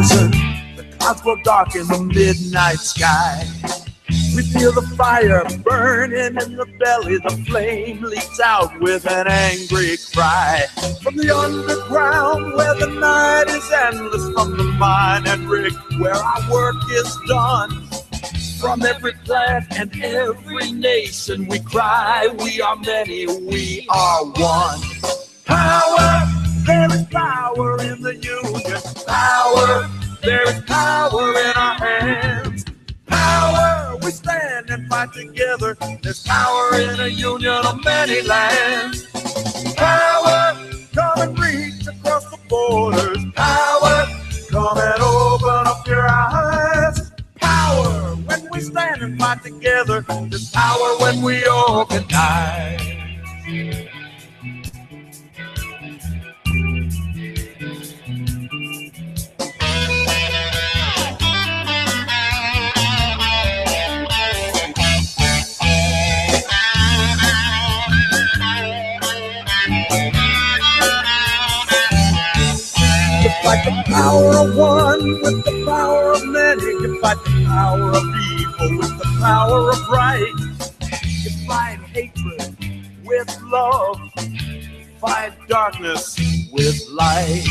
horizon. The clouds grow dark in the midnight sky. We feel the fire burning in the belly. The flame leaps out with an angry cry. From the underground where the night is endless, from the mine and rig where our work is done, from every plant and every nation we cry, we are many, we are one. Power, there is power in the union. Power, there is power in our hands. Power, we stand and fight together. There's power in a union of many lands. Power, come and reach across the borders. Power, come and open up your eyes. Power, when we stand and fight together. There's power when we organize. Fight the power of one with the power of many. You fight the power of evil with the power of right. You fight hatred with love. Fight darkness with light.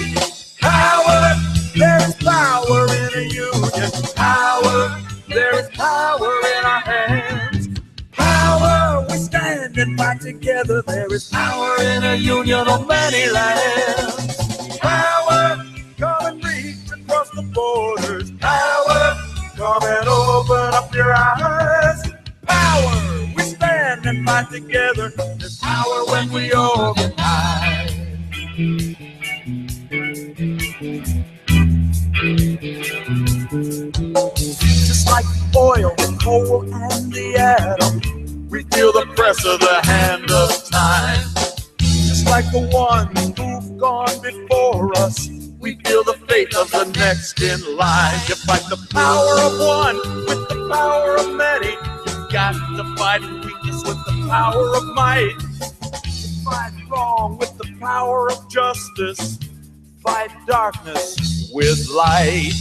Power, there is power in a union. Power, there is power in our hands. Power, we stand and fight together. There is power in a union of many lands. Power, come and reach across the borders. Power, come and open up your eyes. Power, we stand and fight together. There's power when we organize. Just like oil, coal, and the atom, we feel the press of the hand of time. Just like the ones who've gone before us, we feel the fate of the next in line. You fight the power of one with the power of many. You've got to fight weakness with the power of might. You fight wrong with the power of justice. Fight darkness with light.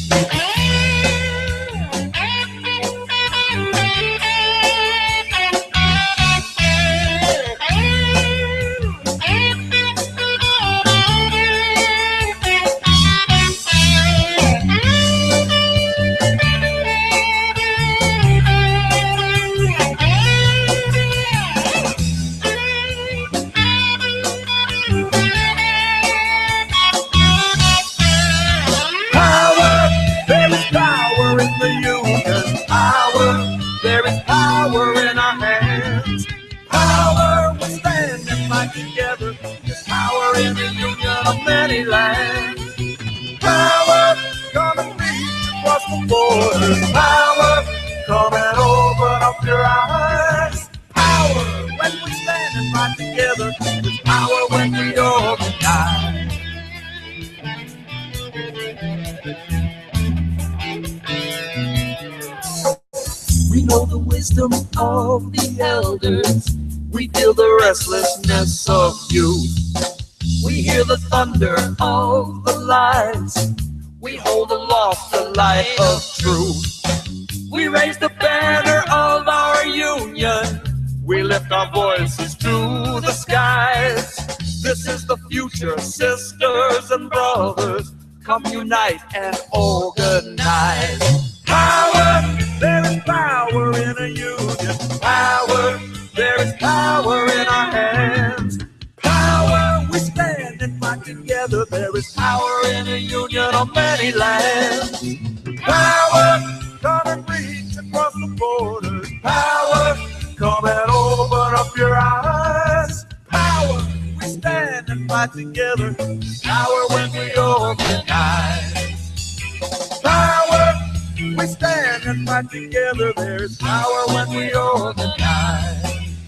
There is power in our hands. Power, we stand and fight together. There's power in the union of many lands. Power, come and reach across the borders. Power, come and open up your eyes. Power, when we stand and fight together. There's power when we organize. We know the wisdom of the elders. We feel the restlessness of youth. We hear the thunder of the lies. We hold aloft the light of truth. We raise the banner of our union. We lift our voices to the skies. This is the future, sisters and brothers. Come unite and organize. Power, there is power in a union. Power, there is power in our hands. Power, we stand and fight together. There is power in a union of many lands. Power, come and reach across the borders. Power, come and open up your eyes. Power, we stand and fight together. Power when we organize. Power, we stand and fight together. There's power when we organize.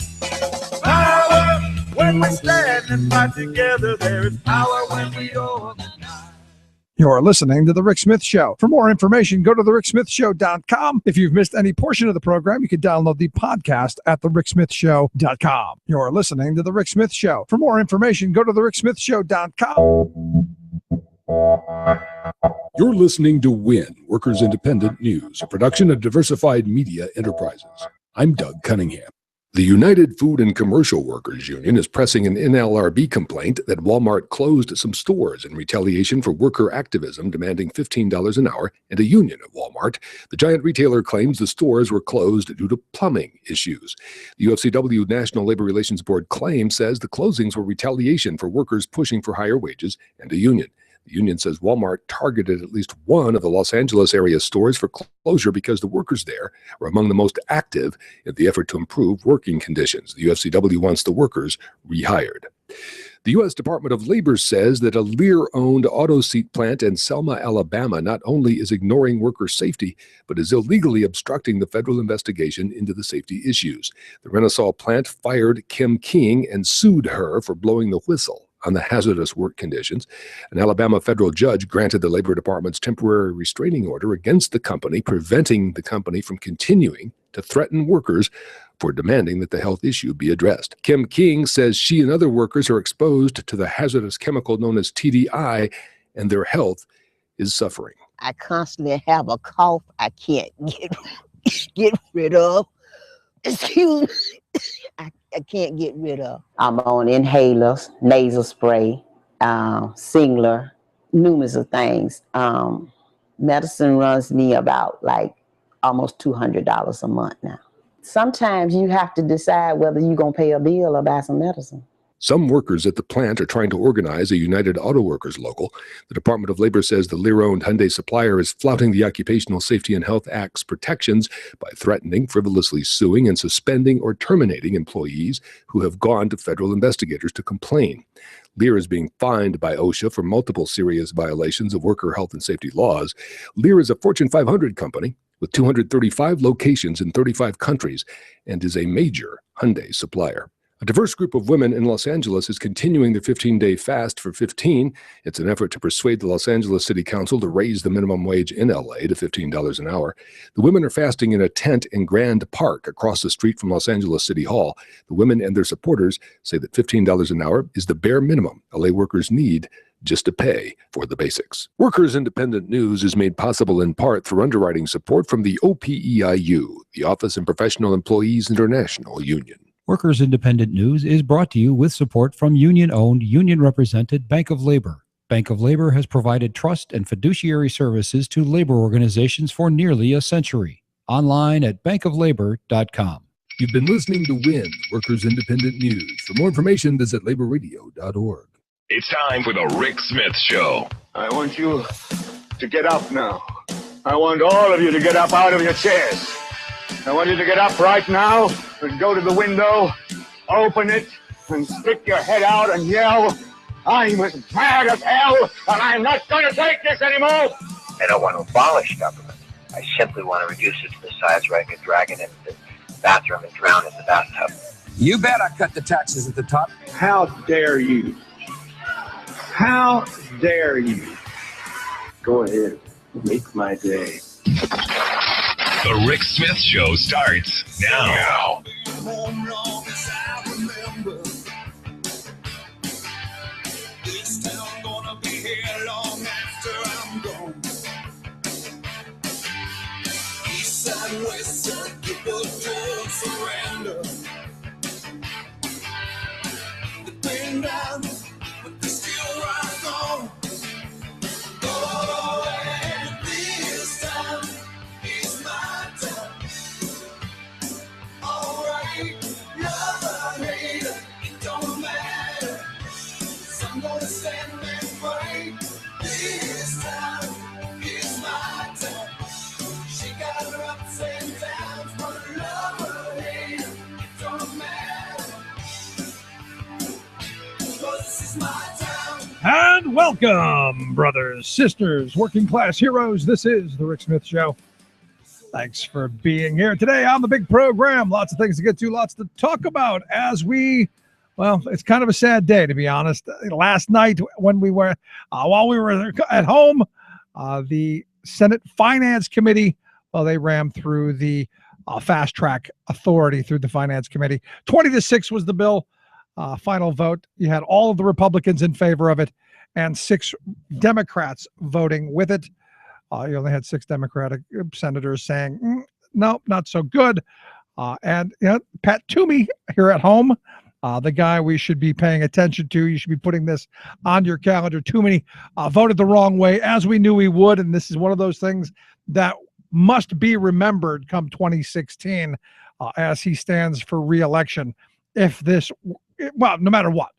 Power when we stand and fight together. There is power when we organize. You're listening to The Rick Smith Show. For more information, go to thericksmithshow.com. If you've missed any portion of the program, you can download the podcast at thericksmithshow.com. You're listening to The Rick Smith Show. For more information, go to thericksmithshow.com. You're listening to WIN, Workers Independent News, a production of Diversified Media Enterprises. I'm Doug Cunningham. The United Food and Commercial Workers Union is pressing an NLRB complaint that Walmart closed some stores in retaliation for worker activism demanding $15 an hour and a union at Walmart. The giant retailer claims the stores were closed due to plumbing issues. The UFCW National Labor Relations Board claim says the closings were retaliation for workers pushing for higher wages and a union. The union says Walmart targeted at least one of the Los Angeles area stores for closure because the workers there were among the most active in the effort to improve working conditions. The UFCW wants the workers rehired. The U.S. Department of Labor says that a Lear-owned auto seat plant in Selma, Alabama, not only is ignoring worker safety, but is illegally obstructing the federal investigation into the safety issues. The Renosol plant fired Kim King and sued her for blowing the whistle on the hazardous work conditions. An Alabama federal judge granted the Labor Department's temporary restraining order against the company, preventing the company from continuing to threaten workers for demanding that the health issue be addressed. Kim King says she and other workers are exposed to the hazardous chemical known as TDI, and their health is suffering. I constantly have a cough I can't get rid of. Excuse me. I can't get rid of. I'm on inhalers, nasal spray, Singler, numerous of things. Medicine runs me about like almost $200 a month now. Sometimes you have to decide whether you're going to pay a bill or buy some medicine. Some workers at the plant are trying to organize a United Auto Workers local. The Department of Labor says the Lear-owned Hyundai supplier is flouting the Occupational Safety and Health Act's protections by threatening, frivolously suing, and suspending or terminating employees who have gone to federal investigators to complain. Lear is being fined by OSHA for multiple serious violations of worker health and safety laws. Lear is a Fortune 500 company with 235 locations in 35 countries and is a major Hyundai supplier. A diverse group of women in Los Angeles is continuing their 15-day fast for 15. It's an effort to persuade the Los Angeles City Council to raise the minimum wage in LA to $15 an hour. The women are fasting in a tent in Grand Park across the street from Los Angeles City Hall. The women and their supporters say that $15 an hour is the bare minimum LA workers need just to pay for the basics. Workers Independent News is made possible in part through underwriting support from the OPEIU, the Office of Professional Employees International Union. Workers Independent News is brought to you with support from union-owned, union-represented Bank of Labor. Bank of Labor has provided trust and fiduciary services to labor organizations for nearly a century. Online at bankoflabor.com. You've been listening to WIN, Workers Independent News. For more information, visit laborradio.org. It's time for the Rick Smith Show. I want you to get up now. I want all of you to get up out of your chairs. I want you to get up right now and go to the window, open it, and stick your head out and yell, "I'm as mad as hell, and I'm not going to take this anymore!" I don't want to abolish government. I simply want to reduce it to the size where I could drag it into the bathroom and drown in the bathtub. You bet I cut the taxes at the top. How dare you? How dare you? Go ahead, make my day. The Rick Smith Show starts now. And welcome, brothers, sisters, working class heroes. This is the Rick Smith Show. Thanks for being here today on the big program. Lots of things to get to, lots to talk about as it's kind of a sad day, to be honest. Last night when we were, while we were at home, the Senate Finance Committee, they rammed through the fast track authority through the Finance Committee. 20-6 was the bill. Final vote. You had all of the Republicans in favor of it, and 6 Democrats voting with it. You only had 6 Democratic senators saying, no, not so good. And Pat Toomey here at home, the guy we should be paying attention to. You should be putting this on your calendar. Toomey voted the wrong way, as we knew he would. And this is one of those things that must be remembered come 2016 as he stands for re-election. No matter what,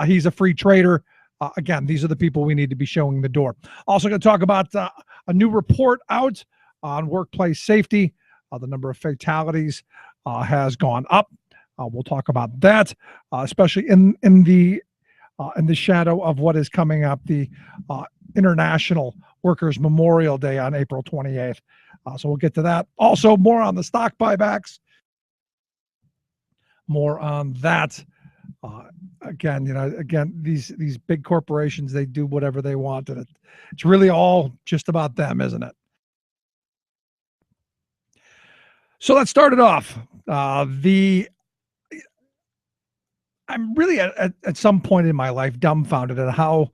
he's a free trader. Again, these are the people we need to be showing the door. Also going to talk about a new report out on workplace safety. The number of fatalities has gone up. We'll talk about that, especially in the shadow of what is coming up, the International Workers' Memorial Day on April 28th. So we'll get to that. Also, more on the stock buybacks. More on that. Again, these big corporations, they do whatever they want, and it's really all just about them, isn't it? So let's start it off. I'm really at some point in my life dumbfounded at how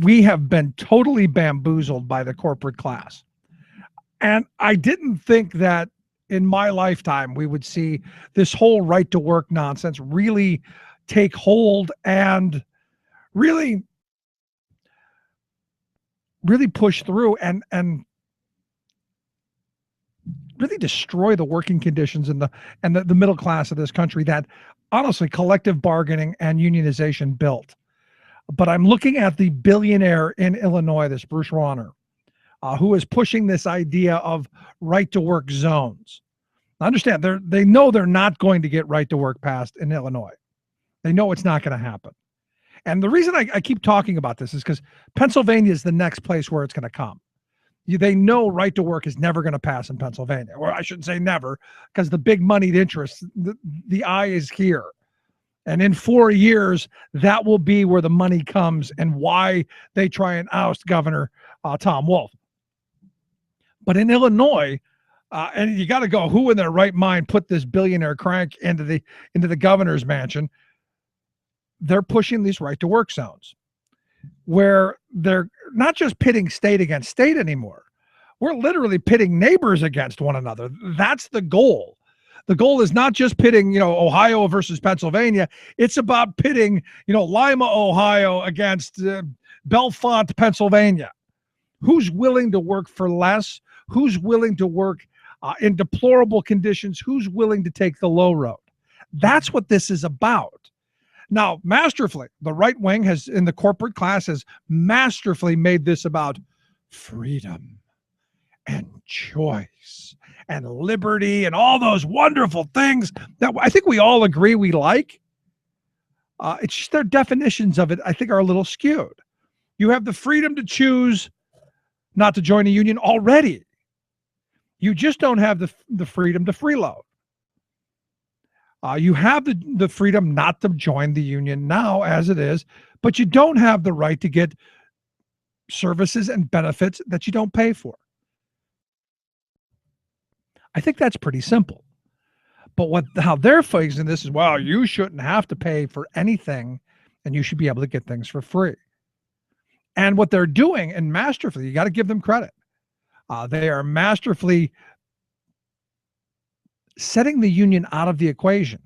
we have been totally bamboozled by the corporate class. And I didn't think that in my lifetime we would see this whole right to work nonsense really take hold and really push through and really destroy the working conditions and the middle class of this country that honestly collective bargaining and unionization built. But I'm looking at the billionaire in Illinois, this Bruce Rauner, who is pushing this idea of right to work zones. I understand they know they're not going to get right to work passed in Illinois. They know it's not going to happen. And the reason I keep talking about this is because Pennsylvania is the next place where it's going to come. They know right to work is never going to pass in Pennsylvania, or I shouldn't say never, because the big moneyed interest, the eye is here. And in 4 years, that will be where the money comes and why they try and oust Governor Tom Wolf. But in Illinois, and you got to go, who in their right mind put this billionaire crank into the governor's mansion? They're pushing these right to work zones, where they're not just pitting state against state anymore. We're literally pitting neighbors against one another. That's the goal. The goal is not just pitting, Ohio versus Pennsylvania. It's about pitting, Lima, Ohio against Bellefonte, Pennsylvania. Who's willing to work for less? Who's willing to work in deplorable conditions? Who's willing to take the low road? That's what this is about. Now, masterfully, the right wing in the corporate class has masterfully made this about freedom and choice and liberty and all those wonderful things that I think we all agree we like. It's just their definitions of it, I think, are a little skewed. You have the freedom to choose not to join a union already. You just don't have the freedom to freeload. You have the freedom not to join the union now as it is, but you don't have the right to get services and benefits that you don't pay for. I think that's pretty simple. But how they're facing this is, well, you shouldn't have to pay for anything and you should be able to get things for free. And what they're doing, and masterfully, you got to give them credit. They are masterfully setting the union out of the equation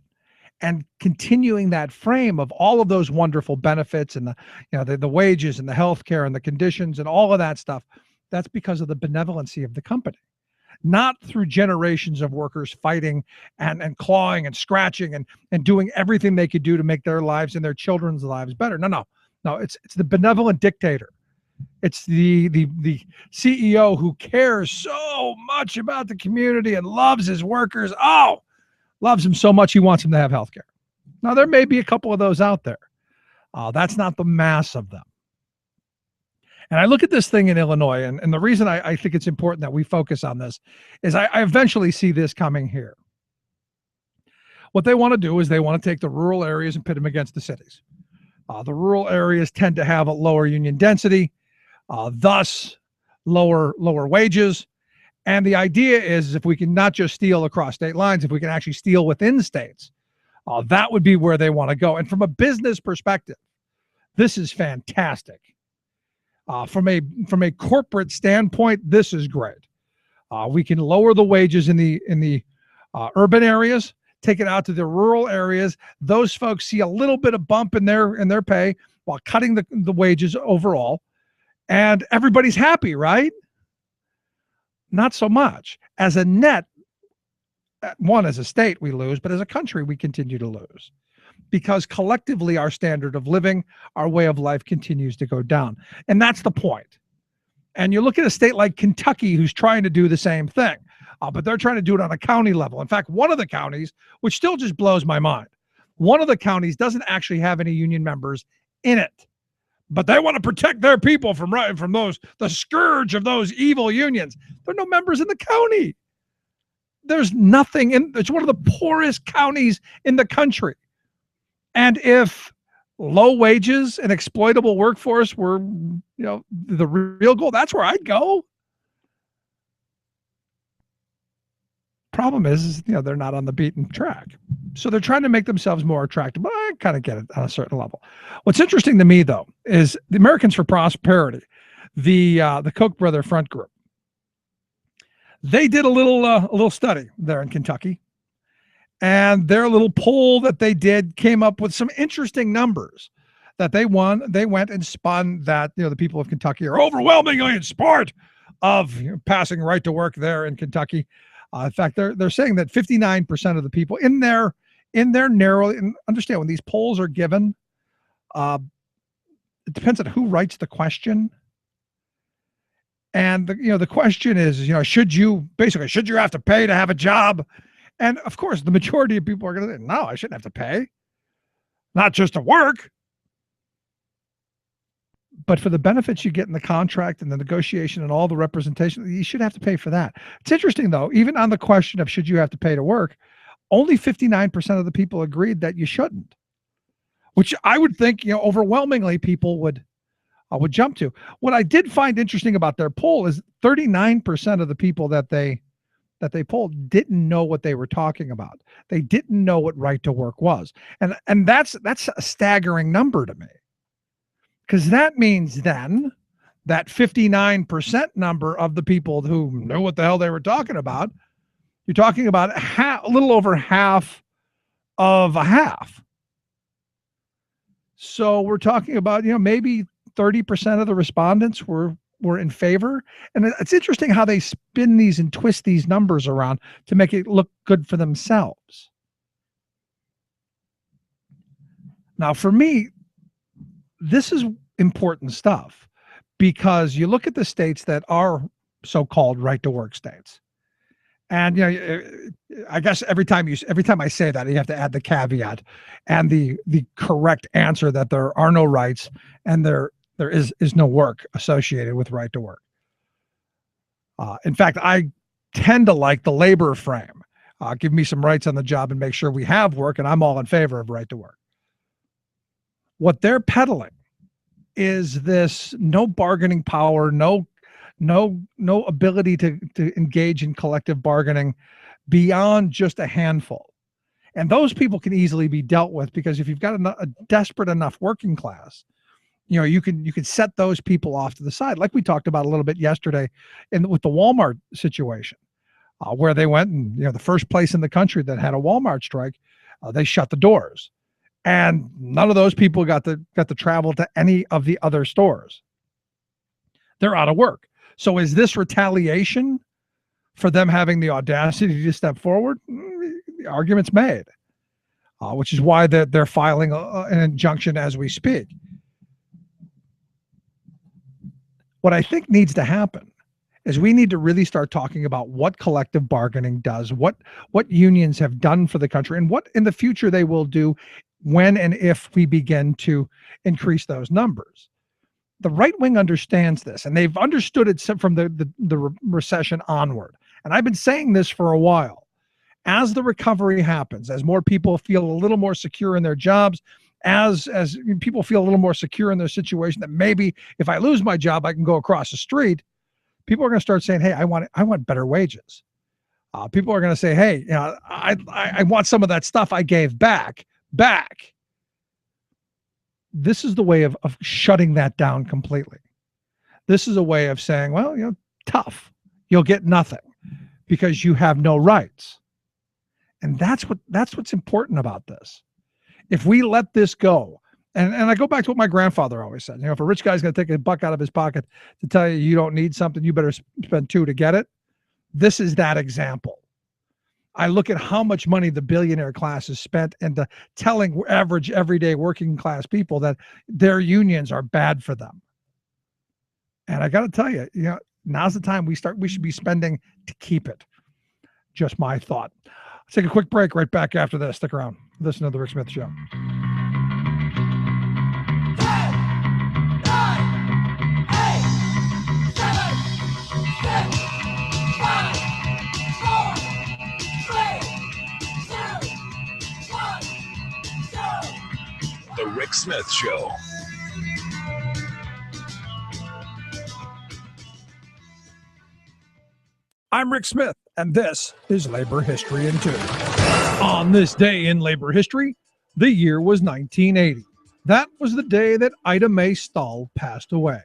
and continuing that frame of all of those wonderful benefits and the wages and the health care and the conditions and all of that stuff. That's because of the benevolency of the company, not through generations of workers fighting and clawing and scratching and doing everything they could do to make their lives and their children's lives better. No, it's the benevolent dictator. It's the CEO who cares so much about the community and loves his workers. Loves them so much he wants them to have health care. Now, there may be a couple of those out there. That's not the mass of them. And I look at this thing in Illinois, and the reason I think it's important that we focus on this is I eventually see this coming here. What they want to do is they want to take the rural areas and pit them against the cities. The rural areas tend to have a lower union density, thus lower wages. And the idea is if we can not just steal across state lines, if we can actually steal within states, that would be where they want to go. And from a business perspective, This is fantastic. From a corporate standpoint, this is great. We can lower the wages in the urban areas, take it out to the rural areas. Those folks see a little bit of bump in their pay while cutting the wages overall, and everybody's happy, right? Not so much. As a net, one, as a state, we lose, but as a country, we continue to lose because collectively our standard of living, our way of life continues to go down. And that's the point. And you look at a state like Kentucky who's trying to do the same thing, but they're trying to do it on a county level. In fact, one of the counties, which still just blows my mind, one of the counties doesn't actually have any union members in it, but they want to protect their people from the scourge of those evil unions. There are no members in the county. There's nothing it's one of the poorest counties in the country. And if low wages and exploitable workforce were, the real goal, that's where I'd go. Problem is, they're not on the beaten track. So they're trying to make themselves more attractive. But I kind of get it on a certain level. What's interesting to me, though, is the Americans for Prosperity, the Koch brother front group. They did a little study there in Kentucky, and their little poll that they did came up with some interesting numbers that they went and spun that, the people of Kentucky are overwhelmingly in support of passing right to work there in Kentucky. In fact, they're saying that 59% of the people in their narrow, and understand when these polls are given, it depends on who writes the question. And the question is, should you have to pay to have a job? And of course, the majority of people are going to say, no, I shouldn't have to pay, not just to work, but for the benefits you get in the contract and the negotiation and all the representation, you should have to pay for that. It's interesting, though, even on the question of should you have to pay to work, only 59% of the people agreed that you shouldn't, which I would think, overwhelmingly people would jump to. What I did find interesting about their poll is 39% of the people that they polled didn't know what they were talking about. They didn't know what right to work was. And that's a staggering number to me. Because that means then that 59% number of the people who knew what the hell they were talking about, you're talking about a little over half of a half. So we're talking about, maybe 30% of the respondents were in favor. And it's interesting how they spin these and twist these numbers around to make it look good for themselves. Now, for me, this is important stuff because you look at the states that are so-called right to work states. And, I guess every time I say that, you have to add the caveat and the correct answer that there are no rights and there is no work associated with right to work. In fact, I tend to like the labor frame. Give me some rights on the job and make sure we have work, and I'm all in favor of right to work. What they're peddling is this no bargaining power, no ability to engage in collective bargaining beyond just a handful. And those people can easily be dealt with because if you've got a desperate enough working class, you can set those people off to the side, like we talked about a little bit yesterday with the Walmart situation, where they went and the first place in the country that had a Walmart strike, they shut the doors, and none of those people got to travel to any of the other stores. They're out of work. So is this retaliation for them having the audacity to step forward? The argument's made, which is why they're filing an injunction as we speak. What I think needs to happen is we need to really start talking about what collective bargaining does, what unions have done for the country, and what in the future they will do when and if we begin to increase those numbers. The right wing understands this, and they've understood it from the recession onward. And I've been saying this for a while. As the recovery happens, as more people feel a little more secure in their jobs, as people feel a little more secure in their situation, that maybe if I lose my job, I can go across the street, people are going to start saying, hey, I want better wages. People are going to say, hey, I want some of that stuff I gave back. this is the way of shutting that down completely. This is a way of saying, well, tough. You'll get nothing because you have no rights. And that's what's important about this. If we let this go, and I go back to what my grandfather always said, if a rich guy's going to take a buck out of his pocket to tell you don't need something, you better spend $2 to get it. This is that example. I look at how much money the billionaire class has spent into telling average, everyday working class people that their unions are bad for them. And I got to tell you, now's the time we should be spending to keep it. Just my thought. Let's take a quick break. Right back after this. Stick around. Listen to the Rick Smith Show. The Rick Smith Show. I'm Rick Smith, and this is Labor History in 2. On this day in labor history, the year was 1980. That was the day that Ida Mae Stahl passed away.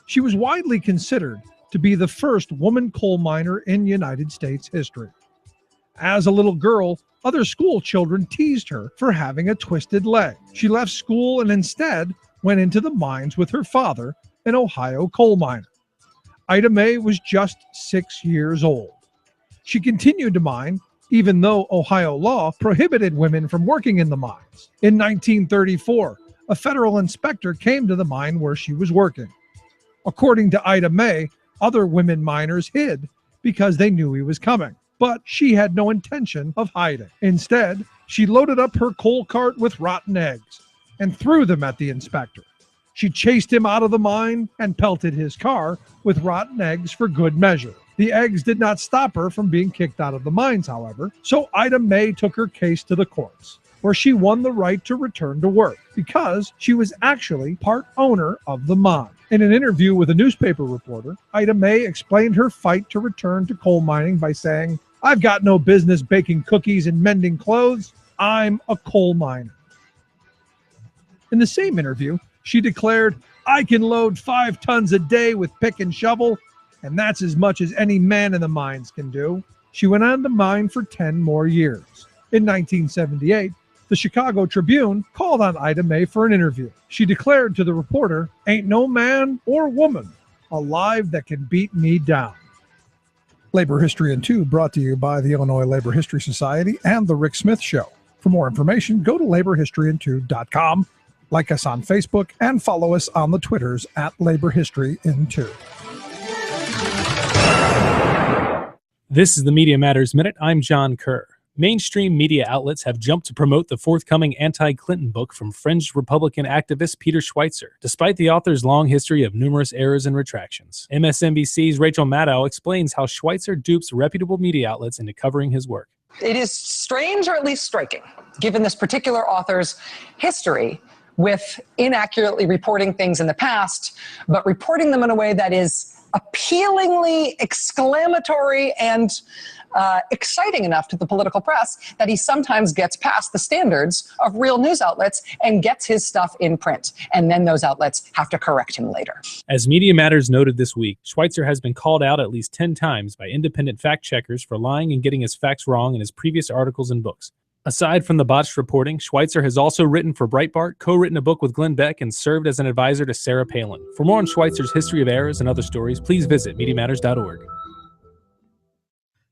She was widely considered to be the first woman coal miner in United States history. As a little girl, other school children teased her for having a twisted leg. She left school and instead went into the mines with her father, an Ohio coal miner. Ida Mae was just 6 years old. She continued to mine, even though Ohio law prohibited women from working in the mines. In 1934, a federal inspector came to the mine where she was working. According to Ida Mae, other women miners hid because they knew he was coming. But she had no intention of hiding. Instead, she loaded up her coal cart with rotten eggs and threw them at the inspector. She chased him out of the mine and pelted his car with rotten eggs for good measure. The eggs did not stop her from being kicked out of the mines, however, so Ida Mae took her case to the courts, where she won the right to return to work because she was actually part owner of the mine. In an interview with a newspaper reporter, Ida Mae explained her fight to return to coal mining by saying, "I've got no business baking cookies and mending clothes. I'm a coal miner." In the same interview, she declared, "I can load 5 tons a day with pick and shovel, and that's as much as any man in the mines can do." She went on to mine for 10 more years. In 1978, the Chicago Tribune called on Ida Mae for an interview. She declared to the reporter, "Ain't no man or woman alive that can beat me down." Labor History in 2 brought to you by the Illinois Labor History Society and The Rick Smith Show. For more information, go to laborhistoryin2.com. Like us on Facebook and follow us on the Twitters at Labor History in 2. This is the Media Matters Minute. I'm John Kerr. Mainstream media outlets have jumped to promote the forthcoming anti-Clinton book from fringe Republican activist Peter Schweitzer, despite the author's long history of numerous errors and retractions. MSNBC's Rachel Maddow explains how Schweitzer dupes reputable media outlets into covering his work. It is strange, or at least striking, given this particular author's history with inaccurately reporting things in the past, but reporting them in a way that is appealingly exclamatory and exciting enough to the political press that he sometimes gets past the standards of real news outlets and gets his stuff in print. And then those outlets have to correct him later. As Media Matters noted this week, Schweitzer has been called out at least 10 times by independent fact checkers for lying and getting his facts wrong in his previous articles and books. Aside from the botched reporting, Schweitzer has also written for Breitbart, co-written a book with Glenn Beck, and served as an advisor to Sarah Palin. For more on Schweitzer's history of errors and other stories, please visit MediaMatters.org.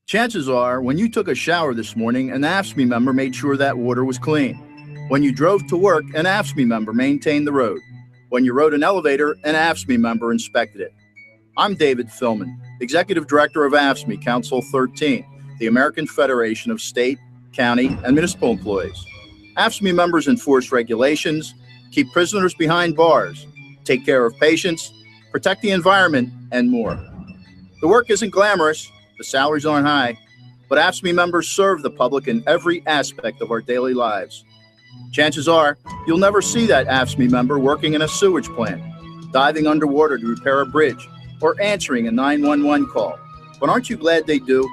Chances are, when you took a shower this morning, an AFSCME member made sure that water was clean. When you drove to work, an AFSCME member maintained the road. When you rode an elevator, an AFSCME member inspected it. I'm David Philman, Executive Director of AFSCME Council 13, the American Federation of State, County, and Municipal Employees. AFSCME members enforce regulations, keep prisoners behind bars, take care of patients, protect the environment, and more. The work isn't glamorous, the salaries aren't high, but AFSCME members serve the public in every aspect of our daily lives. Chances are, you'll never see that AFSCME member working in a sewage plant, diving underwater to repair a bridge, or answering a 911 call. But aren't you glad they do?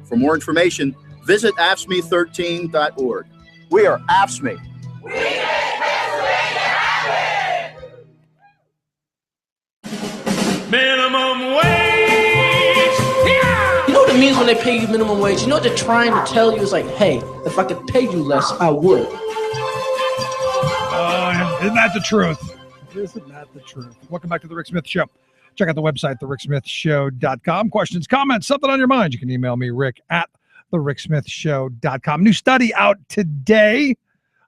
For more information, visit AFSCME13.org. We are AFSCME. We make Pennsylvania happen! minimum wage. You know what it means when they pay you minimum wage? You know what they're trying to tell you is like, hey, if I could pay you less, I would. Isn't that the truth? Isn't that the truth? Welcome back to the Rick Smith Show. Check out the website, thericksmithshow.com. Questions, comments, something on your mind, you can email me, Rick, at thericksmithshow.com. New study out today.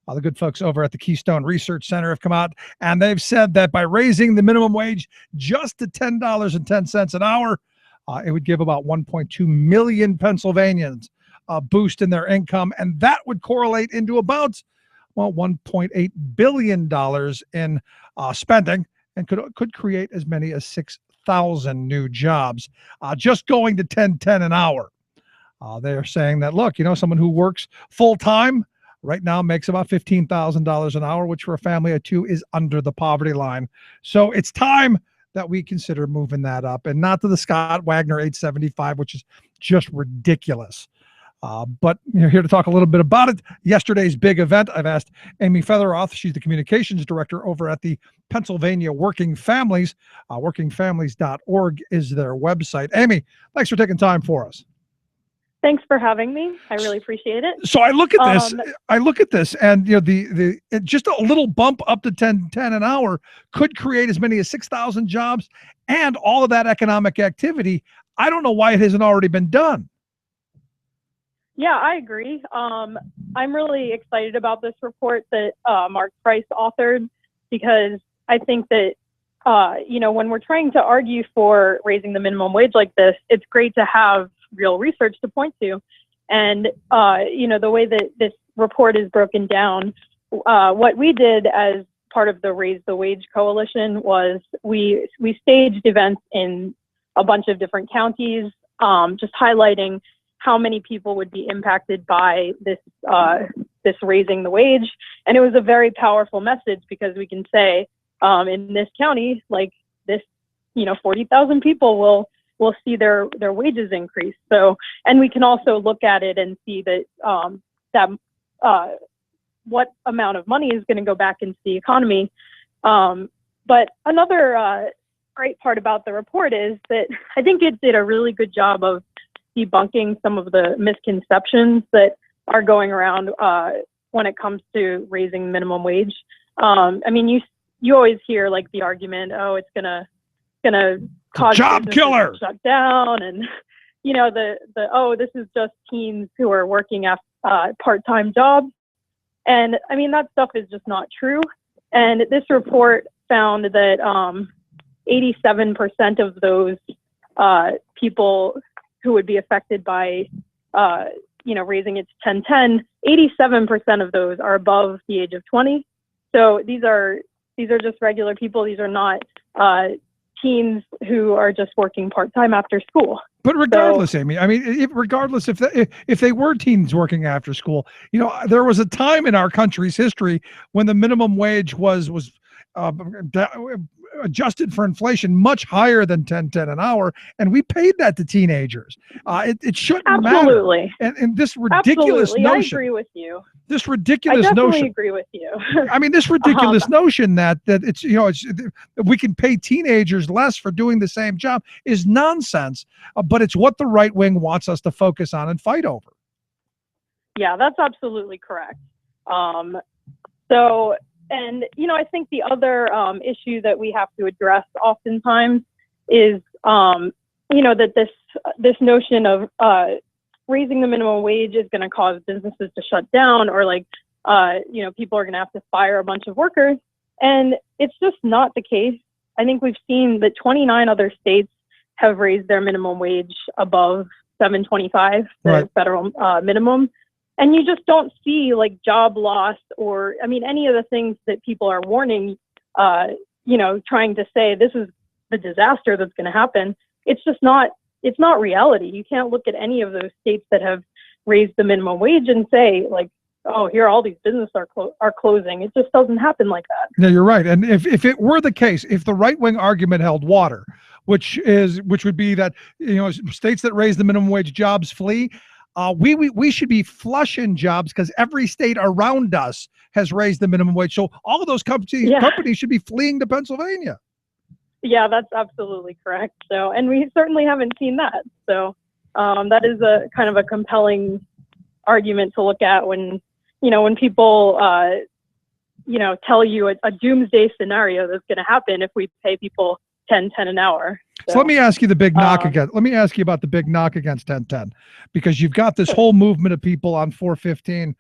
The good folks over at the Keystone Research Center have come out, and they've said that by raising the minimum wage just to $10.10 an hour, it would give about 1.2 million Pennsylvanians a boost in their income, and that would correlate into about, well, $1.8 billion in spending, and could create as many as 6,000 new jobs. Just going to $10.10 an hour. They're saying that, look, someone who works full-time right now makes about $15,000 an hour, which for a family of two is under the poverty line. So it's time that we consider moving that up, and not to the Scott Wagner 875, which is just ridiculous. But you're here to talk a little bit about it. Yesterday's big event, I've asked Amy Featheroth. She's the communications director over at the Pennsylvania Working Families. Workingfamilies.org is their website. Amy, thanks for taking time for us. Thanks for having me. I really appreciate it. So I look at this, and the just a little bump up to $10.10 an hour could create as many as 6,000 jobs and all of that economic activity. I don't know why it hasn't already been done. Yeah, I agree. I'm really excited about this report that Mark Price authored, because I think that when we're trying to argue for raising the minimum wage like this, it's great to have real research to point to. And, the way that this report is broken down, what we did as part of the Raise the Wage Coalition was we staged events in a bunch of different counties, just highlighting how many people would be impacted by this raising the wage. And it was a very powerful message, because we can say in this county, like this, 40,000 people will see their wages increase. So, and we can also look at it and see that what amount of money is going to go back into the economy. But another great part about the report is that I think it did a really good job of debunking some of the misconceptions that are going around when it comes to raising minimum wage. You always hear like the argument, oh, it's gonna cause job killer, to shut down, and this is just teens who are working at part-time jobs. And that stuff is just not true. And this report found that 87% of those people who would be affected by raising it to 10.10, 87% of those are above the age of 20. So these are just regular people. These are not teens who are just working part-time after school. But regardless, Amy, regardless if they were teens working after school, there was a time in our country's history when the minimum wage was adjusted for inflation much higher than $10.10 an hour, and we paid that to teenagers. It shouldn't Absolutely. matter. And this ridiculous Absolutely. notion. I agree with you. This ridiculous I definitely notion. agree with you. This ridiculous notion that it's we can pay teenagers less for doing the same job is nonsense. But it's what the right wing wants us to focus on and fight over. Yeah, that's absolutely correct. I think the other issue that we have to address oftentimes is, that this notion of raising the minimum wage is going to cause businesses to shut down, or people are going to have to fire a bunch of workers. And it's just not the case. I think we've seen that 29 other states have raised their minimum wage above $7.25, the federal minimum. And you just don't see job loss or, any of the things that people are warning, trying to say this is the disaster that's going to happen. It's just not, it's not reality. You can't look at any of those states that have raised the minimum wage and say oh, here all these businesses are closing. It just doesn't happen like that. No, you're right. And if it were the case, if the right wing argument held water, which would be that states that raise the minimum wage, jobs flee. We should be flushing jobs because every state around us has raised the minimum wage. So all of those companies should be fleeing to Pennsylvania. Yeah, that's absolutely correct. So, and we certainly haven't seen that. So, that is a kind of a compelling argument to look at when, when people, tell you a doomsday scenario that's going to happen if we pay people $10 an hour. So let me ask you the big knock against. Let me ask you about the big knock against 1010, because you've got this whole movement of people on 415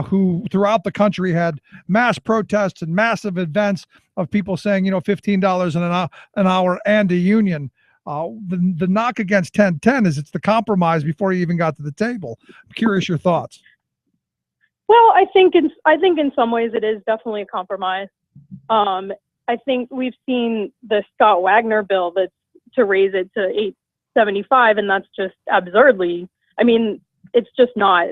who throughout the country had mass protests and massive events of people saying, $15 an hour and a union. The knock against 1010 is it's the compromise before you even got to the table. I'm curious your thoughts. Well, I think in some ways it is definitely a compromise. I think we've seen the Scott Wagner bill that's to raise it to $8.75, and that's just absurdly. I mean, it's just not.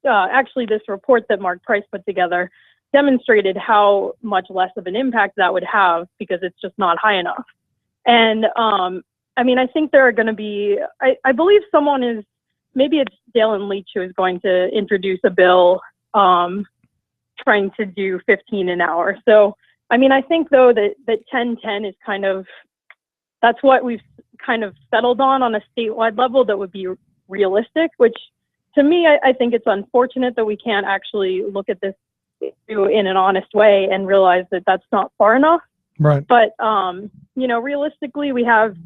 Actually, this report that Mark Price put together demonstrated how much less of an impact that would have because it's just not high enough. And I think there are going to be. I believe someone is. Maybe it's Dalen Leach who is going to introduce a bill trying to do 15 an hour. So. I think, though, that 1010 is kind of, that's what we've kind of settled on a statewide level that would be realistic, which to me, I think it's unfortunate that we can't actually look at this issue in an honest way and realize that that's not far enough. Right. But, realistically, we have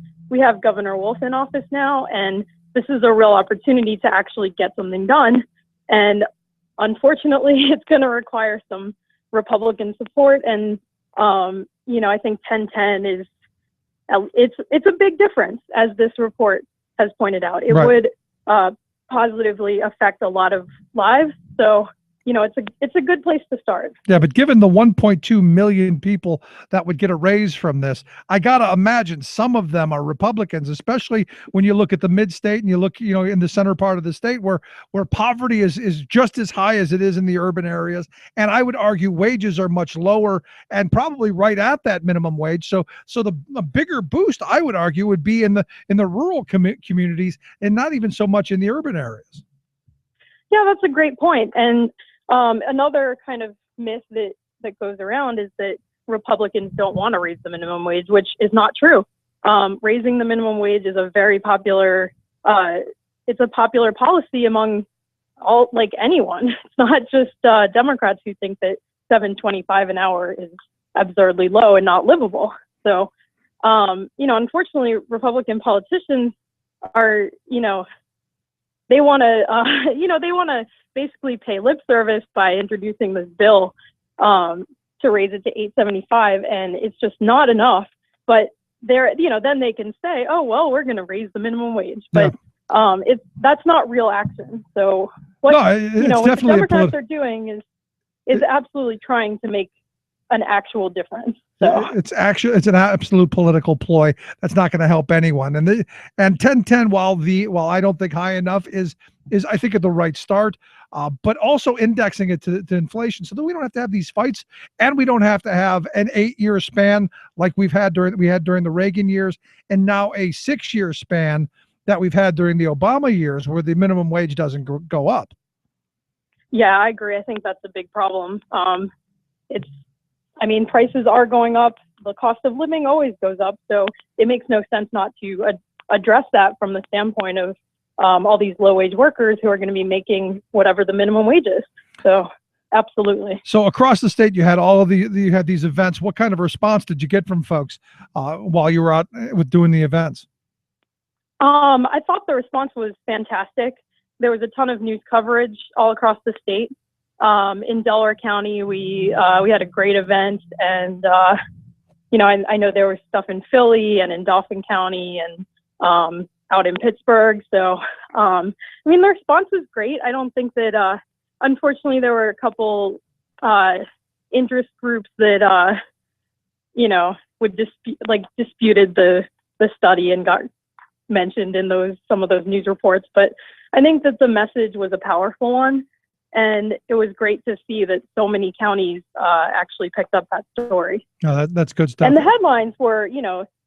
Governor Wolf in office now, and this is a real opportunity to actually get something done. And unfortunately, it's going to require some Republican support. And I think 1010 is it's a big difference, as this report has pointed out. It would positively affect a lot of lives. So it's a good place to start. Yeah, but given the 1.2 million people that would get a raise from this, I got to imagine some of them are Republicans, especially when you look at the mid-state and you look, in the center part of the state where poverty is just as high as it is in the urban areas. And I would argue wages are much lower and probably right at that minimum wage. So the bigger boost, I would argue, would be in the rural communities and not even so much in the urban areas. Yeah, that's a great point. And another kind of myth that goes around is that Republicans don't want to raise the minimum wage, which is not true. Raising the minimum wage is a very popular, it's a popular policy among anyone. It's not just Democrats who think that $7.25 an hour is absurdly low and not livable. So, unfortunately, Republican politicians are, they want to, basically pay lip service by introducing this bill to raise it to $8.75, and it's just not enough. But then they can say, oh well, we're going to raise the minimum wage, but that's not real action. So what the Democrats are doing is absolutely trying to make an actual difference. So it's an absolute political ploy that's not going to help anyone. And 1010, while I don't think high enough, is I think at the right start. But also indexing it to inflation so that we don't have to have these fights, and we don't have to have an 8-year span like we had during the Reagan years, and now a 6-year span that we've had during the Obama years where the minimum wage doesn't go up. Yeah, I agree. I think that's a big problem. Prices are going up. The cost of living always goes up. So it makes no sense not to address that from the standpoint of all these low-wage workers who are going to be making whatever the minimum wage is. So, absolutely. So across the state, you had you had these events. What kind of response did you get from folks while you were out with doing the events? I thought the response was fantastic. There was a ton of news coverage all across the state. In Delaware County, we had a great event, and I know there was stuff in Philly and in Dauphin County and out in Pittsburgh. So, the response was great. I don't think that, unfortunately, there were a couple interest groups that, disputed the study and got mentioned in some of those news reports. But I think that the message was a powerful one, and it was great to see that so many counties actually picked up that story. Oh, that's good stuff. And the headlines were,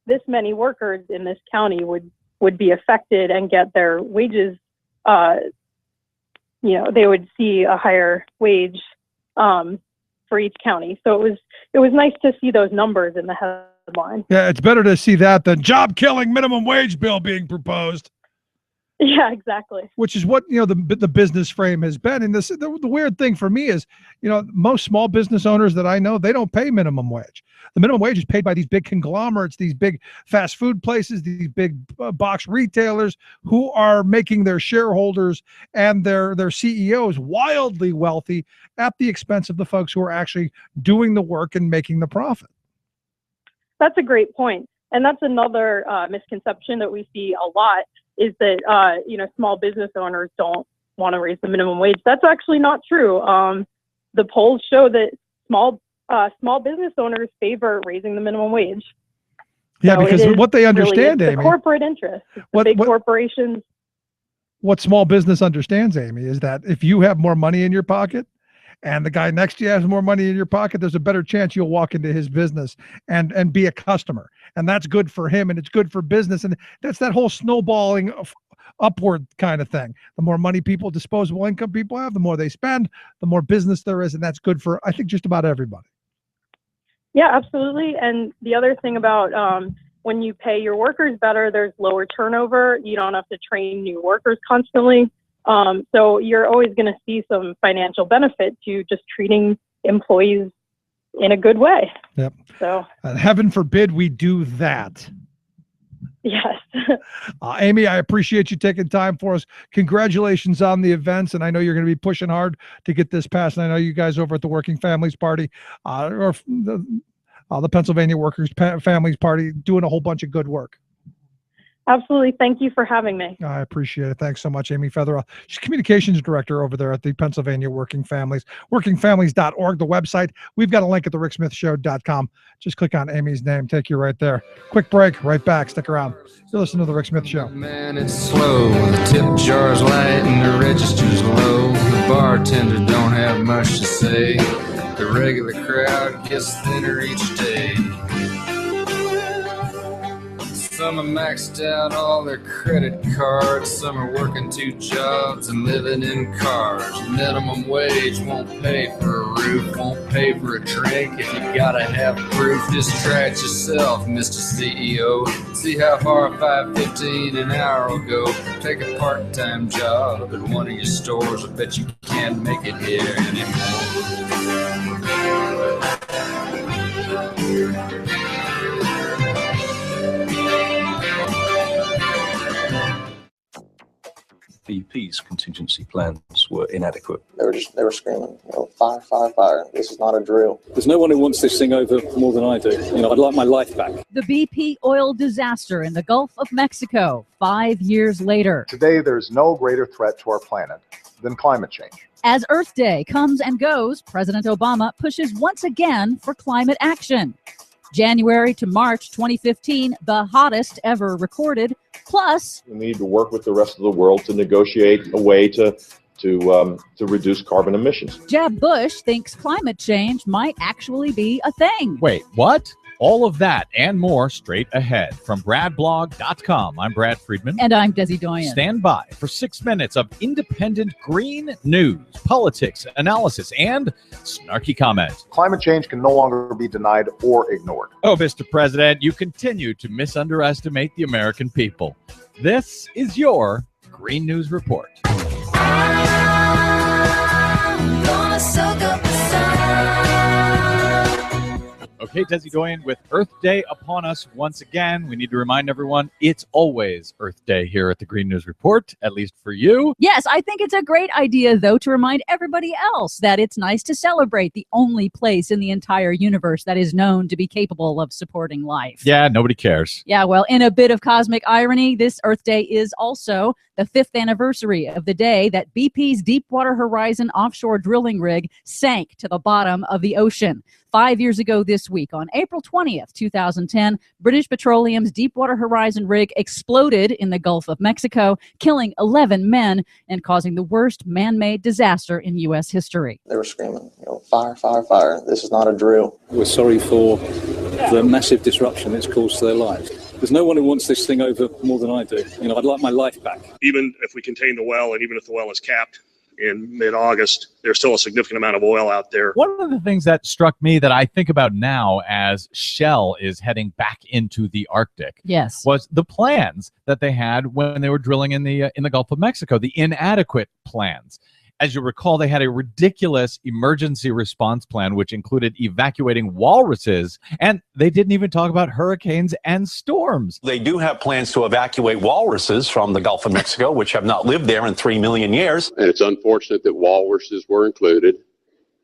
this many workers in this county would be affected and get their wages, they would see a higher wage for each county. So it was nice to see those numbers in the headline. Yeah, it's better to see that than job-killing minimum wage bill being proposed. Yeah, exactly. Which is what, the business frame has been. And the weird thing for me is, most small business owners that I know, they don't pay minimum wage. The minimum wage is paid by these big conglomerates, these big fast food places, these big box retailers who are making their shareholders and their CEOs wildly wealthy at the expense of the folks who are actually doing the work and making the profit. That's a great point. And that's another misconception that we see a lot, is that, small business owners don't want to raise the minimum wage. That's actually not true. The polls show that small business owners favor raising the minimum wage. Yeah, so because what they understand, it's Amy. the corporate interest. It's the big corporations. What small business understands, Amy, is that if you have more money in your pocket and the guy next to you has more money in your pocket, there's a better chance you'll walk into his business and be a customer. And that's good for him, and it's good for business. And that's that whole snowballing upward kind of thing. The more money disposable income people have, the more they spend, the more business there is. And that's good for, I think, just about everybody. Yeah, absolutely. And the other thing about when you pay your workers better, there's lower turnover. You don't have to train new workers constantly. So you're always going to see some financial benefit to just treating employees in a good way. Yep. So heaven forbid we do that. Yes. Amy, I appreciate you taking time for us. Congratulations on the events. And I know you're going to be pushing hard to get this passed. And I know you guys over at the Working Families Party or the Pennsylvania Workers Families Party doing a whole bunch of good work. Absolutely. Thank you for having me. I appreciate it. Thanks so much, Amy Featheroff. She's communications director over there at the Pennsylvania Working Families. WorkingFamilies.org, the website. We've got a link at thericksmithshow.com. Just click on Amy's name, take you right there. Quick break, right back. Stick around. You're listening to The Rick Smith Show. Man, it's slow. The tip jar's light and the register's low. The bartender don't have much to say. The regular crowd gets thinner each day. Some are maxed out all their credit cards. Some are working 2 jobs and living in cars. Minimum wage won't pay for a roof, won't pay for a drink. If you gotta have proof, just try it yourself, Mr. CEO. See how far $5.15 an hour will go. Take a part-time job at one of your stores. I bet you can't make it here anymore. BP's contingency plans were inadequate. They were screaming, fire, fire, fire. This is not a drill. There's no one who wants this thing over more than I do. I'd like my life back. The BP oil disaster in the Gulf of Mexico, 5 years later. Today, there's no greater threat to our planet than climate change. As Earth Day comes and goes, President Obama pushes once again for climate action. January to March 2015, the hottest ever recorded. Plus, we need to work with the rest of the world to negotiate a way to reduce carbon emissions. Jeb Bush thinks climate change might actually be a thing. Wait, what? All of that and more straight ahead from BradBlog.com. I'm Brad Friedman. And I'm Desi Doyen. Stand by for 6 minutes of independent green news, politics, analysis, and snarky comment. Climate change can no longer be denied or ignored. Oh, Mr. President, you continue to misunderestimate the American people. This is your Green News Report. I'm gonna soak up the sun. Okay, Desi Doyen, with Earth Day upon us once again, we need to remind everyone it's always Earth Day here at the Green News Report, at least for you. Yes, I think it's a great idea, though, to remind everybody else that it's nice to celebrate the only place in the entire universe that is known to be capable of supporting life. Yeah, nobody cares. Yeah, well, in a bit of cosmic irony, this Earth Day is also the 5th anniversary of the day that BP's Deepwater Horizon offshore drilling rig sank to the bottom of the ocean. 5 years ago this week, on April 20th, 2010, British Petroleum's Deepwater Horizon rig exploded in the Gulf of Mexico, killing 11 men and causing the worst man-made disaster in U.S. history. They were screaming, fire, fire, fire. This is not a drill. We're sorry for the massive disruption it's caused to their lives. There's no one who wants this thing over more than I do. I'd like my life back. Even if we contain the well, and even if the well is capped, in mid-August, there's still a significant amount of oil out there. One of the things that struck me that I think about now as Shell is heading back into the Arctic, yes, was the plans that they had when they were drilling in the Gulf of Mexico, the inadequate plans. As you recall, they had a ridiculous emergency response plan, which included evacuating walruses, and they didn't even talk about hurricanes and storms. They do have plans to evacuate walruses from the Gulf of Mexico, which have not lived there in 3 million years. And it's unfortunate that walruses were included,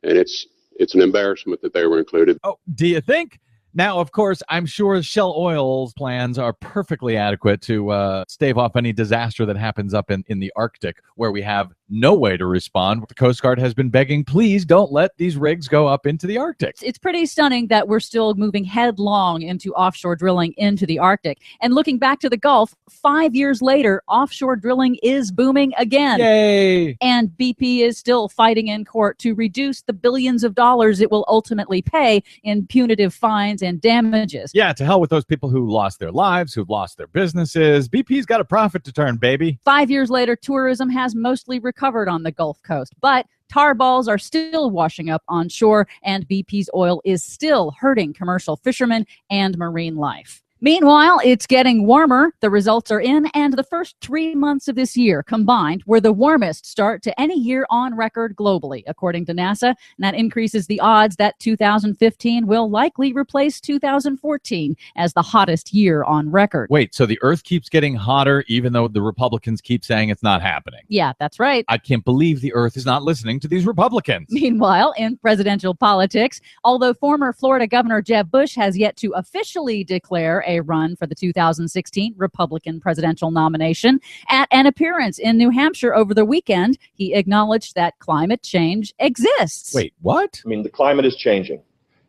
and it's an embarrassment that they were included. Oh, do you think? Now, of course, I'm sure Shell Oil's plans are perfectly adequate to stave off any disaster that happens up in the Arctic, where we have no way to respond. The Coast Guard has been begging, please don't let these rigs go up into the Arctic. It's pretty stunning that we're still moving headlong into offshore drilling into the Arctic. And looking back to the Gulf, 5 years later, offshore drilling is booming again. Yay! And BP is still fighting in court to reduce the billions of dollars it will ultimately pay in punitive fines and damages. Yeah, to hell with those people who lost their lives, who've lost their businesses. BP's got a profit to turn, baby. 5 years later, tourism has mostly recovered on the Gulf Coast, but tar balls are still washing up on shore, and BP's oil is still hurting commercial fishermen and marine life. Meanwhile, it's getting warmer. The results are in, and the first 3 months of this year combined were the warmest start to any year on record globally, according to NASA. And that increases the odds that 2015 will likely replace 2014 as the hottest year on record. Wait, so the Earth keeps getting hotter even though the Republicans keep saying it's not happening? Yeah, that's right. I can't believe the Earth is not listening to these Republicans. Meanwhile, in presidential politics, although former Florida Governor Jeb Bush has yet to officially declare a run for the 2016 Republican presidential nomination, at an appearance in New Hampshire over the weekend, he acknowledged that climate change exists. Wait, what? I mean, the climate is changing,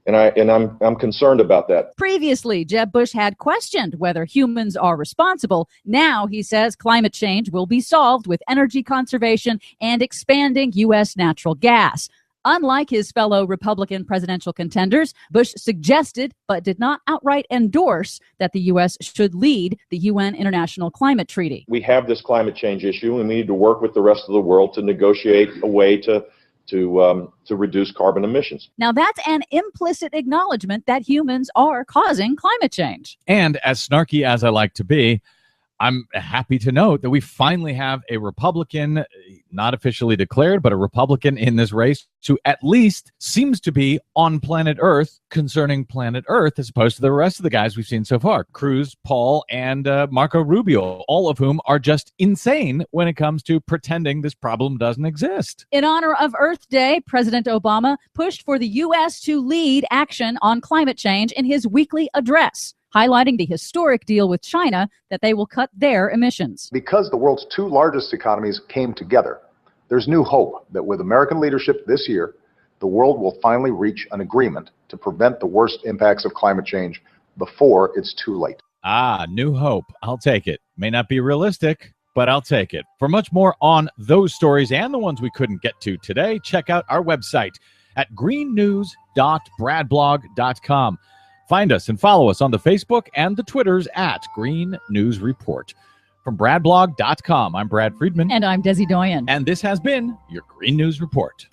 and I'm concerned about that. Previously, Jeb Bush had questioned whether humans are responsible. Now he says climate change will be solved with energy conservation and expanding U.S. natural gas. Unlike his fellow Republican presidential contenders, Bush suggested but did not outright endorse that the U.S. should lead the UN International Climate Treaty. We have this climate change issue, and we need to work with the rest of the world to negotiate a way to reduce carbon emissions. Now, that's an implicit acknowledgement that humans are causing climate change. And as snarky as I like to be, I'm happy to note that we finally have a Republican, not officially declared, but a Republican in this race who at least seems to be on planet Earth concerning planet Earth, as opposed to the rest of the guys we've seen so far. Cruz, Paul, and Marco Rubio, all of whom are just insane when it comes to pretending this problem doesn't exist. In honor of Earth Day, President Obama pushed for the U.S. to lead action on climate change in his weekly address, highlighting the historic deal with China that they will cut their emissions. Because the world's two largest economies came together, there's new hope that with American leadership this year, the world will finally reach an agreement to prevent the worst impacts of climate change before it's too late. Ah, new hope. I'll take it. May not be realistic, but I'll take it. For much more on those stories and the ones we couldn't get to today, check out our website at greennews.bradblog.com. Find us and follow us on the Facebook and the Twitters at Green News Report. From bradblog.com, I'm Brad Friedman. And I'm Desi Doyen. And this has been your Green News Report.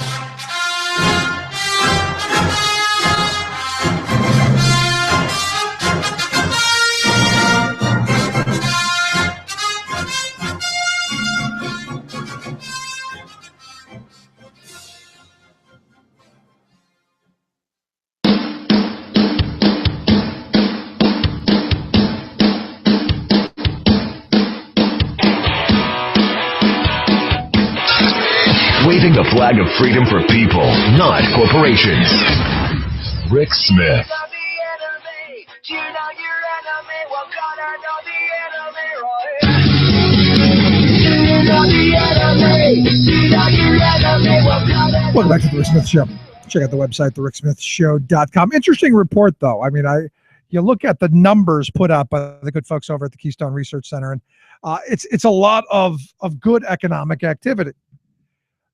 Waving the flag of freedom for people, not corporations. Rick Smith. Welcome back to the Rick Smith Show. Check out the website, thericksmithshow.com. Interesting report, though. I mean, you look at the numbers put out by the good folks over at the Keystone Research Center, and it's a lot of good economic activity.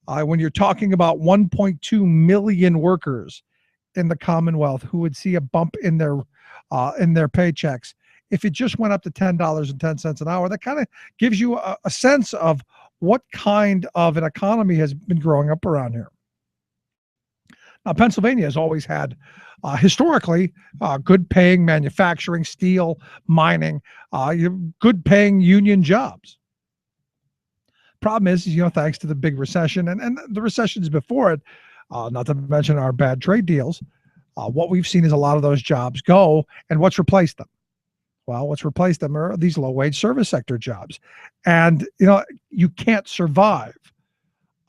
When you're talking about 1.2 million workers in the Commonwealth who would see a bump in their paychecks, if it just went up to $10.10 an hour, that kind of gives you a sense of what kind of an economy has been growing up around here. Now, Pennsylvania has always had, historically, good paying manufacturing, steel, mining, good paying union jobs. Problem is, thanks to the big recession and the recessions before it, not to mention our bad trade deals, what we've seen is a lot of those jobs go. And what's replaced them? Well, what's replaced them are these low-wage service sector jobs. And, you can't survive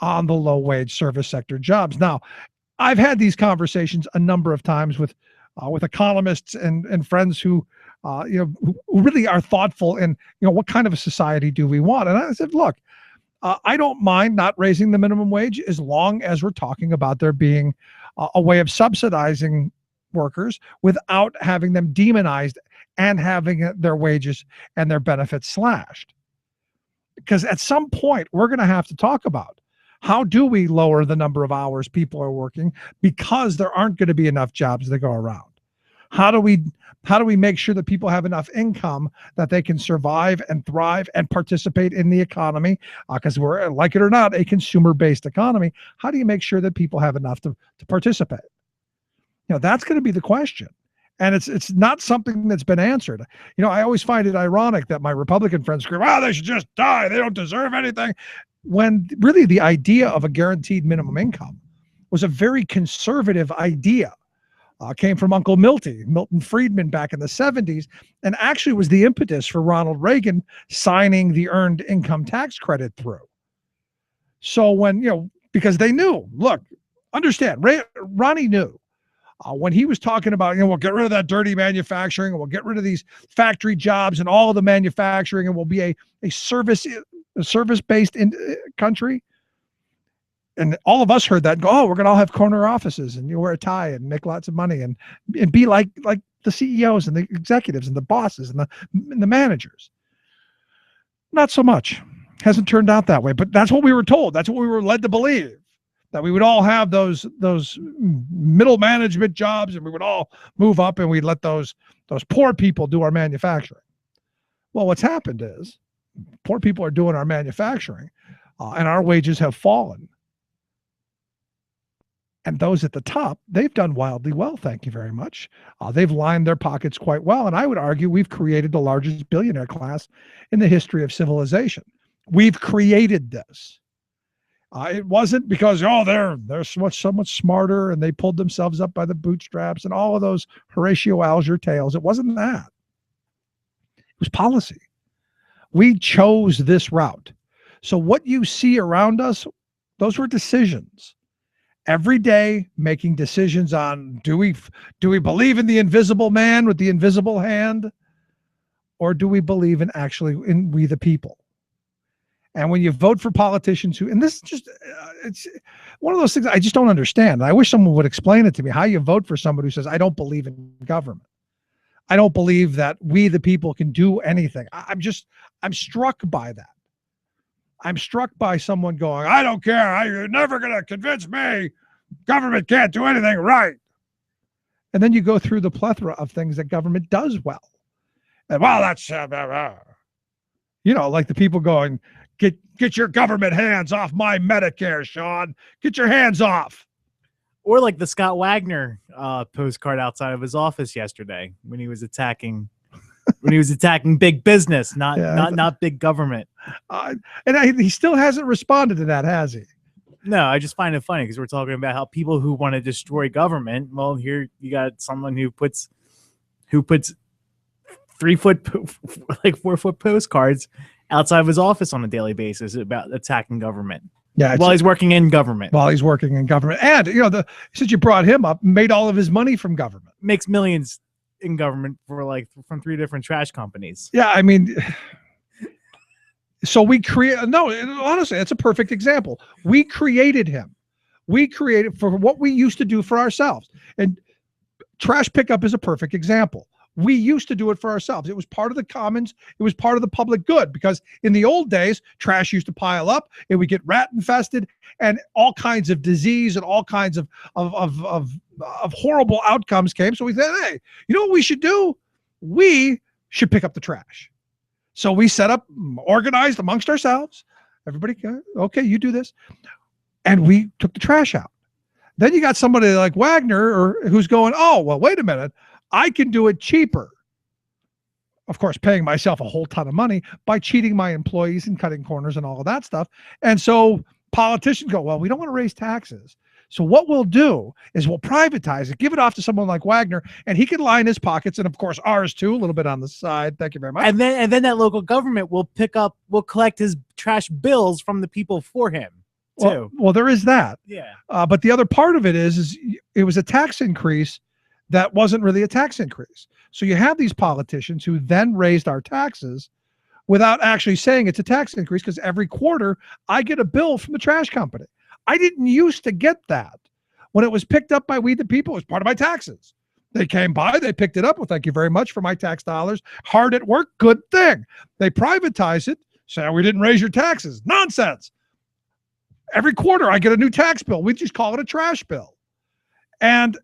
on the low-wage service sector jobs. Now, I've had these conversations a number of times with economists and friends who really are thoughtful in, what kind of a society do we want? And I said, look, I don't mind not raising the minimum wage as long as we're talking about there being a way of subsidizing workers without having them demonized and having their wages and their benefits slashed. Because at some point, we're going to have to talk about how do we lower the number of hours people are working because there aren't going to be enough jobs to go around. How do we make sure that people have enough income that they can survive and thrive and participate in the economy? Because we're, like it or not, a consumer-based economy. How do you make sure that people have enough to participate? That's going to be the question. And it's not something that's been answered. I always find it ironic that my Republican friends scream, "Well, they should just die. They don't deserve anything." When really the idea of a guaranteed minimum income was a very conservative idea. Came from Uncle Milton Friedman back in the 70s, and actually was the impetus for Ronald Reagan signing the earned income tax credit through. So when, because they knew, look, understand, Ronnie knew when he was talking about, we'll get rid of that dirty manufacturing, and we'll get rid of these factory jobs and all of the manufacturing, and we'll be a service-based country. And all of us heard that and go, oh, we're going to all have corner offices and you wear a tie and make lots of money and be like the CEOs and the executives and the bosses and the managers. Not so much. Hasn't turned out that way, but that's what we were told. That's what we were led to believe, that we would all have those middle management jobs and we would all move up and we'd let those poor people do our manufacturing. Well, what's happened is poor people are doing our manufacturing and our wages have fallen. And those at the top, they've done wildly well, thank you very much. They've lined their pockets quite well. And I would argue we've created the largest billionaire class in the history of civilization. We've created this. It wasn't because, they're so much smarter and they pulled themselves up by the bootstraps and all of those Horatio Alger tales. It wasn't that. It was policy. We chose this route. So what you see around us, those were decisions. Every day making decisions on, do we believe in the invisible man with the invisible hand, or do we believe in we the people? And when you vote for politicians and this is just, it's one of those things I just don't understand. I wish someone would explain it to me, how you vote for somebody who says, I don't believe in government. I don't believe that we the people can do anything. I'm struck by that. I'm struck by someone going, I don't care. You're never going to convince me. Government can't do anything right. And then you go through the plethora of things that government does well. And that's, like the people going, get your government hands off my Medicare, Sean. Get your hands off. Or like the Scott Wagner postcard outside of his office yesterday when he was attacking big business, not big government. He still hasn't responded to that, has he? No, I just find it funny because we're talking about how people who want to destroy government. Well, here you got someone who puts 4 foot postcards outside of his office on a daily basis about attacking government. Yeah, while he's working in government. And since you brought him up, made all of his money from government. Makes millions in government from 3 different trash companies. Yeah, I mean, so honestly, it's a perfect example. We created him. We created for what we used to do for ourselves. And trash pickup is a perfect example. We used to do it for ourselves. It was part of the commons. It was part of the public good, because in the old days, trash used to pile up. It would get rat infested and all kinds of disease and all kinds of horrible outcomes came. So we said, hey, you know what we should do? We should pick up the trash. So we set up, organized amongst ourselves, Everybody, okay, you do this. And we took the trash out. Then you got somebody like Wagner who's going, oh, well, wait a minute. I can do it cheaper. Of course, paying myself a whole ton of money by cheating my employees and cutting corners and all of that stuff. And so politicians go, well, we don't want to raise taxes. So what we'll do is we'll privatize it, give it off to someone like Wagner, and he can line his pockets, and of course ours too, a little bit on the side. Thank you very much. And then that local government will collect his trash bills from the people for him too. Well, there is that. Yeah. But the other part of it is it was a tax increase that wasn't really a tax increase. So you have these politicians who then raised our taxes without actually saying it's a tax increase, because every quarter I get a bill from the trash company. I didn't used to get that. When it was picked up by We the People, it was part of my taxes. They came by, they picked it up. Well, thank you very much for my tax dollars. Hard at work, good thing. They privatize it, say, we didn't raise your taxes. Nonsense. Every quarter I get a new tax bill. We just call it a trash bill. And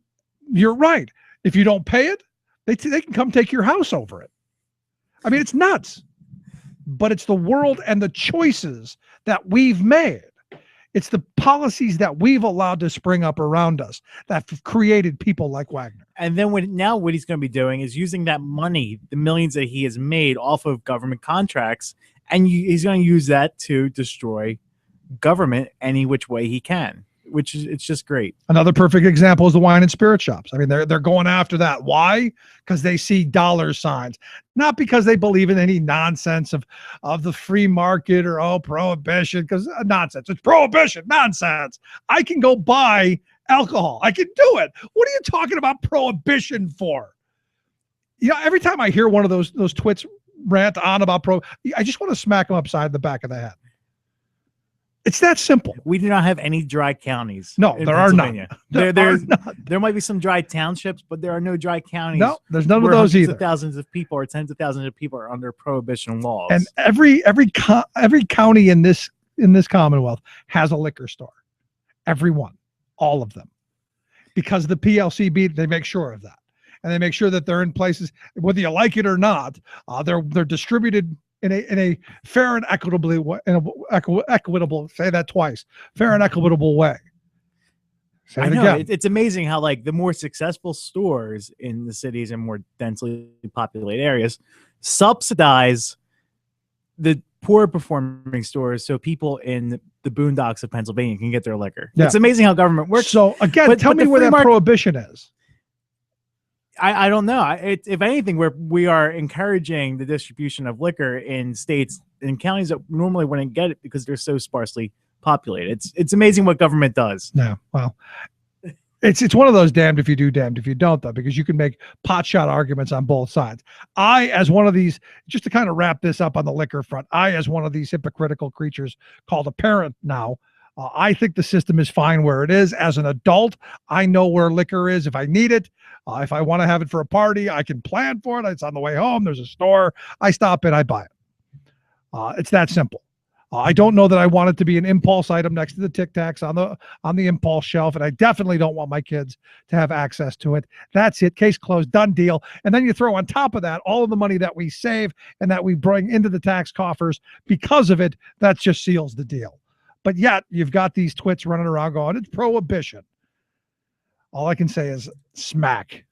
you're right. If you don't pay it, they can come take your house over it. I mean, it's nuts. But it's the world and the choices that we've made. It's the policies that we've allowed to spring up around us that have created people like Wagner. And then what he's going to be doing is using that money, the millions that he has made off of government contracts, and he's going to use that to destroy government any which way he can, it's just great. Another perfect example is the wine and spirit shops. I mean, they're going after that. Why? Because they see dollar signs, not because they believe in any nonsense of the free market or prohibition, because nonsense. It's prohibition, nonsense. I can go buy alcohol. I can do it. What are you talking about prohibition for? You know, every time I hear one of those twits rant on about I just want to smack them upside the back of the head. It's that simple. We do not have any dry counties. No, there are none. There might be some dry townships, but there are no dry counties. No, there's none of those either. Thousands of people or tens of thousands of people are under prohibition laws. And every county in this Commonwealth has a liquor store. Every one, all of them, because the PLCB, they make sure of that, and they make sure that they're in places, whether you like it or not. They're distributed in a fair and equitable way, equitable, say that twice, fair and equitable way. Say it again. It's amazing how, like, the more successful stores in the cities and more densely populated areas subsidize the poor performing stores, so people in the boondocks of Pennsylvania can get their liquor. Yeah. It's amazing how government works. So again, tell me where that prohibition is. I don't know. If anything, we are encouraging the distribution of liquor in states and counties that normally wouldn't get it because they're so sparsely populated. It's amazing what government does. Yeah, well, it's one of those damned if you do, damned if you don't, though, because you can make potshot arguments on both sides. I, as one of these, just to kind of wrap this up on the liquor front, as one of these hypocritical creatures called a parent now, I think the system is fine where it is. As an adult, I know where liquor is if I need it. If I want to have it for a party, I can plan for it. It's on the way home. There's a store. I stop in, I buy it. It's that simple. I don't know that I want it to be an impulse item next to the Tic Tacs on the impulse shelf, and I definitely don't want my kids to have access to it. That's it. Case closed. Done deal. And then you throw on top of that all of the money that we save and that we bring into the tax coffers because of it. That just seals the deal. But yet you've got these twits running around going, it's prohibition. All I can say is smack.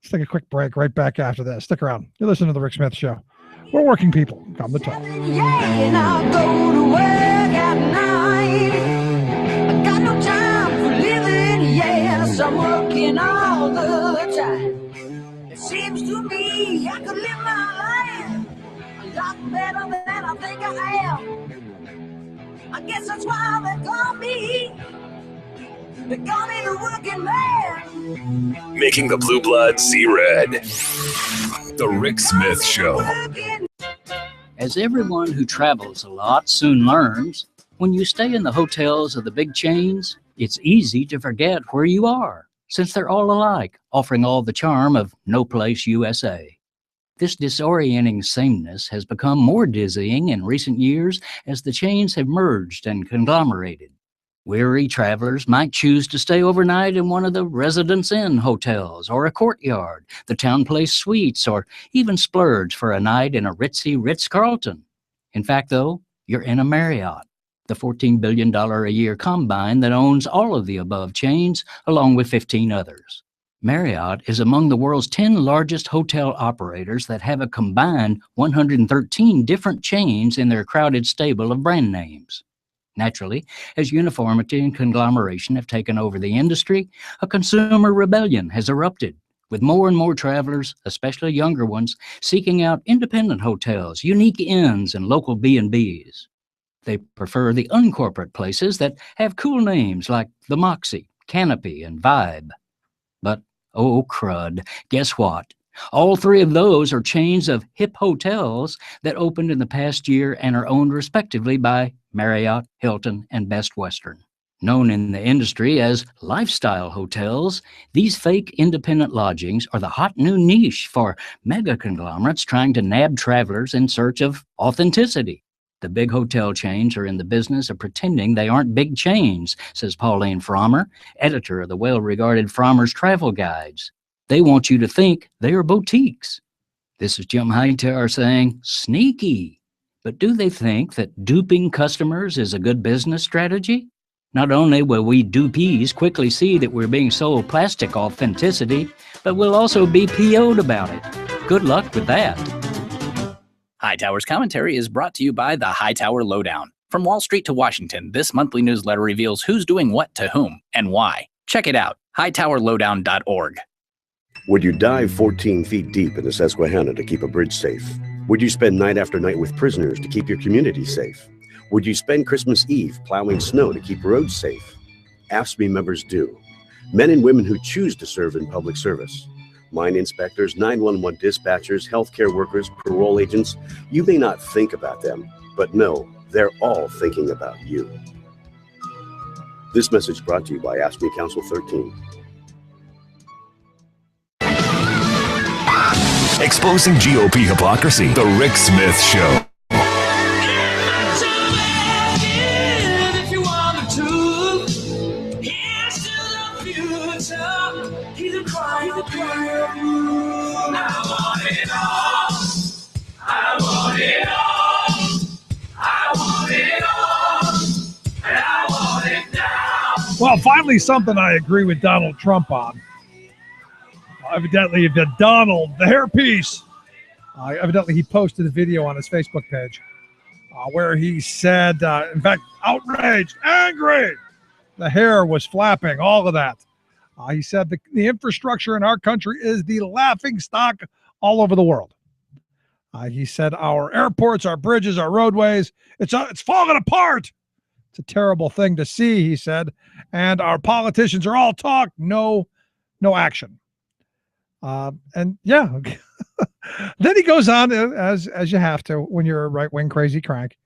Let's take a quick break right back after this. Stick around. You're listening to The Rick Smith Show. We're working people. Come to talk. And I go to work at night. I got no time for living, yes, I'm working all the time. It seems to me I could live my life a lot better than I think I am. I guess that's why they call me the working man. Making the blue blood see red. The Rick Smith Show. As everyone who travels a lot soon learns, when you stay in the hotels of the big chains, it's easy to forget where you are, since they're all alike, offering all the charm of No Place USA. This disorienting sameness has become more dizzying in recent years as the chains have merged and conglomerated. Weary travelers might choose to stay overnight in one of the Residence Inn hotels or a Courtyard, the Town Place Suites, or even splurge for a night in a ritzy Ritz-Carlton. In fact, though, you're in a Marriott, the $14 billion a year combine that owns all of the above chains, along with 15 others. Marriott is among the world's 10 largest hotel operators that have a combined 113 different chains in their crowded stable of brand names. Naturally, as uniformity and conglomeration have taken over the industry, a consumer rebellion has erupted, with more and more travelers, especially younger ones, seeking out independent hotels, unique inns, and local B&Bs. They prefer the uncorporate places that have cool names like the Moxie, Canopy, and Vibe. But, oh crud, guess what? All three of those are chains of hip hotels that opened in the past year and are owned respectively by Marriott, Hilton, and Best Western. Known in the industry as lifestyle hotels, these fake independent lodgings are the hot new niche for mega conglomerates trying to nab travelers in search of authenticity. The big hotel chains are in the business of pretending they aren't big chains, says Pauline Frommer, editor of the well-regarded Frommer's Travel Guides. They want you to think they are boutiques. This is Jim Hightower saying, sneaky. But do they think that duping customers is a good business strategy? Not only will we dupees quickly see that we're being sold plastic authenticity, but we'll also be PO'd about it. Good luck with that. Hightower's commentary is brought to you by the Hightower Lowdown. From Wall Street to Washington, this monthly newsletter reveals who's doing what to whom and why. Check it out, hightowerlowdown.org. Would you dive 14 feet deep in the Susquehanna to keep a bridge safe? Would you spend night after night with prisoners to keep your community safe? Would you spend Christmas Eve plowing snow to keep roads safe? AFSCME members do. Men and women who choose to serve in public service. Mine inspectors, 911 dispatchers, healthcare workers, parole agents. You may not think about them, but no, they're all thinking about you. This message brought to you by AFSCME Council 13. Exposing GOP hypocrisy. The Rick Smith Show. Well, finally, something I agree with Donald Trump on. Evidently, the Donald, the hairpiece. Evidently, he posted a video on his Facebook page where he said, in fact, outraged, angry. The hair was flapping, all of that. He said the infrastructure in our country is the laughing stock all over the world. He said our airports, our bridges, our roadways, it's falling apart. It's a terrible thing to see, he said. And our politicians are all talk, no action. And yeah, then he goes on, as you have to when you're a right-wing crazy crank.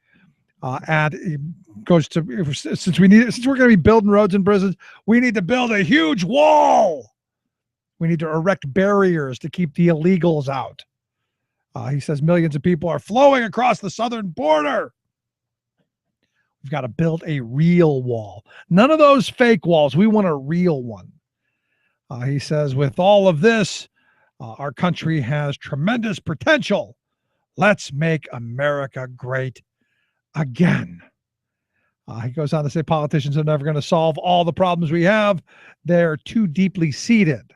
And he goes to, since we're going to be building roads and bridges, we need to build a huge wall. We need to erect barriers to keep the illegals out. He says millions of people are flowing across the southern border. We've got to build a real wall. None of those fake walls. We want a real one. He says, with all of this, our country has tremendous potential. Let's make America great again. He goes on to say politicians are never going to solve all the problems we have. They're too deeply seated.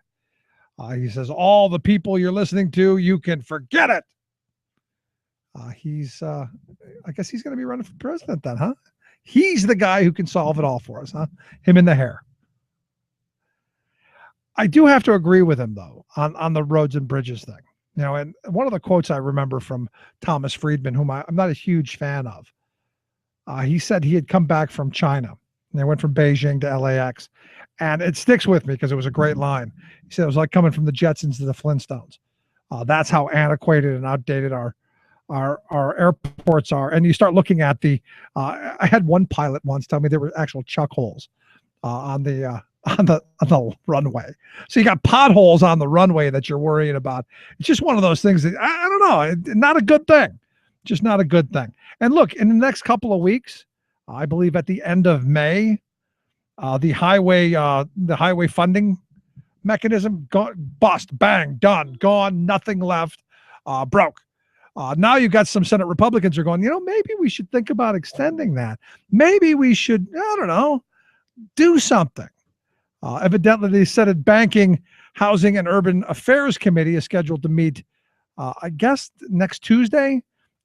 He says, all the people you're listening to, you can forget it. I guess he's going to be running for president then, huh? He's the guy who can solve it all for us, huh? Him in the hair. I do have to agree with him, though, on the roads and bridges thing. You know, and one of the quotes I remember from Thomas Friedman, whom I'm not a huge fan of, he said he had come back from China. And they went from Beijing to LAX. And it sticks with me because it was a great line. He said it was like coming from the Jetsons to the Flintstones. That's how antiquated and outdated our airports are. And you start looking at I had one pilot once tell me there were actual chuck holes on the runway. So you got potholes on the runway that you're worrying about. It's just one of those things that I don't know, not a good thing. Just not a good thing. And look, in the next couple of weeks, I believe at the end of May, the highway funding mechanism bust, bang, done, gone, nothing left, broke. Now you've got some Senate Republicans are going, maybe we should think about extending that. Maybe we should, I don't know, do something. Evidently, the Senate Banking, Housing, and Urban Affairs Committee is scheduled to meet, I guess, next Tuesday,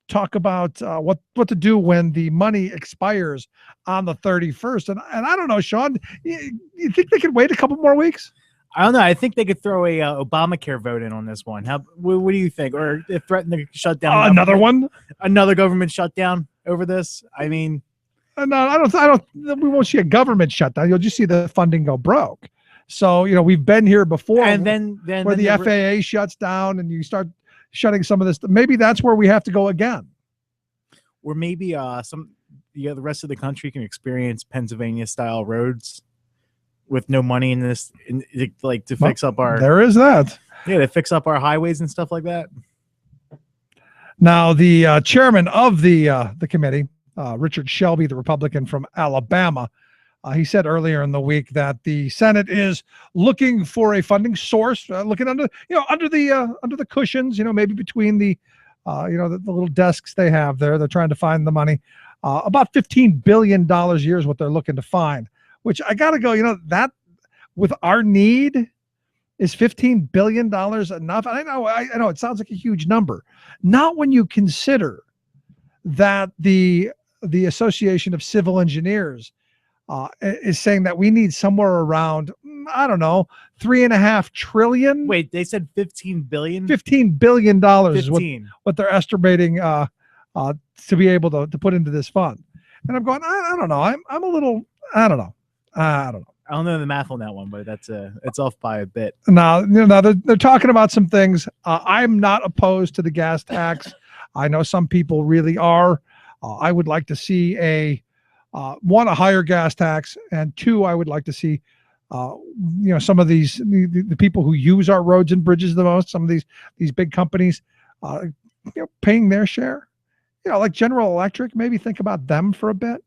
talk about what to do when the money expires on the 31st. And I don't know, Sean, you think they could wait a couple more weeks? I don't know. I think they could throw a Obamacare vote in on this one. What do you think? Or threaten to shut down another government shutdown over this? I mean, no, I don't. We won't see a government shutdown. You'll just see the funding go broke. So we've been here before, and then where the FAA shuts down and you start shutting some of this. Maybe that's where we have to go again. Or maybe the rest of the country can experience Pennsylvania-style roads with no money in this, to fix up our. There is that. Yeah, to fix up our highways and stuff like that. Now, the chairman of the committee, Richard Shelby, the Republican from Alabama, he said earlier in the week that the Senate is looking for a funding source, looking under the cushions, maybe between the little desks they have there. They're trying to find the money. About $15 billion a year is what they're looking to find. Which I got to go, that with our need, is $15 billion enough? I know it sounds like a huge number. Not when you consider that the Association of Civil Engineers is saying that we need somewhere around, I don't know, $3.5 trillion. Wait, they said $15 billion? $15 billion is what they're estimating to be able to put into this fund. And I'm going, I don't know. I'm a little, I don't know. I don't know. I don't know the math on that one, but it's off by a bit. Now, they're talking about some things. I'm not opposed to the gas tax. I know some people really are. I would like to see one, a higher gas tax, and two, I would like to see, some of the people who use our roads and bridges the most, some of these big companies, paying their share. Like General Electric, maybe think about them for a bit.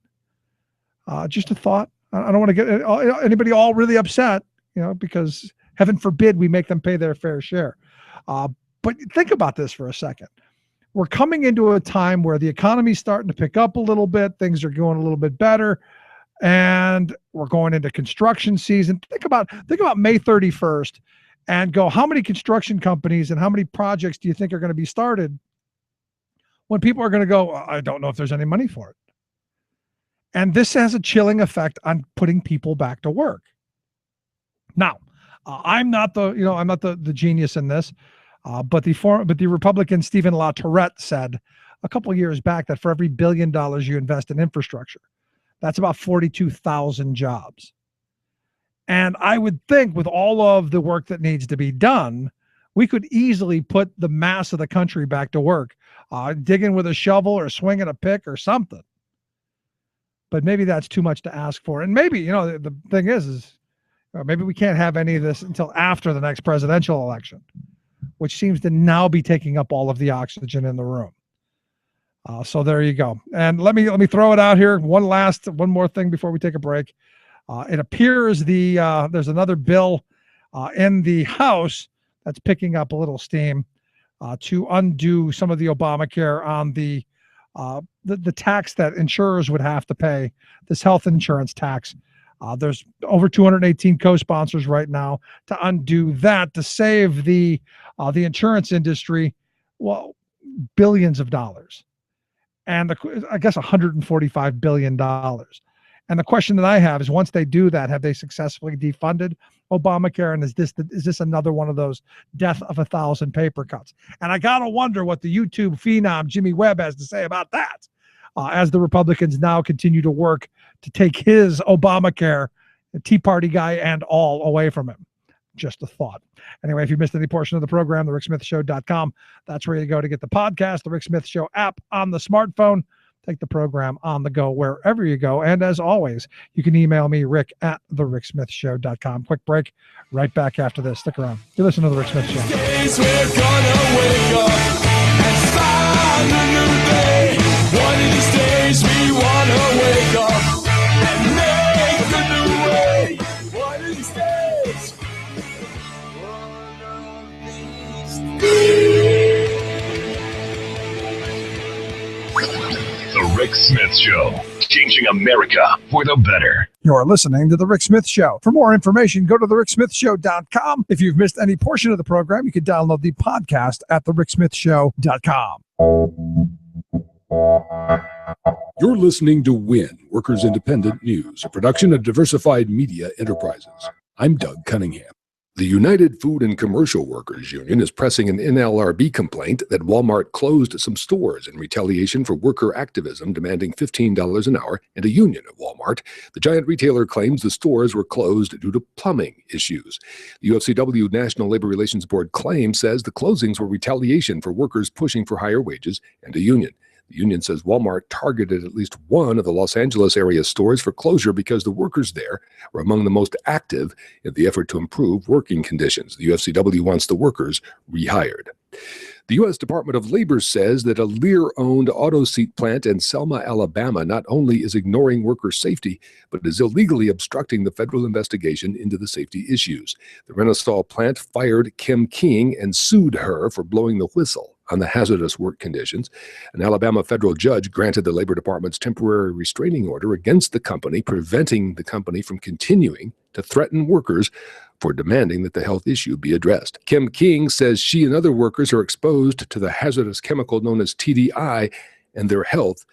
Just a thought. I don't want to get anybody all really upset, because heaven forbid we make them pay their fair share. But think about this for a second. We're coming into a time where the economy's starting to pick up a little bit. Things are going a little bit better, and we're going into construction season. Think about May 31st and go, how many construction companies and how many projects do you think are going to be started when people are going to go, I don't know if there's any money for it. And this has a chilling effect on putting people back to work. Now, I'm not the genius in this, but the Republican Stephen LaTourette said a couple of years back that for every $1 billion you invest in infrastructure, that's about 42,000 jobs. And I would think with all of the work that needs to be done, we could easily put the mass of the country back to work, digging with a shovel or swinging a pick or something. But maybe that's too much to ask for. And maybe, the thing is maybe we can't have any of this until after the next presidential election, which seems to now be taking up all of the oxygen in the room. So there you go. And let me throw it out here. One more thing before we take a break. It appears there's another bill in the House that's picking up a little steam to undo some of the Obamacare on the tax that insurers would have to pay, this health insurance tax. There's over 218 co-sponsors right now to undo that, to save the insurance industry, billions of dollars. And I guess $145 billion. And the question that I have is, once they do that, have they successfully defunded Obamacare? And is this another one of those death of 1,000 paper cuts? And I got to wonder what the YouTube phenom Jimmy Webb has to say about that, as the Republicans now continue to work to take his Obamacare, the Tea Party guy and all, away from him. Just a thought. Anyway, if you missed any portion of the program, thericksmithshow.com. That's where you go to get the podcast, the Rick Smith Show app on the smartphone. Take the program on the go wherever you go. And as always, you can email me, rick@thericksmithshow.com. Quick break. Right back after this. Stick around. You listen to The Rick Smith Show. Days we're gonna wake up and find a new day. One of these days we wanna wake up and make a new way. One of these days. One of these days. Show, changing America for the better. You're listening to The Rick Smith Show. For more information, go to thericksmithshow.com. If you've missed any portion of the program, you can download the podcast at thericksmithshow.com. You're listening to WIN, Workers Independent News, a production of Diversified Media Enterprises. I'm Doug Cunningham. The United Food and Commercial Workers Union is pressing an NLRB complaint that Walmart closed some stores in retaliation for worker activism demanding $15 an hour and a union at Walmart. The giant retailer claims the stores were closed due to plumbing issues. The UFCW National Labor Relations Board claim says the closings were retaliation for workers pushing for higher wages and a union. The union says Walmart targeted at least one of the Los Angeles area stores for closure because the workers there were among the most active in the effort to improve working conditions. The UFCW wants the workers rehired. The U.S. Department of Labor says that a Lear-owned auto seat plant in Selma, Alabama, not only is ignoring worker safety, but is illegally obstructing the federal investigation into the safety issues. The Renosol plant fired Kim King and sued her for blowing the whistle on the hazardous work conditions. An Alabama federal judge granted the Labor Department's temporary restraining order against the company, preventing the company from continuing to threaten workers for demanding that the health issue be addressed. Kim King says she and other workers are exposed to the hazardous chemical known as TDI, and their health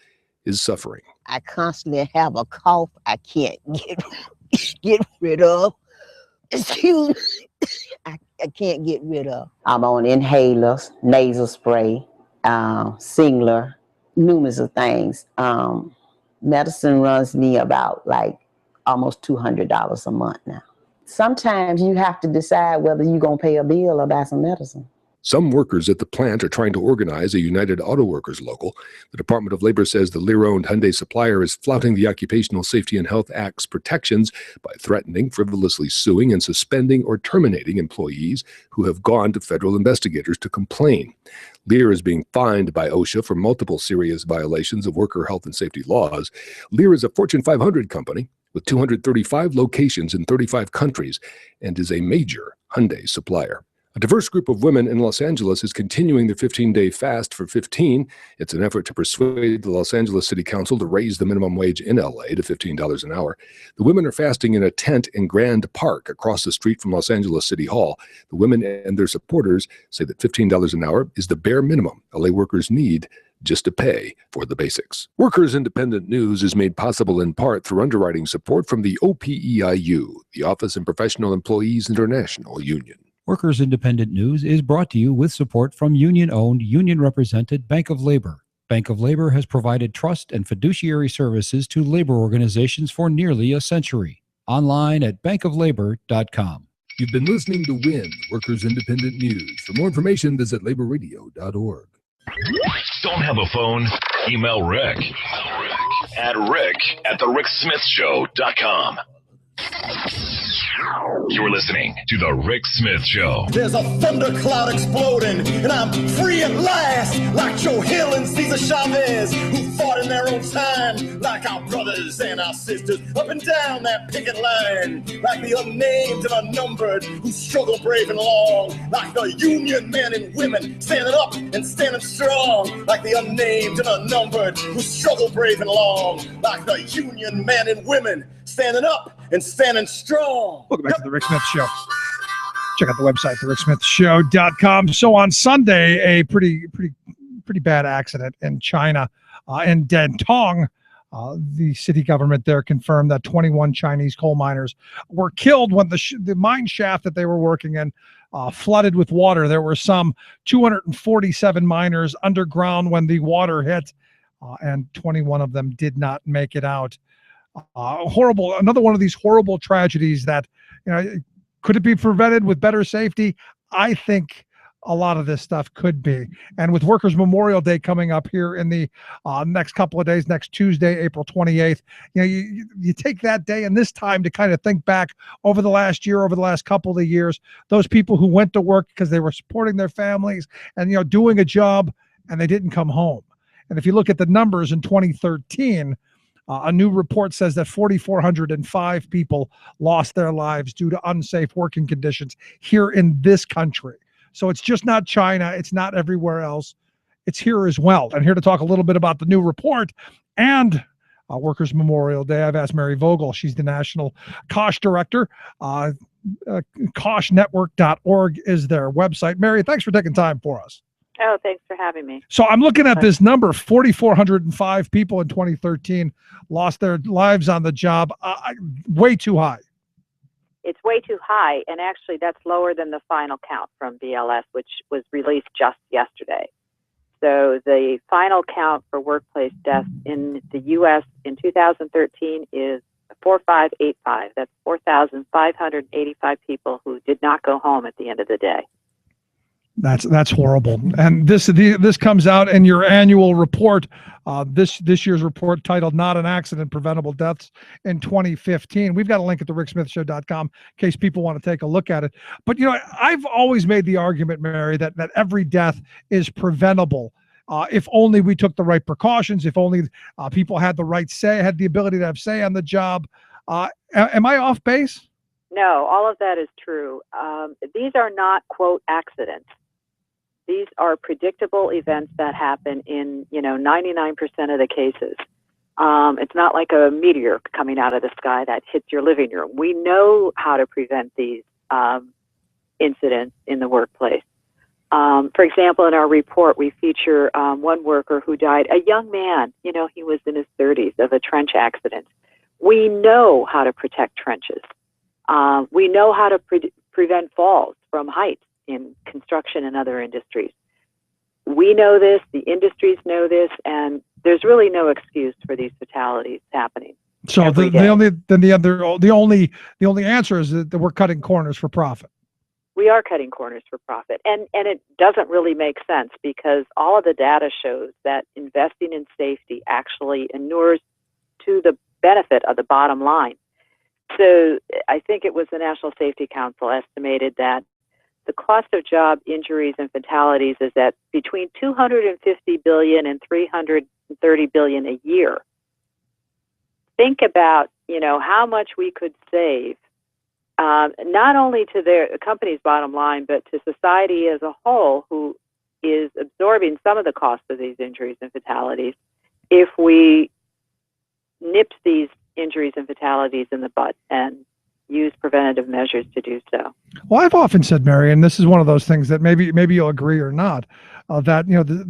is suffering. I constantly have a cough I can't get rid of. Excuse me. I can't get rid of. I'm on inhalers, nasal spray, Singler, numerous of things. Medicine runs me about like almost $200 a month now. Sometimes you have to decide whether you're going to pay a bill or buy some medicine. Some workers at the plant are trying to organize a United Auto Workers local. The Department of Labor says the Lear-owned Hyundai supplier is flouting the Occupational Safety and Health Act's protections by threatening, frivolously suing, and suspending or terminating employees who have gone to federal investigators to complain. Lear is being fined by OSHA for multiple serious violations of worker health and safety laws. Lear is a Fortune 500 company with 235 locations in 35 countries and is a major Hyundai supplier. A diverse group of women in Los Angeles is continuing their 15-day fast for 15. It's an effort to persuade the Los Angeles City Council to raise the minimum wage in LA to $15 an hour. The women are fasting in a tent in Grand Park across the street from Los Angeles City Hall. The women and their supporters say that $15 an hour is the bare minimum LA workers need just to pay for the basics. Workers Independent News is made possible in part through underwriting support from the OPEIU, the Office and Professional Employees International Union. Workers Independent News is brought to you with support from union-owned, union-represented Bank of Labor. Bank of Labor has provided trust and fiduciary services to labor organizations for nearly a century. Online at bankoflabor.com. You've been listening to WIN, Workers Independent News. For more information, visit laborradio.org. Don't have a phone? Email Rick at rick@thericksmithshow.com. You're listening to The Rick Smith Show. There's a thundercloud exploding, and I'm free at last, like Joe Hill and Cesar Chavez, who fought in their own time, like our brothers and our sisters, up and down that picket line, like the unnamed and unnumbered, who struggle brave and long, like the union men and women, standing up and standing strong, like the unnamed and unnumbered, who struggle brave and long, like the union men and women, standing up and standing strong. Welcome back to the Rick Smith Show. Check out the website, thericksmithshow.com. So on Sunday, a pretty bad accident in China, in Dantong. The city government there confirmed that 21 Chinese coal miners were killed when the mine shaft that they were working in flooded with water. There were some 247 miners underground when the water hit, and 21 of them did not make it out. Horrible. Another one of these horrible tragedies that, could it be prevented with better safety? I think a lot of this stuff could be. And with Workers' Memorial Day coming up here in the next couple of days, next Tuesday, April 28th, you take that day and this time to kind of think back over the last year, over the last couple of years, those people who went to work because they were supporting their families and, doing a job, and they didn't come home. And if you look at the numbers in 2013, a new report says that 4,405 people lost their lives due to unsafe working conditions here in this country. So it's just not China. It's not everywhere else. It's here as well. And here to talk a little bit about the new report and Workers' Memorial Day. I've asked Mary Vogel. She's the National Kosh Director. KoshNetwork.org is their website. Mary, thanks for taking time for us. Oh, thanks for having me. So I'm looking at this number, 4,405 people in 2013 lost their lives on the job. Way too high. It's way too high, and actually that's lower than the final count from BLS, which was released just yesterday. So the final count for workplace deaths in the U.S. in 2013 is 4,585. That's 4,585 people who did not go home at the end of the day. That's horrible. And this comes out in your annual report, this year's report titled "Not an Accident: Preventable Deaths in 2015." We've got a link at thericksmithshow.com in case people want to take a look at it. But I've always made the argument, Mary, that every death is preventable if only we took the right precautions, if only people had the right say, had the ability to have say on the job. Am I off base? No, all of that is true. These are not, quote, accidents. These are predictable events that happen in, 99% of the cases. It's not like a meteor coming out of the sky that hits your living room. We know how to prevent these incidents in the workplace. For example, in our report, we feature one worker who died, a young man, he was in his 30s, of a trench accident. We know how to protect trenches. We know how to prevent falls from heights in construction and other industries. We know this, the industries know this, and there's really no excuse for these fatalities happening. So the only answer is that we're cutting corners for profit. We are cutting corners for profit, and it doesn't really make sense because all of the data shows that investing in safety actually inures to the benefit of the bottom line. So I think it was the National Safety Council estimated that the cost of job injuries and fatalities is at between $250 billion and $330 billion a year. Think about, how much we could save, not only to their company's bottom line, but to society as a whole, who is absorbing some of the cost of these injuries and fatalities, if we nipped these injuries and fatalities in the bud and use preventative measures to do so. Well, I've often said, Mary, and this is one of those things that maybe you'll agree or not, that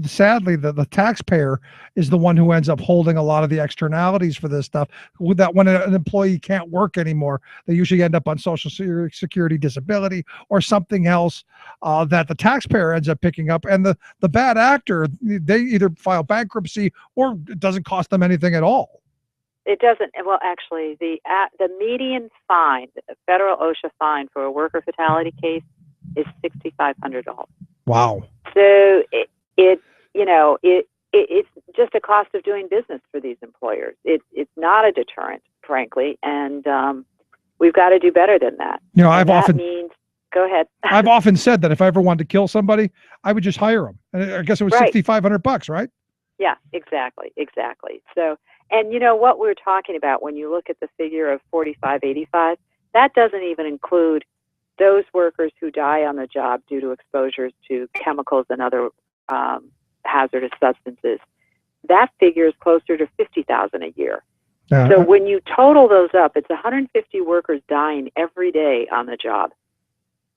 sadly the taxpayer is the one who ends up holding a lot of the externalities for this stuff. That when an employee can't work anymore, they usually end up on Social Security disability or something else that the taxpayer ends up picking up, and the bad actor, they either file bankruptcy or it doesn't cost them anything at all. It doesn't. Well, actually, the median fine, the federal OSHA fine for a worker fatality case is $6,500. Wow. So it's just a cost of doing business for these employers. It's not a deterrent, frankly, and we've got to do better than that. Go ahead. I've often said that if I ever wanted to kill somebody, I would just hire them. And I guess it was Right. $6,500, right? Yeah, exactly. So, and what we're talking about when you look at the figure of 4,585, that doesn't even include those workers who die on the job due to exposures to chemicals and other hazardous substances. That figure is closer to 50,000 a year. So when you total those up, it's 150 workers dying every day on the job,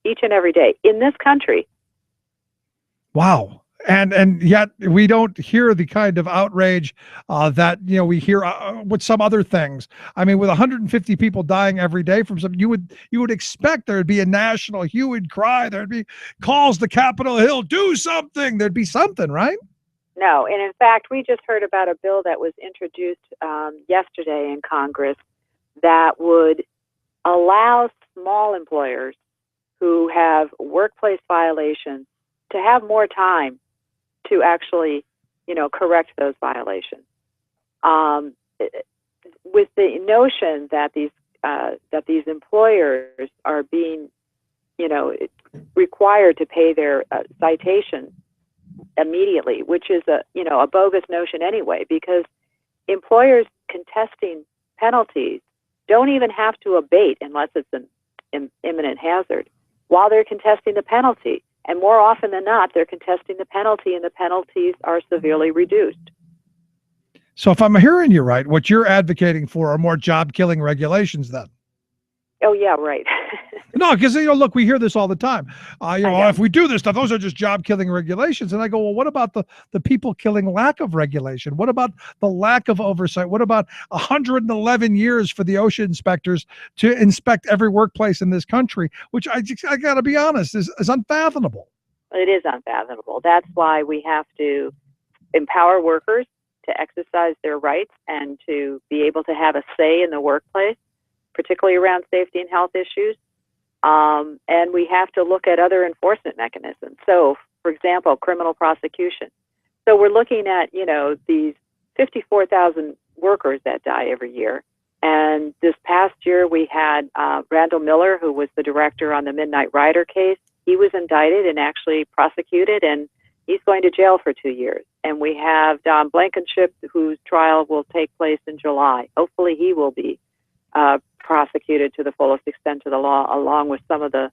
each and every day in this country. Wow. And yet we don't hear the kind of outrage that we hear with some other things. I mean, with 150 people dying every day from some, you would expect there'd be a national hue and cry. There'd be calls to Capitol Hill, do something. There'd be something, right? No, and in fact, we just heard about a bill that was introduced yesterday in Congress that would allow small employers who have workplace violations to have more time to actually, correct those violations. With the notion that these employers are being, required to pay their citations immediately, which is a bogus notion anyway, because employers contesting penalties don't even have to abate unless it's an imminent hazard while they're contesting the penalty. And more often than not, they're contesting the penalty, and the penalties are severely reduced. So if I'm hearing you right, what you're advocating for are more job-killing regulations then? Oh, yeah, right. No, because, look, we hear this all the time. If we do this stuff, those are just job-killing regulations. And I go, well, what about the people killing lack of regulation? What about the lack of oversight? What about 111 years for the OSHA inspectors to inspect every workplace in this country, which I got to be honest, is unfathomable. It is unfathomable. That's why we have to empower workers to exercise their rights and to be able to have a say in the workplace, particularly around safety and health issues. And we have to look at other enforcement mechanisms. So, for example, criminal prosecution. So we're looking at, these 54,000 workers that die every year. And this past year, we had Randall Miller, who was the director on the Midnight Rider case. He was indicted and actually prosecuted, and he's going to jail for 2 years. And we have Don Blankenship, whose trial will take place in July. Hopefully he will be prosecuted to the fullest extent of the law, along with some of the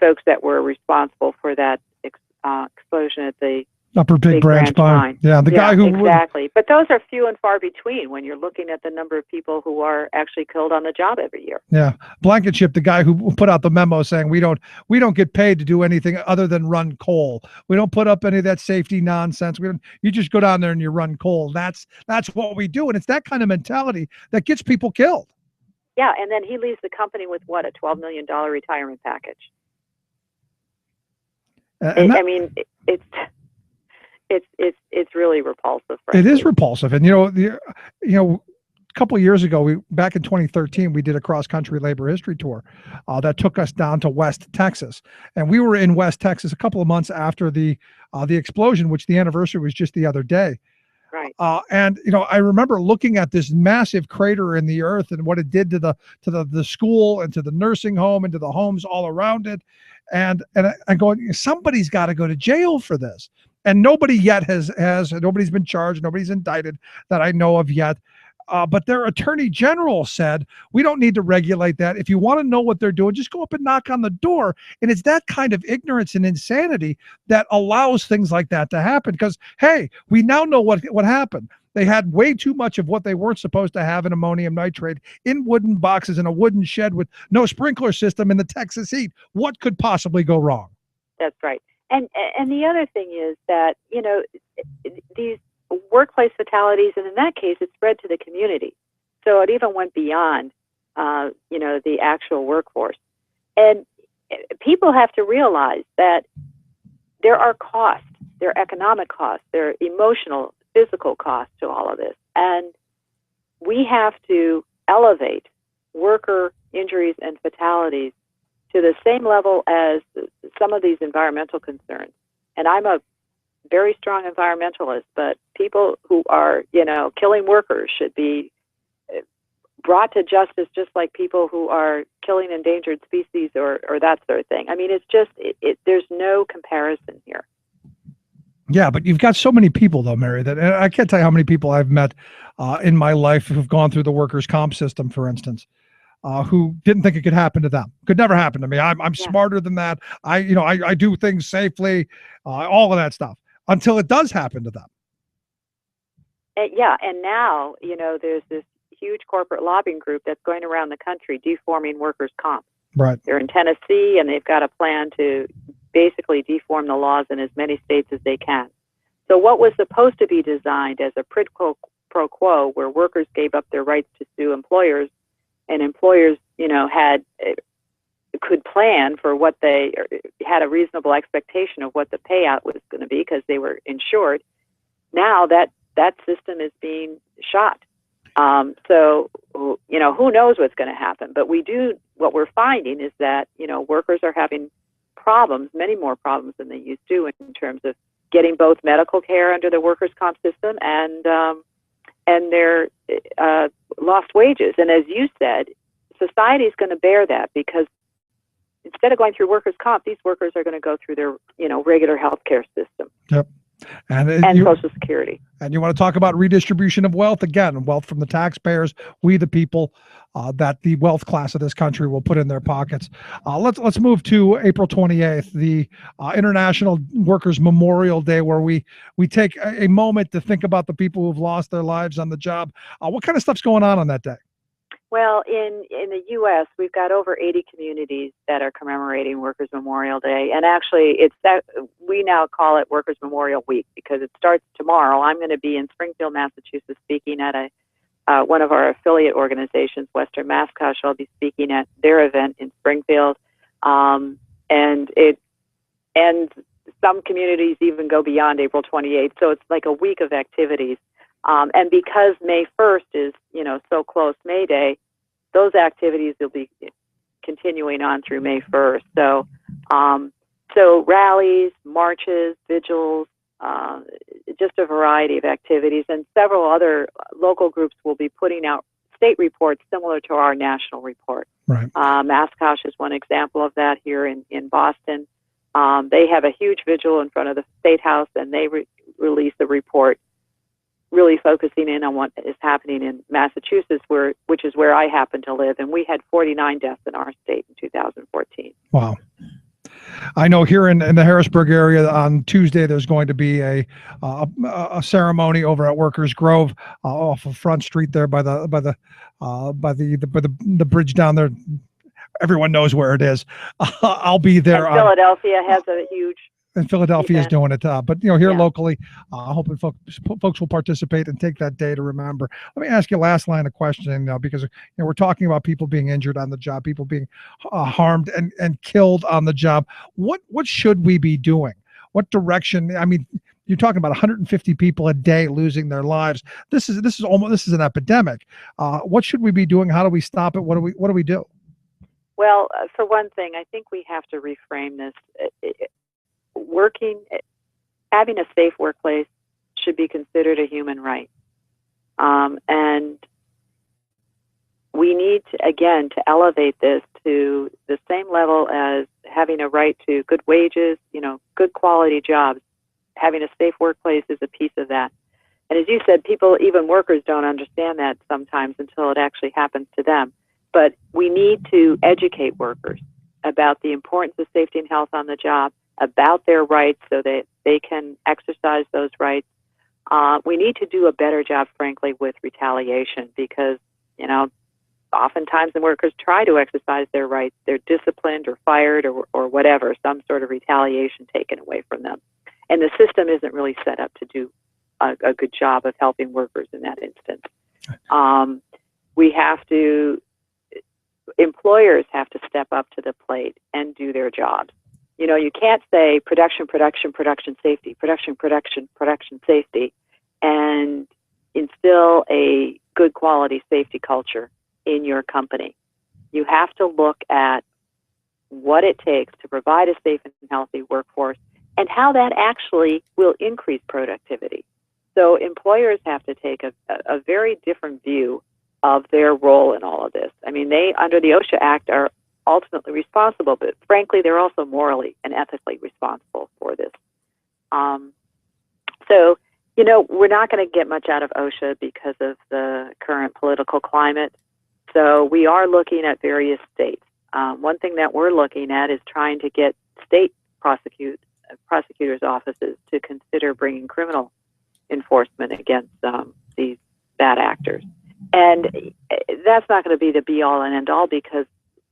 folks that were responsible for that explosion at the Upper Big Branch Mine. Yeah, the guy who exactly. But those are few and far between when you're looking at the number of people who are actually killed on the job every year. Yeah, Blankenship, the guy who put out the memo saying we don't get paid to do anything other than run coal. We don't put up any of that safety nonsense. You just go down there and you run coal. That's what we do, and it's that kind of mentality that gets people killed. Yeah, and then he leaves the company with a $12 million retirement package. I mean, it's really repulsive. Frankly. It is repulsive, and a couple of years ago, back in 2013, we did a cross-country labor history tour that took us down to West Texas, and we were in West Texas a couple of months after the explosion, which the anniversary was just the other day. Right. And I remember looking at this massive crater in the earth and what it did to the school and to the nursing home and to the homes all around it, and I'm going, somebody's got to go to jail for this. And nobody yet has nobody's been charged, nobody's indicted that I know of yet. But their attorney general said, we don't need to regulate that. If you want to know what they're doing, just go up and knock on the door. And it's that kind of ignorance and insanity that allows things like that to happen. Because, hey, we now know what happened. They had way too much of what they weren't supposed to have in ammonium nitrate in wooden boxes in a wooden shed with no sprinkler system in the Texas heat. What could possibly go wrong? That's right. And the other thing is that, these workplace fatalities, and in that case, it spread to the community. So it even went beyond, the actual workforce. And people have to realize that there are costs, there are economic costs, there are emotional, physical costs to all of this. And we have to elevate worker injuries and fatalities to the same level as some of these environmental concerns. And I'm a very strong environmentalist, but people who are, killing workers should be brought to justice just like people who are killing endangered species or that sort of thing. I mean, it's just, there's no comparison here. Yeah, but you've got so many people, though, Mary, that I can't tell you how many people I've met in my life who've gone through the workers' comp system, for instance, who didn't think it could happen to them. Could never happen to me. I'm smarter than that. I do things safely, all of that stuff, until it does happen to them. And now, there's this huge corporate lobbying group that's going around the country deforming workers' comp. Right. They're in Tennessee, and they've got a plan to basically deform the laws in as many states as they can. So what was supposed to be designed as a quid pro quo, where workers gave up their rights to sue employers, and employers, could plan for what they had a reasonable expectation of what the payout was going to be because they were insured. Now that system is being shot. So, who knows what's going to happen? But what we're finding is that, workers are having problems, many more problems than they used to in terms of getting both medical care under the workers' comp system and their lost wages. And as you said, society is going to bear that because instead of going through workers' comp, these workers are going to go through their, regular health care system. Yep. And, and Social Security. And you want to talk about redistribution of wealth? Again, wealth from the taxpayers, we the people, that the wealth class of this country will put in their pockets. Let's move to April 28th, the International Workers Memorial Day, where we take a moment to think about the people who've lost their lives on the job. What kind of stuff's going on that day? Well, in the U.S., we've got over 80 communities that are commemorating Workers' Memorial Day, and actually, we now call it Workers' Memorial Week because it starts tomorrow. I'm going to be in Springfield, Massachusetts, speaking at one of our affiliate organizations, Western MassCosh. I'll be speaking at their event in Springfield, and some communities even go beyond April 28th. So it's like a week of activities. And because May 1st is, so close, May Day, those activities will be continuing on through May 1st. So rallies, marches, vigils, just a variety of activities, and several other local groups will be putting out state reports similar to our national report. Right. MassCosh is one example of that here in Boston. They have a huge vigil in front of the State House, and they release a report really focusing in on what is happening in Massachusetts, which is where I happen to live, and we had 49 deaths in our state in 2014. Wow. I know here in the Harrisburg area on Tuesday there's going to be a ceremony over at Workers Grove off of Front Street there by the bridge down there. Everyone knows where it is. I'll be there. And Philadelphia has a huge. And Philadelphia is doing it, but here locally, hoping folks will participate and take that day to remember. Let me ask you a last line of questioning now, because we're talking about people being injured on the job, people being harmed and killed on the job. What should we be doing? What direction? I mean, you're talking about 150 people a day losing their lives. This is an epidemic. What should we be doing? How do we stop it? What do we do? Well, for one thing, I think we have to reframe this. Having a safe workplace should be considered a human right. And we need to elevate this to the same level as having a right to good wages, good quality jobs. Having a safe workplace is a piece of that. And as you said, even workers don't understand that sometimes until it actually happens to them. But we need to educate workers about the importance of safety and health on the job, about their rights so that they can exercise those rights. We need to do a better job, frankly, with retaliation because, oftentimes when workers try to exercise their rights, they're disciplined or fired or whatever, some sort of retaliation taken away from them. And the system isn't really set up to do a good job of helping workers in that instance. Employers have to step up to the plate and do their jobs. You can't say production, safety, production, safety, and instill a good quality safety culture in your company. You have to look at what it takes to provide a safe and healthy workforce and how that actually will increase productivity. So employers have to take a very different view of their role in all of this. I mean, they, under the OSHA Act, are ultimately responsible, but frankly, they're also morally and ethically responsible for this. So, we're not going to get much out of OSHA because of the current political climate. So we are looking at various states. One thing that we're looking at is trying to get state prosecutors' offices to consider bringing criminal enforcement against these bad actors. And that's not going to be the be-all and end-all because,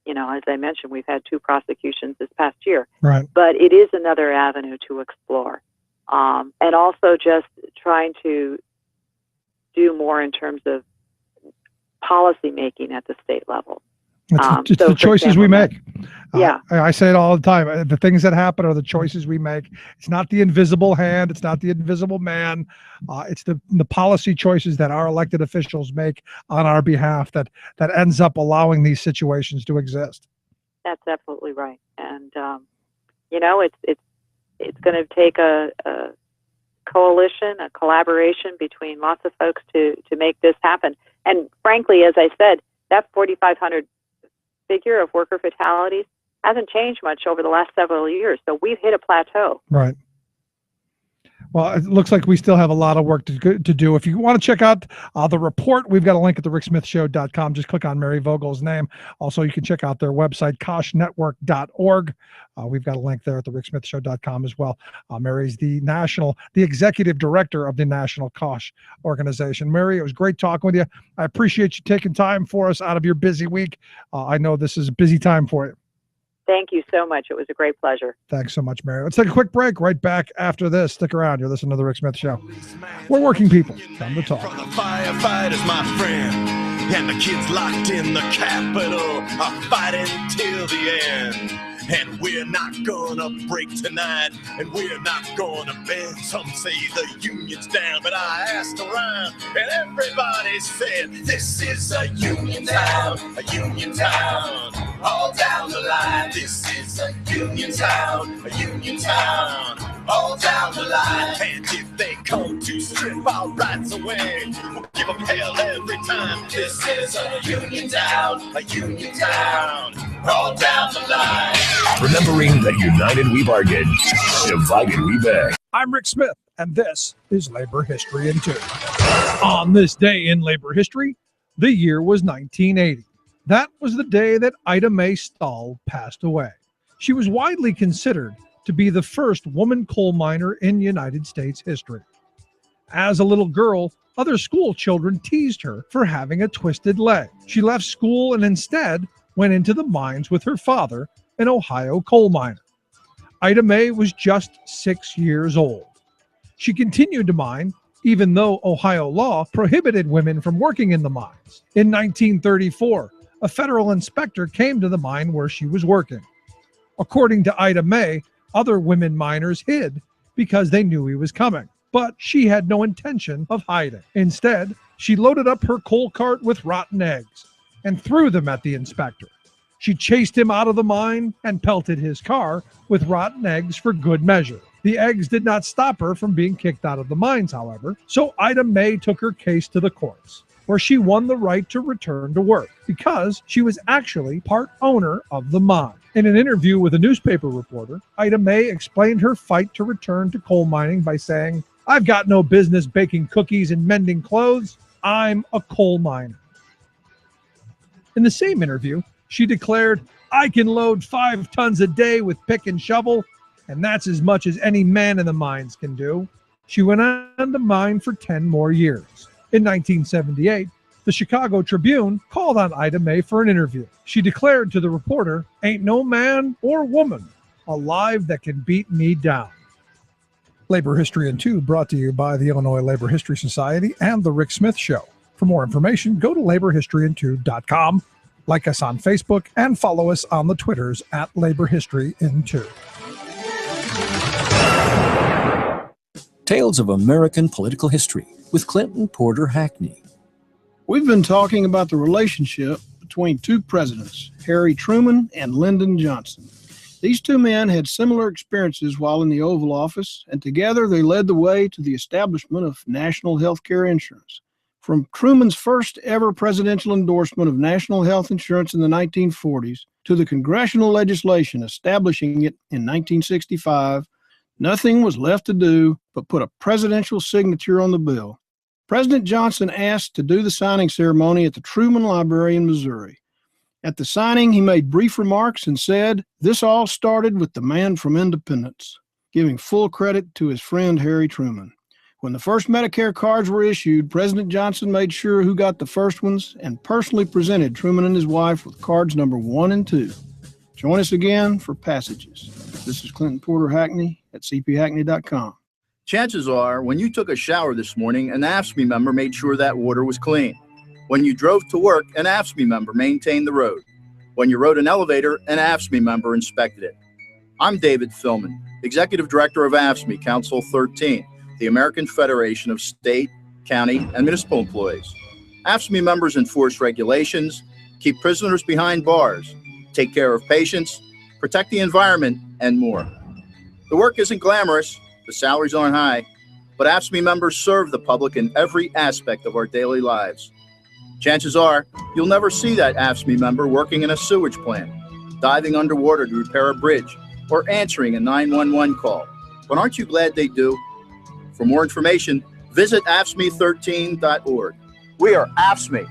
as I mentioned, we've had 2 prosecutions this past year. Right. But it is another avenue to explore. And also just trying to do more in terms of policy making at the state level. It's the choices we make. Yeah. I say it all the time. The things that happen are the choices we make. It's not the invisible hand. It's not the invisible man. It's the policy choices that our elected officials make on our behalf that ends up allowing these situations to exist. That's absolutely right. And, it's going to take a coalition, a collaboration between lots of folks to make this happen. And frankly, as I said, that 4,500 figure of worker fatalities hasn't changed much over the last several years. So we've hit a plateau. Right. Well, it looks like we still have a lot of work to do. If you want to check out the report, we've got a link at thericksmithshow.com. Just click on Mary Vogel's name. Also, you can check out their website, KoshNetwork.org. We've got a link there at thericksmithshow.com as well. Mary's the executive director of the National Kosh Organization. Mary, it was great talking with you. I appreciate you taking time for us out of your busy week. I know this is a busy time for you. Thank you so much. It was a great pleasure. Thanks so much, Mary. Let's take a quick break. Right back after this. Stick around. You're listening to The Rick Smith Show. We're working people. Time to talk. From the firefighters, my friend, and the kids locked in the Capitol are fighting till the end. And we're not gonna break tonight, and we're not gonna bend. Some say the union's down, but I asked around, and everybody said, this is a union town, all down the line. This is a union town, all down the line. And if they come to strip our rights away, we'll give them hell every time. This is a union town, all down the line. Remembering that united we bargain, divided we beg. I'm Rick Smith, and this is Labor History in 2. On this day in labor history, the year was 1980. That was the day that Ida Mae Stahl passed away. She was widely considered to be the first woman coal miner in United States history. As a little girl, other school children teased her for having a twisted leg. She left school and instead went into the mines with her father, an Ohio coal miner. Ida Mae was just 6 years old. She continued to mine, even though Ohio law prohibited women from working in the mines. In 1934, a federal inspector came to the mine where she was working. According to Ida Mae, other women miners hid because they knew he was coming, but she had no intention of hiding. Instead, she loaded up her coal cart with rotten eggs and threw them at the inspector. She chased him out of the mine and pelted his car with rotten eggs for good measure. The eggs did not stop her from being kicked out of the mines, however, so Ida Mae took her case to the courts, where she won the right to return to work because she was actually part owner of the mine. In an interview with a newspaper reporter, Ida Mae explained her fight to return to coal mining by saying, "I've got no business baking cookies and mending clothes. I'm a coal miner." In the same interview, she declared, "I can load 5 tons a day with pick and shovel, and that's as much as any man in the mines can do." She went on to mine for 10 more years. In 1978, the Chicago Tribune called on Ida Mae for an interview. She declared to the reporter, "Ain't no man or woman alive that can beat me down." Labor History in 2 brought to you by the Illinois Labor History Society and The Rick Smith Show. For more information, go to laborhistoryin2.com. Like us on Facebook and follow us on the Twitters at Labor History in 2. Tales of American Political History with Clinton Porter Hackney. We've been talking about the relationship between two presidents, Harry Truman and Lyndon Johnson. These two men had similar experiences while in the Oval Office, and together they led the way to the establishment of national health care insurance. From Truman's first ever presidential endorsement of national health insurance in the 1940s to the congressional legislation establishing it in 1965, nothing was left to do but put a presidential signature on the bill. President Johnson asked to do the signing ceremony at the Truman Library in Missouri. At the signing, he made brief remarks and said, "This all started with the man from Independence," giving full credit to his friend Harry Truman. When the first Medicare cards were issued, President Johnson made sure who got the first ones and personally presented Truman and his wife with cards number 1 and 2. Join us again for Passages. This is Clinton Porter Hackney at cphackney.com. Chances are, when you took a shower this morning, an AFSCME member made sure that water was clean. When you drove to work, an AFSCME member maintained the road. When you rode an elevator, an AFSCME member inspected it. I'm David Philman, Executive Director of AFSCME Council 13, the American Federation of State, County, and Municipal Employees. AFSCME members enforce regulations, keep prisoners behind bars, take care of patients, protect the environment, and more. The work isn't glamorous, the salaries aren't high, but AFSCME members serve the public in every aspect of our daily lives. Chances are, you'll never see that AFSCME member working in a sewage plant, diving underwater to repair a bridge, or answering a 911 call. But aren't you glad they do? For more information, visit AFSCME13.org. We are AFSCME.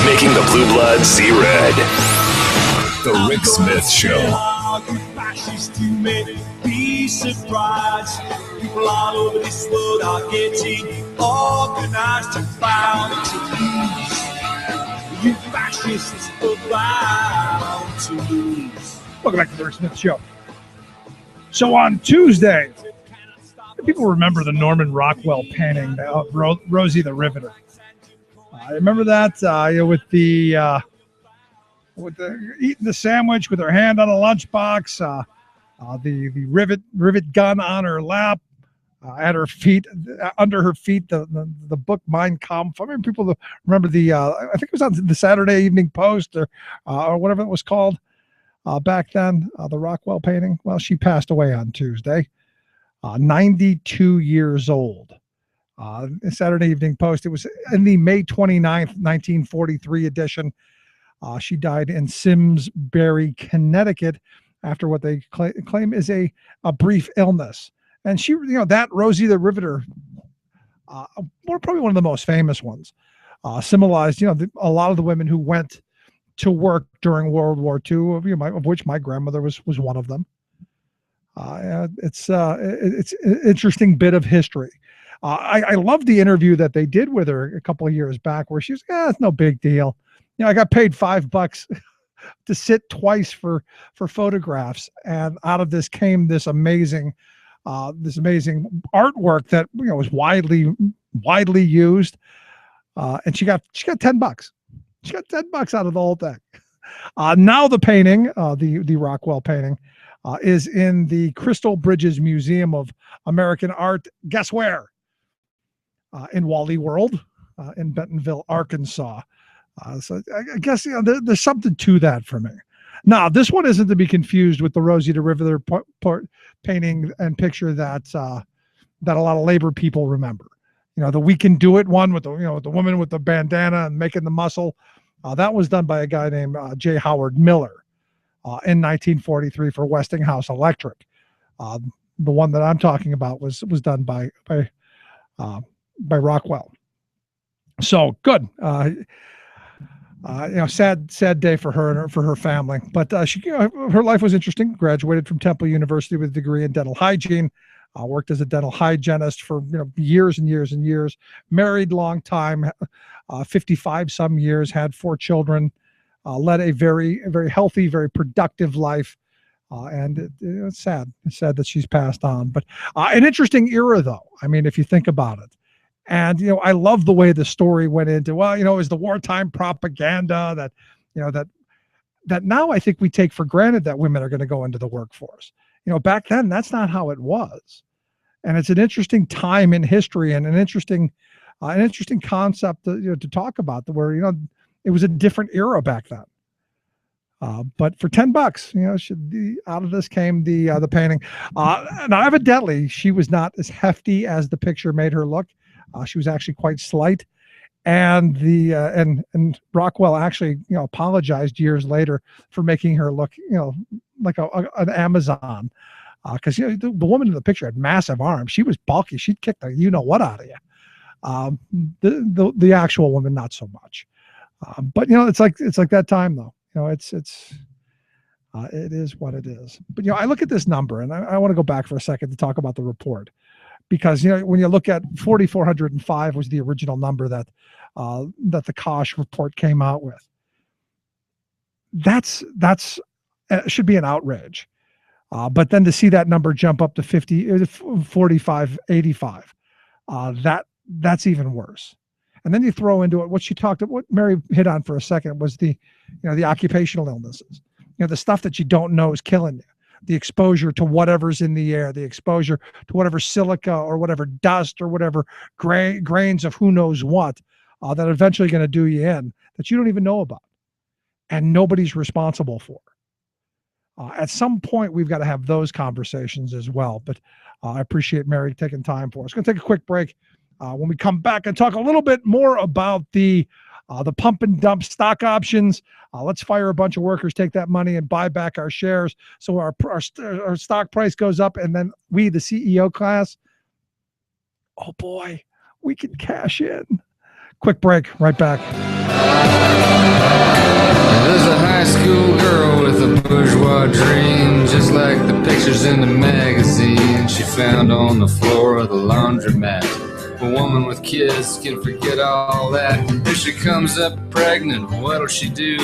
Making the blue blood see red. The Rick Smith Show. You may be surprised. People all over this world are getting organized to bound to lose. You fascists are bound to lose. Welcome back to the Rick Smith Show. So on Tuesday, people remember the Norman Rockwell painting of Rosie the Riveter. I remember that with the eating the sandwich with her hand on a lunchbox, the rivet gun on her lap, at her feet, under her feet, the book Mein Kampf. I mean, people remember I think it was on the Saturday Evening Post or whatever it was called back then, the Rockwell painting. Well, she passed away on Tuesday, 92 years old. Saturday Evening Post. It was in the May 29th, 1943 edition. She died in Simsbury, Connecticut, after what they claim is a brief illness. And she, that Rosie the Riveter, probably one of the most famous ones, symbolized, a lot of the women who went to work during World War II, of which my grandmother was one of them. It's an interesting bit of history. I love the interview that they did with her a couple of years back, where she was, it's no big deal. I got paid $5 to sit twice for photographs, and out of this came this amazing artwork that was widely used, and she got $10. She got $10 out of the whole thing. Now the painting, the Rockwell painting, is in the Crystal Bridges Museum of American Art. Guess where? In Wally World, in Bentonville, Arkansas. So I guess there's something to that for me. Now, this one isn't to be confused with the Rosie the Riveter painting and picture that a lot of labor people remember. The We Can Do It one with the woman with the bandana and making the muscle. That was done by a guy named J. Howard Miller in 1943 for Westinghouse Electric. The one that I'm talking about was done by Rockwell. So good. Sad day for her and for her family, but her life was interesting. Graduated from Temple University with a degree in dental hygiene. Worked as a dental hygienist for years and years and years. Married long time, 55 some years. Had 4 children. Led a very, very healthy, very productive life. And it's sad. It's sad that she's passed on. But an interesting era, though. I mean, if you think about it. And, I love the way the story went into, it was the wartime propaganda that now I think we take for granted that women are going to go into the workforce. Back then, that's not how it was. And it's an interesting time in history and an interesting concept to talk about, where, it was a different era back then. But for $10, out of this came the painting. Now, evidently, she was not as hefty as the picture made her look. She was actually quite slight, and and Rockwell actually apologized years later for making her look like an Amazon, because the woman in the picture had massive arms. She was bulky. She'd kick the what out of you. The actual woman not so much, but it's like that time though. It is what it is. But I look at this number, and I want to go back for a second to talk about the report. Because when you look at 4,405 was the original number that the Koch report came out with. That's should be an outrage. But then to see that number jump up to 4,585, that's even worse. And then you throw into it what Mary hit on for a second was the occupational illnesses. The stuff that you don't know is killing you. The exposure to whatever's in the air, the exposure to whatever silica or whatever dust or whatever grains of who knows what that are eventually going to do you in, that you don't even know about and nobody's responsible for. At some point, we've got to have those conversations as well. But I appreciate Mary taking time for us. Going to take a quick break. When we come back and talk a little bit more about the the pump and dump stock options. Let's fire a bunch of workers, take that money and buy back our shares so our stock price goes up, and then we, the CEO class, oh boy, we can cash in. Quick break, right back. There's a high school girl with a bourgeois dream, just like the pictures in the magazine she found on the floor of the laundromat. A woman with kids can forget all that. If she comes up pregnant, what'll she do?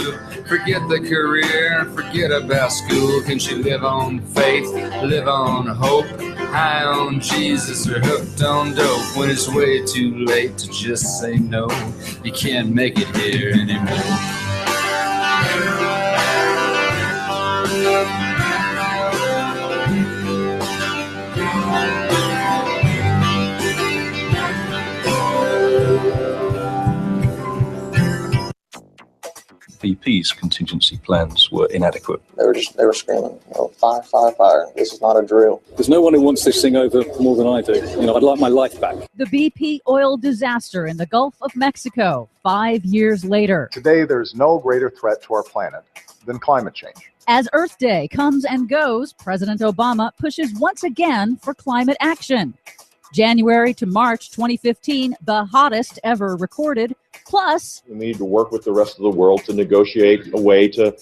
Forget the career, forget about school. Can she live on faith, live on hope, high on Jesus or hooked on dope? When it's way too late to just say no, you can't make it here anymore. BP's contingency plans were inadequate. They were screaming, fire, fire, fire. This is not a drill. There's no one who wants this thing over more than I do. I'd like my life back. The BP oil disaster in the Gulf of Mexico, 5 years later. Today, there's no greater threat to our planet than climate change. As Earth Day comes and goes, President Obama pushes once again for climate action. January to March 2015, the hottest ever recorded. Plus, we need to work with the rest of the world to negotiate a way to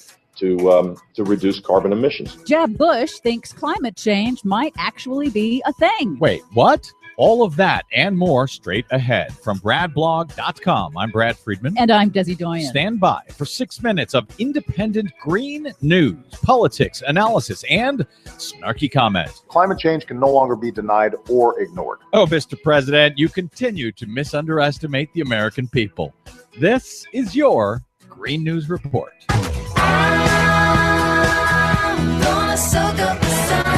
reduce carbon emissions. Jeb Bush thinks climate change might actually be a thing. Wait, what? All of that and more straight ahead from BradBlog.com. I'm Brad Friedman. And I'm Desi Doyen. Stand by for 6 minutes of independent green news, politics, analysis, and snarky comments. Climate change can no longer be denied or ignored. Oh, Mr. President, you continue to misunderestimate the American people. This is your Green News Report. I'm gonna soak up the sun.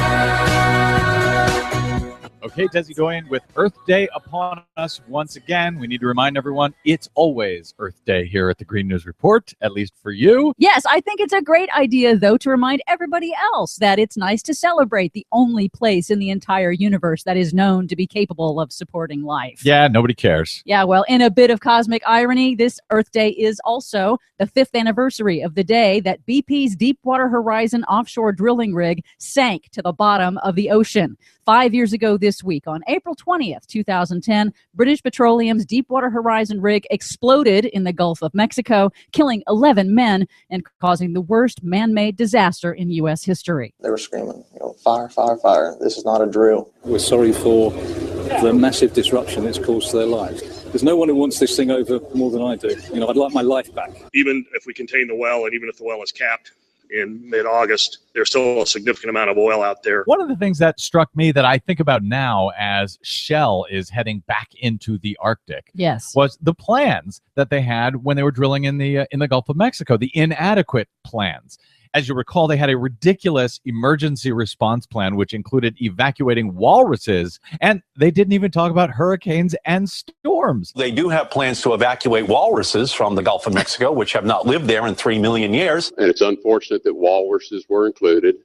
Okay, Desi Doyen, with Earth Day upon us once again, we need to remind everyone it's always Earth Day here at the Green News Report, at least for you. Yes, I think it's a great idea, though, to remind everybody else that it's nice to celebrate the only place in the entire universe that is known to be capable of supporting life. Yeah, nobody cares. Yeah, well, in a bit of cosmic irony, this Earth Day is also the 5th anniversary of the day that BP's Deepwater Horizon offshore drilling rig sank to the bottom of the ocean. 5 years ago this week, on April 20th, 2010, British Petroleum's Deepwater Horizon rig exploded in the Gulf of Mexico, killing 11 men and causing the worst man-made disaster in U.S. history. They were screaming, fire, fire, fire. This is not a drill. We're sorry for the massive disruption it's caused to their lives. There's no one who wants this thing over more than I do. I'd like my life back. Even if we contain the well, and even if the well is capped in mid-August, there's still a significant amount of oil out there. One of the things that struck me that I think about now as Shell is heading back into the Arctic, yes, was the plans that they had when they were drilling in the Gulf of Mexico, the inadequate plans. As you recall, they had a ridiculous emergency response plan, which included evacuating walruses, and they didn't even talk about hurricanes and storms. They do have plans to evacuate walruses from the Gulf of Mexico, which have not lived there in 3 million years. And it's unfortunate that walruses were included,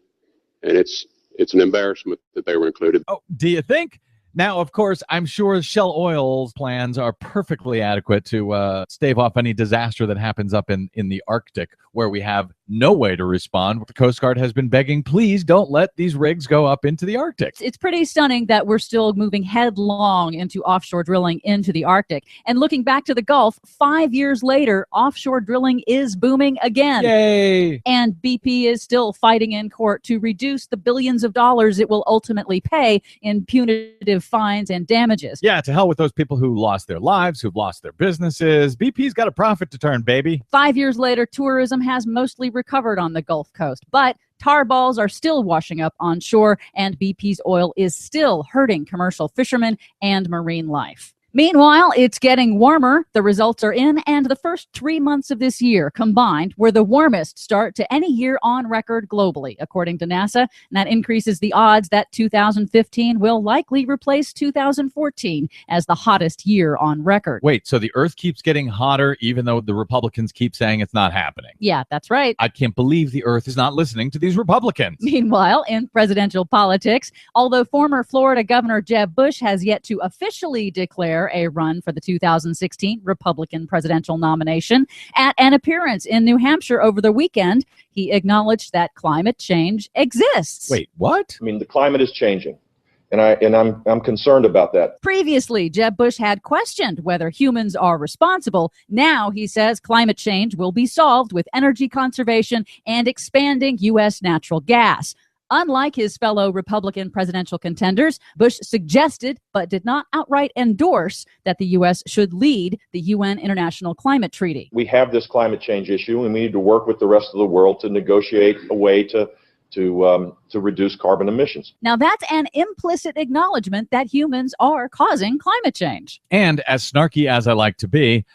and it's an embarrassment that they were included. Oh, do you think? Now, of course, I'm sure Shell Oil's plans are perfectly adequate to stave off any disaster that happens up in the Arctic, where we have no way to respond. The Coast Guard has been begging, please don't let these rigs go up into the Arctic. It's pretty stunning that we're still moving headlong into offshore drilling into the Arctic. And looking back to the Gulf, 5 years later, offshore drilling is booming again. Yay! And BP is still fighting in court to reduce the billions of dollars it will ultimately pay in punitive fines and damages. Yeah, to hell with those people who lost their lives, who've lost their businesses. BP's got a profit to turn, baby. 5 years later, tourism has mostly recovered on the Gulf Coast, but tar balls are still washing up on shore, and BP's oil is still hurting commercial fishermen and marine life. Meanwhile, it's getting warmer. The results are in, and the first 3 months of this year combined were the warmest start to any year on record globally, according to NASA. And that increases the odds that 2015 will likely replace 2014 as the hottest year on record. Wait, so the Earth keeps getting hotter even though the Republicans keep saying it's not happening? Yeah, that's right. I can't believe the Earth is not listening to these Republicans. Meanwhile, in presidential politics, although former Florida Governor Jeb Bush has yet to officially declare declare a run for the 2016 Republican presidential nomination. At an appearance in New Hampshire over the weekend, he acknowledged that climate change exists. Wait, what? I mean, the climate is changing, and I'm concerned about that. Previously, Jeb Bush had questioned whether humans are responsible. Now he says climate change will be solved with energy conservation and expanding U.S. natural gas. Unlike his fellow Republican presidential contenders, Bush suggested but did not outright endorse that the U.S. should lead the UN International Climate Treaty. We have this climate change issue, and we need to work with the rest of the world to negotiate a way to reduce carbon emissions. Now, that's an implicit acknowledgement that humans are causing climate change. And as snarky as I like to be,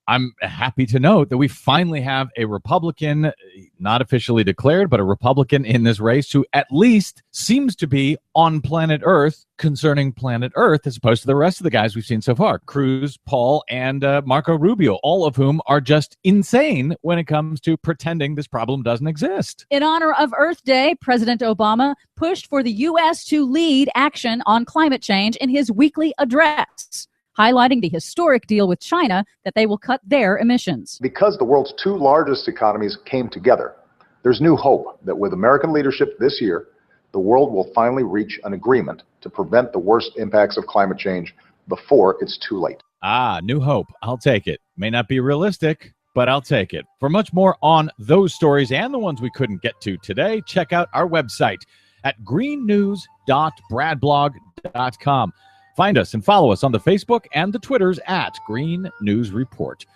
I'm happy to note that we finally have a Republican, not officially declared, but a Republican in this race who at least seems to be on planet Earth concerning planet Earth, as opposed to the rest of the guys we've seen so far. Cruz, Paul, and Marco Rubio, all of whom are just insane when it comes to pretending this problem doesn't exist. In honor of Earth Day, President Obama pushed for the U.S. to lead action on climate change in his weekly address, highlighting the historic deal with China that they will cut their emissions. Because the world's two largest economies came together, there's new hope that with American leadership this year, the world will finally reach an agreement to prevent the worst impacts of climate change before it's too late. Ah, new hope. I'll take it. May not be realistic, but I'll take it. For much more on those stories and the ones we couldn't get to today, check out our website at greennews.bradblog.com. Find us and follow us on the Facebook and the Twitters at Green News Report.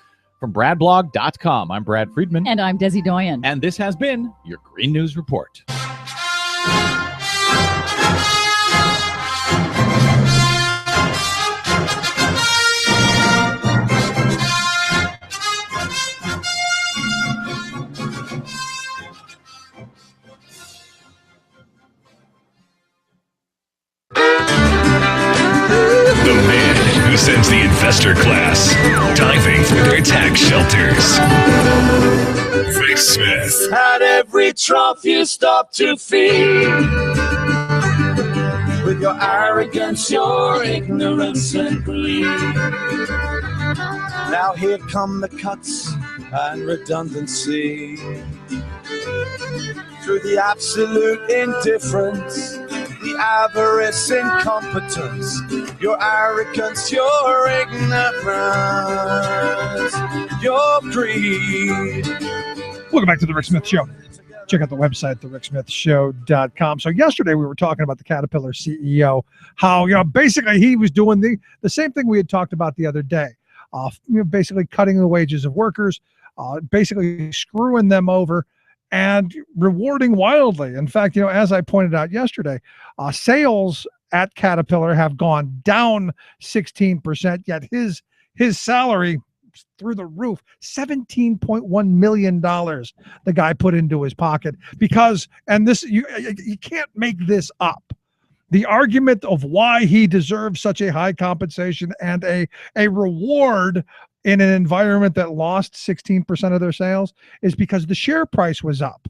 From bradblog.com, I'm Brad Friedman. And I'm Desi Doyen. And this has been your Green News Report. Who sends the investor class diving through their tax shelters? Rick Smith. At every trough you stop to feed, with your arrogance, your ignorance and greed. Now here come the cuts and redundancy. Through the absolute indifference, the avarice, incompetence, your arrogance, your ignorance, your greed. Welcome back to the Rick Smith Show. Check out the website, thericksmithshow.com. So yesterday we were talking about the Caterpillar CEO, how, basically he was doing the same thing we had talked about the other day, basically cutting the wages of workers, basically screwing them over, and rewarding wildly. In fact, as I pointed out yesterday, sales at Caterpillar have gone down 16%, yet his salary through the roof, $17.1 million the guy put into his pocket because, and this, you can't make this up. The argument of why he deserves such a high compensation and a reward in an environment that lost 16% of their sales is because the share price was up.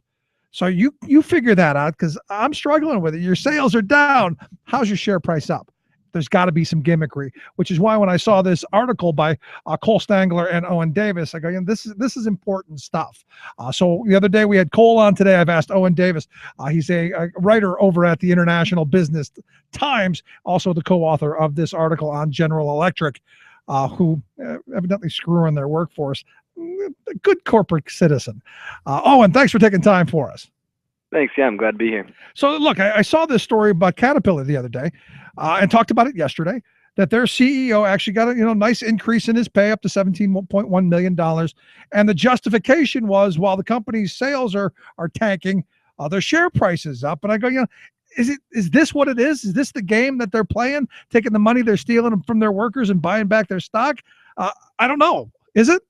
So you figure that out, because I'm struggling with it. Your sales are down. How's your share price up? There's got to be some gimmickry, which is why when I saw this article by Cole Stangler and Owen Davis, I go, this is important stuff. So the other day we had Cole on. Today I've asked Owen Davis. He's a writer over at the International Business Times, also the co-author of this article on General Electric, who evidently screwing their workforce. A good corporate citizen. Owen, thanks for taking time for us. Thanks. Yeah, I'm glad to be here. So look, I saw this story about Caterpillar the other day and talked about it yesterday, that their CEO actually got a nice increase in his pay up to $17.1 million. And the justification was, while the company's sales are tanking, their share price is up. And I go, is this what it is? Is this the game that they're playing, taking the money they're stealing from their workers and buying back their stock? I don't know. Is it?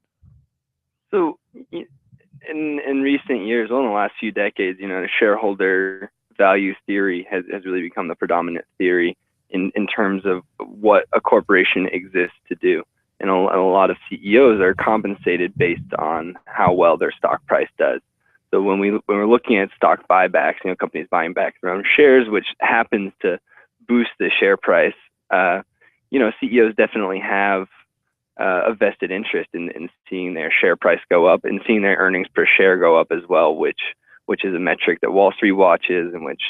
So in recent years, well, in the last few decades, the shareholder value theory has really become the predominant theory in terms of what a corporation exists to do. And a lot of CEOs are compensated based on how well their stock price does. So when we're looking at stock buybacks, companies buying back their own shares, which happens to boost the share price, CEOs definitely have a vested interest in seeing their share price go up and seeing their earnings per share go up as well, which is a metric that Wall Street watches and which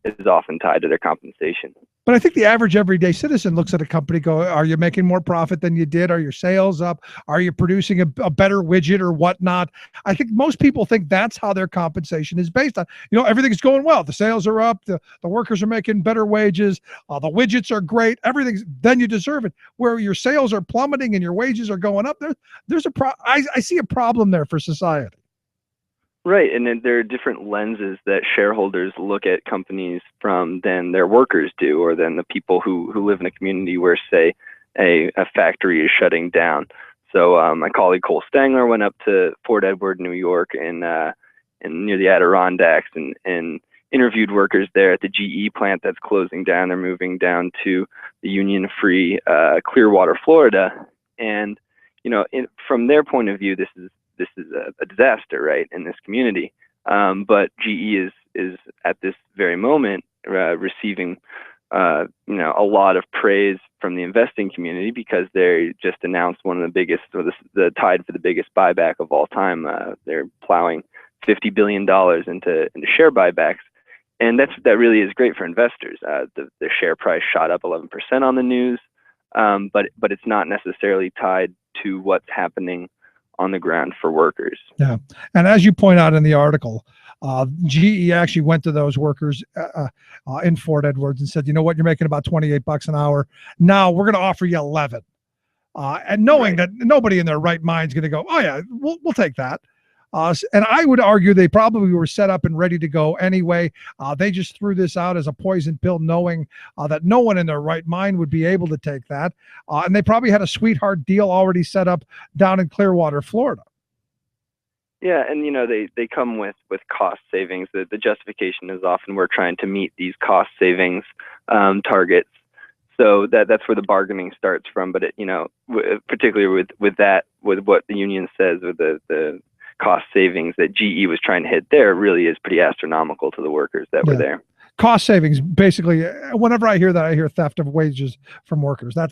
is often tied to their compensation. But I think the average everyday citizen looks at a company, go, are you making more profit than you did? Are your sales up? Are you producing a better widget or whatnot? I think most people think that's how their compensation is based on. Everything's going well. The sales are up. The workers are making better wages. The widgets are great. Everything's, then you deserve it. Where your sales are plummeting and your wages are going up, there's I see a problem there for society. Right, and then there are different lenses that shareholders look at companies from than their workers do, or than the people who live in a community where, say, a factory is shutting down. So my colleague Cole Stangler went up to Fort Edward, New York, and near the Adirondacks, and interviewed workers there at the GE plant that's closing down. They're moving down to the union-free Clearwater, Florida, and from their point of view, this is a disaster, right, in this community. But GE is at this very moment receiving a lot of praise from the investing community because they just announced one of the biggest, or the tied for the biggest buyback of all time. They're plowing $50 billion into share buybacks, and that really is great for investors. The share price shot up 11% on the news, but it's not necessarily tied to what's happening on the ground for workers. Yeah. And as you point out in the article, GE actually went to those workers in Fort Edwards and said, you know what, you're making about $28 an hour. Now we're going to offer you 11. And knowing that nobody in their right mind is going to go, oh yeah, we'll take that. And I would argue they probably were set up and ready to go anyway. They just threw this out as a poison pill, knowing that no one in their right mind would be able to take that. And they probably had a sweetheart deal already set up down in Clearwater, Florida. Yeah, and they come with cost savings. The justification is often we're trying to meet these cost savings targets. So that's where the bargaining starts from. But particularly with what the union says, with the cost savings that GE was trying to hit there, really is pretty astronomical to the workers that were there. Cost savings, basically, whenever I hear that, I hear theft of wages from workers. I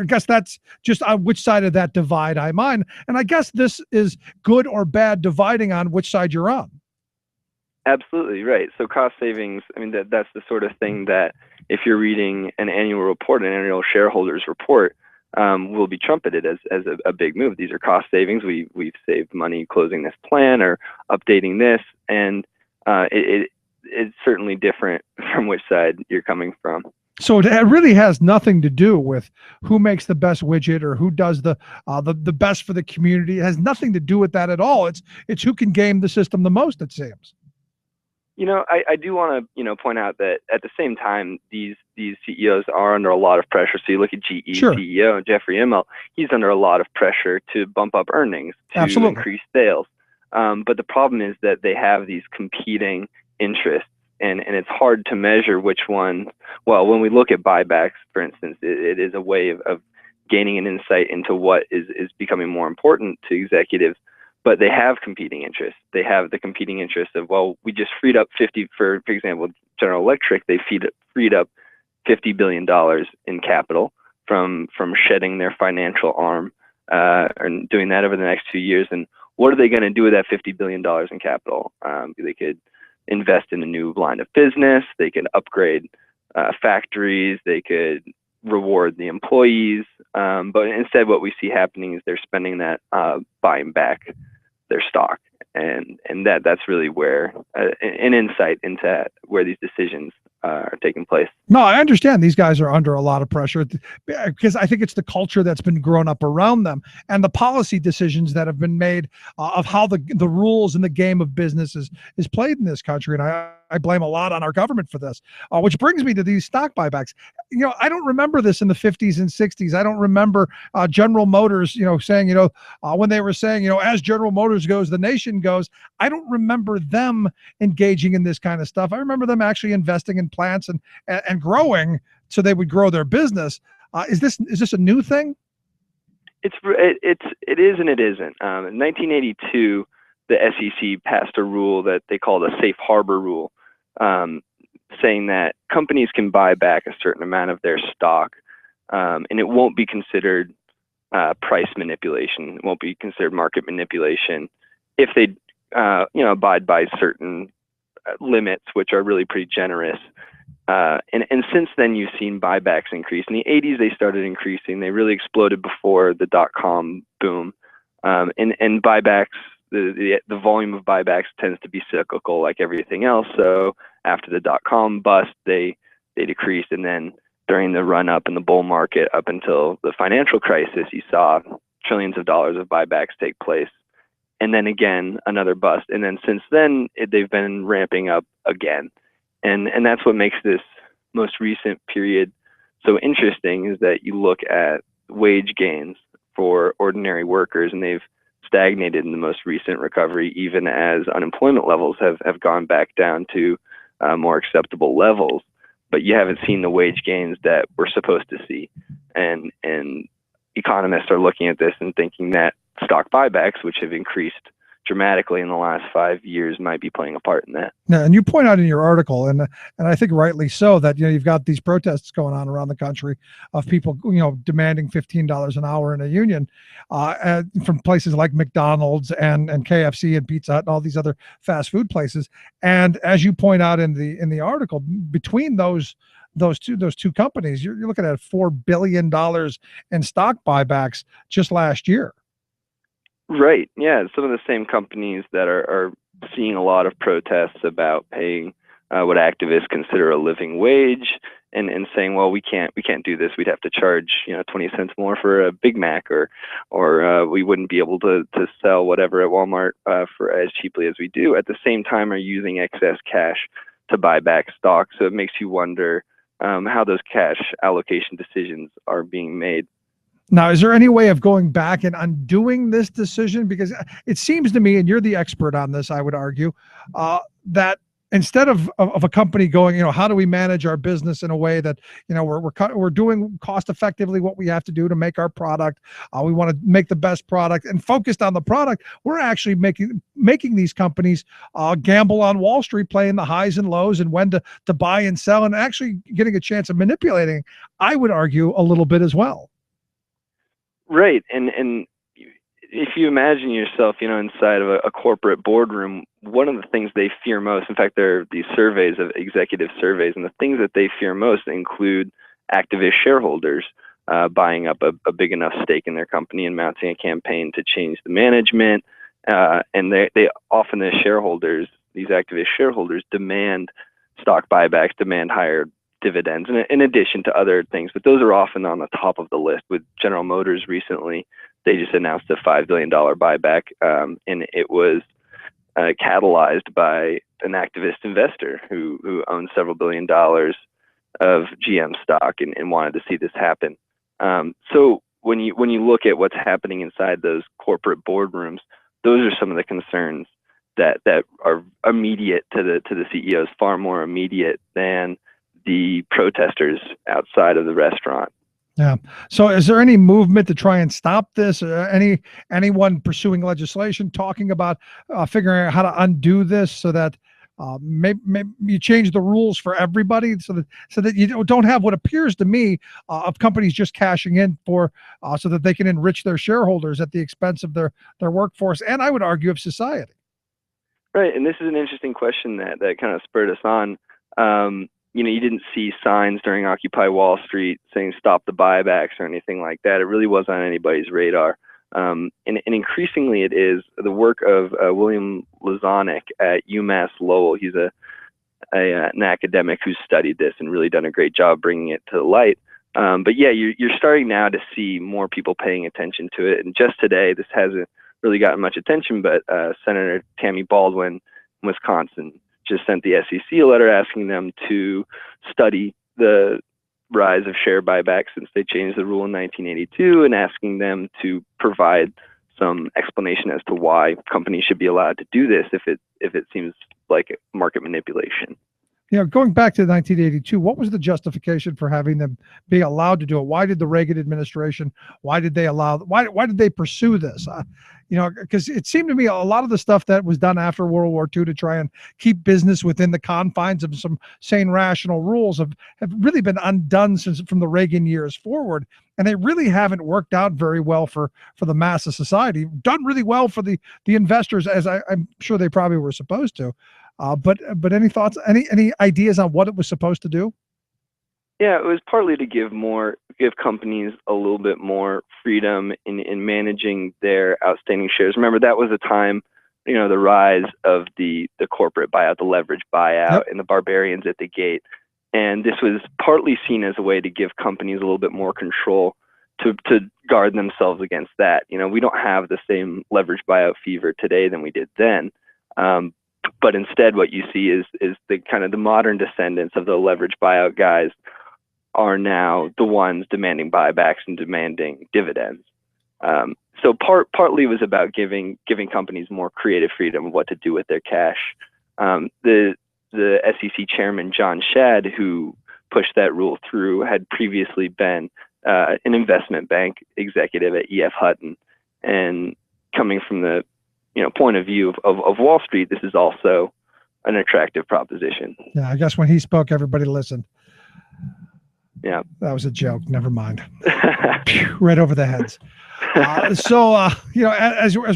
guess that's just on which side of that divide I'm on. And I guess this is good or bad dividing on which side you're on. Absolutely right. So cost savings, I mean, that's the sort of thing that if you're reading an annual report, an annual shareholders report, will be trumpeted as a big move. These are cost savings. We've saved money closing this plan or updating this, and it's certainly different from which side you're coming from. So it really has nothing to do with who makes the best widget or who does the best for the community. It has nothing to do with that at all. It's who can game the system the most, it seems. I do want to, point out that at the same time, these CEOs are under a lot of pressure. So you look at GE CEO, Jeffrey Immelt, he's under a lot of pressure to bump up earnings, to increase sales. But the problem is that they have these competing interests, and it's hard to measure which one. Well, when we look at buybacks, for instance, it is a way of gaining an insight into what is becoming more important to executives. But they have competing interests. They have the competing interest of, well, we just freed up for example, General Electric, they freed up $50 billion in capital from shedding their financial arm and doing that over the next 2 years. And what are they going to do with that $50 billion in capital? They could invest in a new line of business. They could upgrade factories. They could reward the employees. But instead, what we see happening is they're spending that buying back their stock, and that's really where an insight into where these decisions are taking place. No, I understand these guys are under a lot of pressure because I think it's the culture that's been grown up around them and the policy decisions that have been made of how the rules in the game of business is played in this country. And I blame a lot on our government for this, which brings me to these stock buybacks. I don't remember this in the 50s and 60s. I don't remember General Motors, saying, when they were saying, as General Motors goes, the nation goes. I don't remember them engaging in this kind of stuff. I remember them actually investing in plants and growing so they would grow their business. Is this a new thing? It is and it isn't. In 1982, the SEC passed a rule that they called a safe harbor rule, saying that companies can buy back a certain amount of their stock and it won't be considered price manipulation. It won't be considered market manipulation if they abide by certain limits, which are really pretty generous. And since then, you've seen buybacks increase. In the 80s, they started increasing. They really exploded before the dot-com boom. And buybacks, the volume of buybacks tends to be cyclical like everything else. So after the dot-com bust, they decreased. And then during the run-up in the bull market up until the financial crisis, you saw trillions of dollars of buybacks take place. And then again, another bust. And then since then, they've been ramping up again. And that's what makes this most recent period so interesting, is that you look at wage gains for ordinary workers, and they've stagnated in the most recent recovery, even as unemployment levels have gone back down to more acceptable levels. But you haven't seen the wage gains that we're supposed to see. And economists are looking at this and thinking that stock buybacks, which have increased dramatically in the last 5 years, might be playing a part in that. Yeah, and you point out in your article, and I think rightly so, that you've got these protests going on around the country of people demanding $15 an hour in a union from places like McDonald's and KFC and Pizza Hut and all these other fast food places. And as you point out in the article, between those two companies, you're looking at $4 billion in stock buybacks just last year. Right. Yeah. Some of the same companies that are seeing a lot of protests about paying what activists consider a living wage, and saying, well, we can't do this. We'd have to charge 20 cents more for a Big Mac, or we wouldn't be able to sell whatever at Walmart for as cheaply as we do. At the same time, are using excess cash to buy back stock. So it makes you wonder how those cash allocation decisions are being made. Now, is there any way of going back and undoing this decision? Because it seems to me, and you're the expert on this, I would argue, that instead of a company going, how do we manage our business in a way that, we're doing cost effectively what we have to do to make our product. We want to make the best product and focused on the product. We're actually making these companies gamble on Wall Street, playing the highs and lows and when to buy and sell, and actually getting a chance of manipulating, I would argue, a little bit as well. Right. And if you imagine yourself, inside of a corporate boardroom, one of the things they fear most, in fact, there are these surveys of executive surveys, and the things that they fear most include activist shareholders buying up a big enough stake in their company and mounting a campaign to change the management. And they often, the shareholders, these activist shareholders, demand stock buybacks, demand higher dividends, in addition to other things. But those are often on the top of the list. With General Motors recently, they just announced a $5 billion buyback, and it was catalyzed by an activist investor who owns several $billion of GM stock and wanted to see this happen. So when you look at what's happening inside those corporate boardrooms, those are some of the concerns that are immediate to the CEOs, far more immediate than the protesters outside of the restaurant. Yeah. So is there any movement to try and stop this? Anyone pursuing legislation, talking about figuring out how to undo this so that maybe you change the rules for everybody so that you don't have what appears to me of companies just cashing in for so that they can enrich their shareholders at the expense of their workforce, and I would argue of society. Right. And this is an interesting question that kind of spurred us on. You didn't see signs during Occupy Wall Street saying stop the buybacks or anything like that. It really wasn't on anybody's radar. And increasingly it is the work of William Lazonick at UMass Lowell. He's an academic who's studied this and really done a great job bringing it to light. But yeah, you're starting now to see more people paying attention to it. And just today, this hasn't really gotten much attention, but Senator Tammy Baldwin in Wisconsin just sent the SEC a letter asking them to study the rise of share buybacks since they changed the rule in 1982, and asking them to provide some explanation as to why companies should be allowed to do this if it seems like market manipulation. Going back to 1982, what was the justification for having them be allowed to do it? Why did the Reagan administration? Why did they pursue this? Because it seemed to me a lot of the stuff that was done after World War II to try and keep business within the confines of some sane, rational rules have really been undone from the Reagan years forward. And they really haven't worked out very well for the mass of society. Done really well for the investors, as I'm sure they probably were supposed to. But any thoughts, any ideas on what it was supposed to do? Yeah, it was partly to give companies a little bit more freedom in managing their outstanding shares. Remember, that was a time, the rise of the corporate buyout, the leverage buyout, and the barbarians at the gate. And this was partly seen as a way to give companies a little bit more control to guard themselves against that. We don't have the same leverage buyout fever today than we did then. But instead, what you see is the kind of the modern descendants of the leverage buyout guys are now the ones demanding buybacks and demanding dividends. So partly was about giving companies more creative freedom of what to do with their cash. The SEC chairman, John Shad, who pushed that rule through, had previously been an investment bank executive at E.F. Hutton. And coming from the point of view of Wall Street, this is also an attractive proposition. Yeah, I guess when he spoke, everybody listened. Yeah, that was a joke. Never mind. Right over the heads. As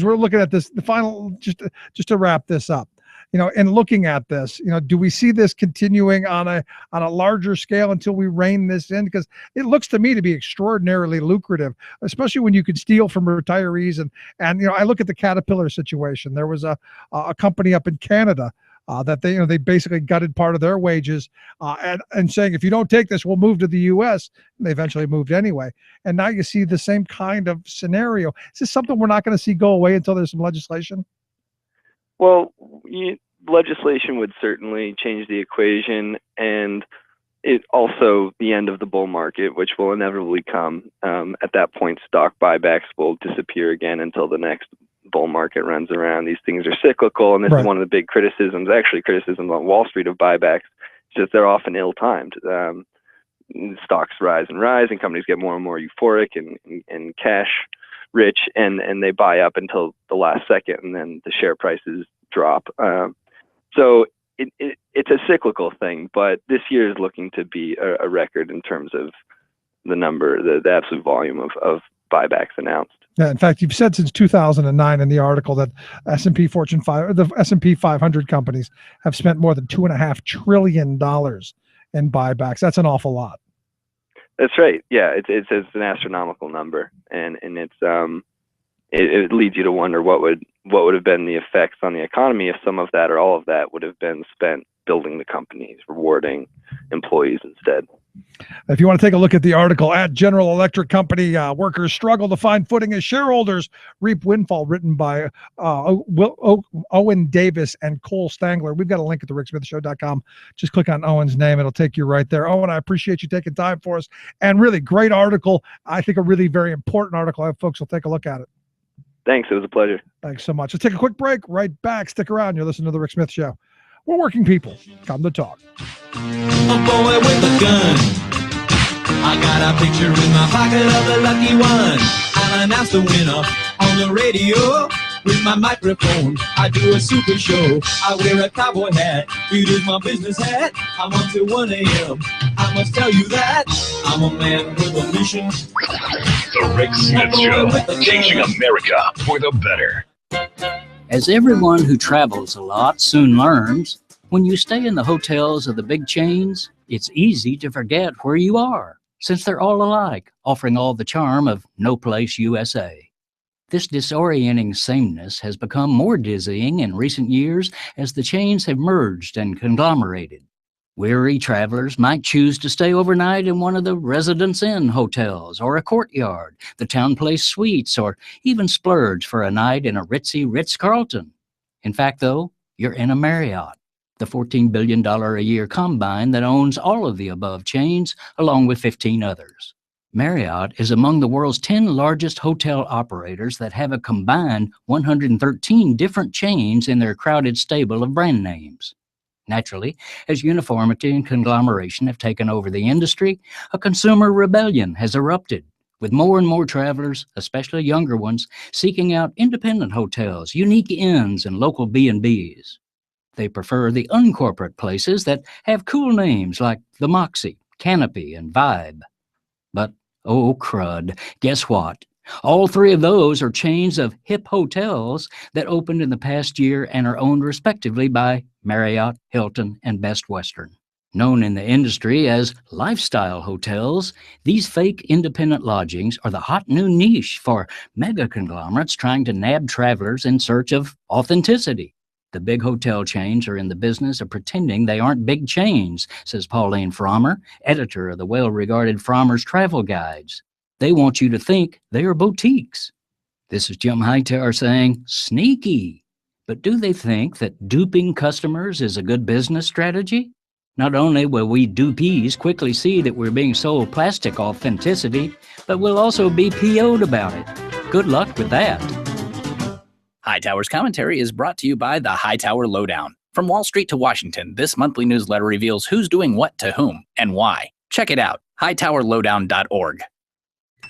we're looking at this, the final, just to wrap this up, and looking at this, do we see this continuing on a larger scale until we rein this in? Because it looks to me to be extraordinarily lucrative, especially when you could steal from retirees. And I look at the Caterpillar situation. There was a company up in Canada that they basically gutted part of their wages and saying, if you don't take this, we'll move to the U.S. And they eventually moved anyway. And now you see the same kind of scenario. Is this something we're not going to see go away until there's some legislation? Well, legislation would certainly change the equation, and it also the end of the bull market, which will inevitably come. At that point, stock buybacks will disappear again until the next bull market runs around. These things are cyclical, and this is one of the big criticisms on Wall Street of buybacks, is that they're often ill-timed. Stocks rise and rise, and companies get more and more euphoric and cash rich, and they buy up until the last second, and then the share prices drop. So it's a cyclical thing, but this year is looking to be a record in terms of the absolute volume of buybacks announced. Yeah, in fact, you've said since 2009 in the article that the S&P 500 companies have spent more than $2.5 trillion in buybacks. That's an awful lot. That's right. Yeah, it's an astronomical number, and it leads you to wonder what would have been the effects on the economy if some of that or all of that would have been spent building the companies, rewarding employees instead. If you want to take a look at the article at General Electric Company, workers struggle to find footing as shareholders reap windfall, written by Owen Davis and Cole Stangler. We've got a link at thericksmithshow.com. Just click on Owen's name. It'll take you right there. Owen, I appreciate you taking time for us. And really great article. I think a really very important article. I hope folks will take a look at it. Thanks. It was a pleasure. Thanks so much. Let's take a quick break. Right back. Stick around. You're listening to The Rick Smith Show. We're working people. Come to talk. A boy with a gun. I got a picture in my pocket of the lucky one. I'll announce the winner on the radio with my microphone. I do a super show. I wear a cowboy hat. It is my business hat. I'm up till 1 a.m. I must tell you that I'm a man with a mission. The Rick Smith Show, changing America for the better. As everyone who travels a lot soon learns, when you stay in the hotels of the big chains, it's easy to forget where you are, since they're all alike, offering all the charm of No Place USA. This disorienting sameness has become more dizzying in recent years as the chains have merged and conglomerated. Weary travelers might choose to stay overnight in one of the Residence Inn hotels or a Courtyard, the Town Place Suites, or even splurge for a night in a ritzy Ritz-Carlton. In fact, though, you're in a Marriott, the $14 billion a year combine that owns all of the above chains, along with 15 others. Marriott is among the world's 10 largest hotel operators that have a combined 113 different chains in their crowded stable of brand names. Naturally, as uniformity and conglomeration have taken over the industry, a consumer rebellion has erupted, with more and more travelers, especially younger ones, seeking out independent hotels, unique inns, and local B&Bs. They prefer the uncorporate places that have cool names like the Moxie, Canopy, and Vibe. But, oh crud, guess what? All three of those are chains of hip hotels that opened in the past year and are owned respectively by Marriott, Hilton, and Best Western. Known in the industry as lifestyle hotels, these fake independent lodgings are the hot new niche for mega conglomerates trying to nab travelers in search of authenticity. The big hotel chains are in the business of pretending they aren't big chains, says Pauline Frommer, editor of the well-regarded Frommer's Travel Guides. They want you to think they are boutiques. This is Jim Hightower saying, sneaky. But do they think that duping customers is a good business strategy? Not only will we dupees quickly see that we're being sold plastic authenticity, but we'll also be PO'd about it. Good luck with that. Hightower's commentary is brought to you by the Hightower Lowdown. From Wall Street to Washington, this monthly newsletter reveals who's doing what to whom and why. Check it out, hightowerlowdown.org.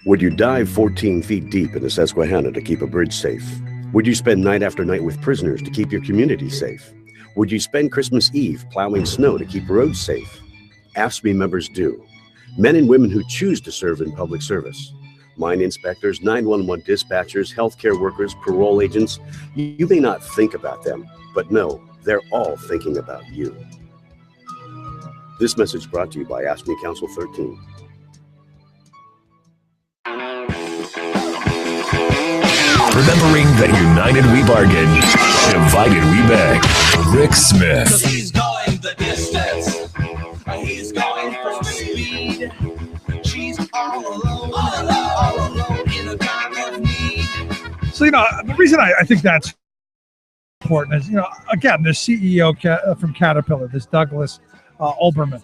Would you dive 14 feet deep in the Susquehanna to keep a bridge safe? Would you spend night after night with prisoners to keep your community safe? Would you spend Christmas Eve plowing snow to keep roads safe? AFSCME members do. Men and women who choose to serve in public service. Mine inspectors, 911 dispatchers, healthcare workers, parole agents. You may not think about them, but no, they're all thinking about you. This message brought to you by AFSCME Council 13. Remembering that united we bargain, divided we beg. Rick Smith. 'Cause he's going the distance. He's going for speed. She's all alone in a time of need. So, the reason I think that's important is, again, the CEO from Caterpillar, this Douglas Olbermann,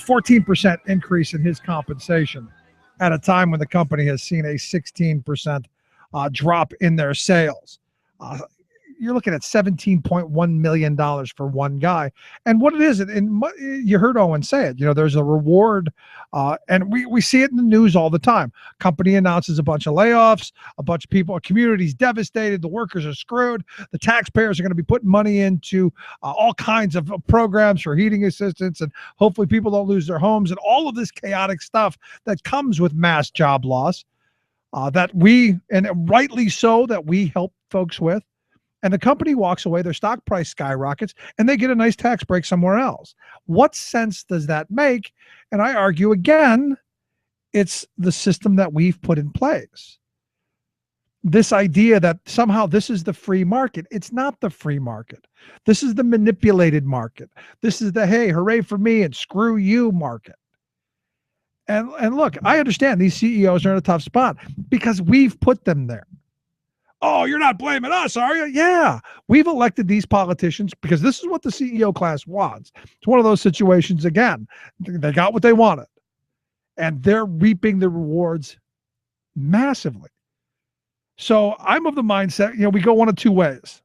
14% increase in his compensation at a time when the company has seen a 16% drop in their sales. You're looking at $17.1 million for one guy. And what it is, and you heard Owen say it, there's a reward, and we see it in the news all the time. Company announces a bunch of layoffs, a bunch of people, a community's devastated, the workers are screwed, the taxpayers are going to be putting money into all kinds of programs for heating assistance, and hopefully people don't lose their homes, and all of this chaotic stuff that comes with mass job loss. That we, and rightly so, that we help folks with. And the company walks away, their stock price skyrockets, and they get a nice tax break somewhere else. What sense does that make? And I argue again, it's the system that we've put in place. This idea that somehow this is the free market. It's not the free market. This is the manipulated market. This is the, hey, hooray for me and screw you market. And look, I understand these CEOs are in a tough spot because we've put them there. Oh, you're not blaming us, are you? Yeah, we've elected these politicians because this is what the CEO class wants. It's one of those situations, again, they got what they wanted, and they're reaping the rewards massively. So I'm of the mindset, we go one of two ways.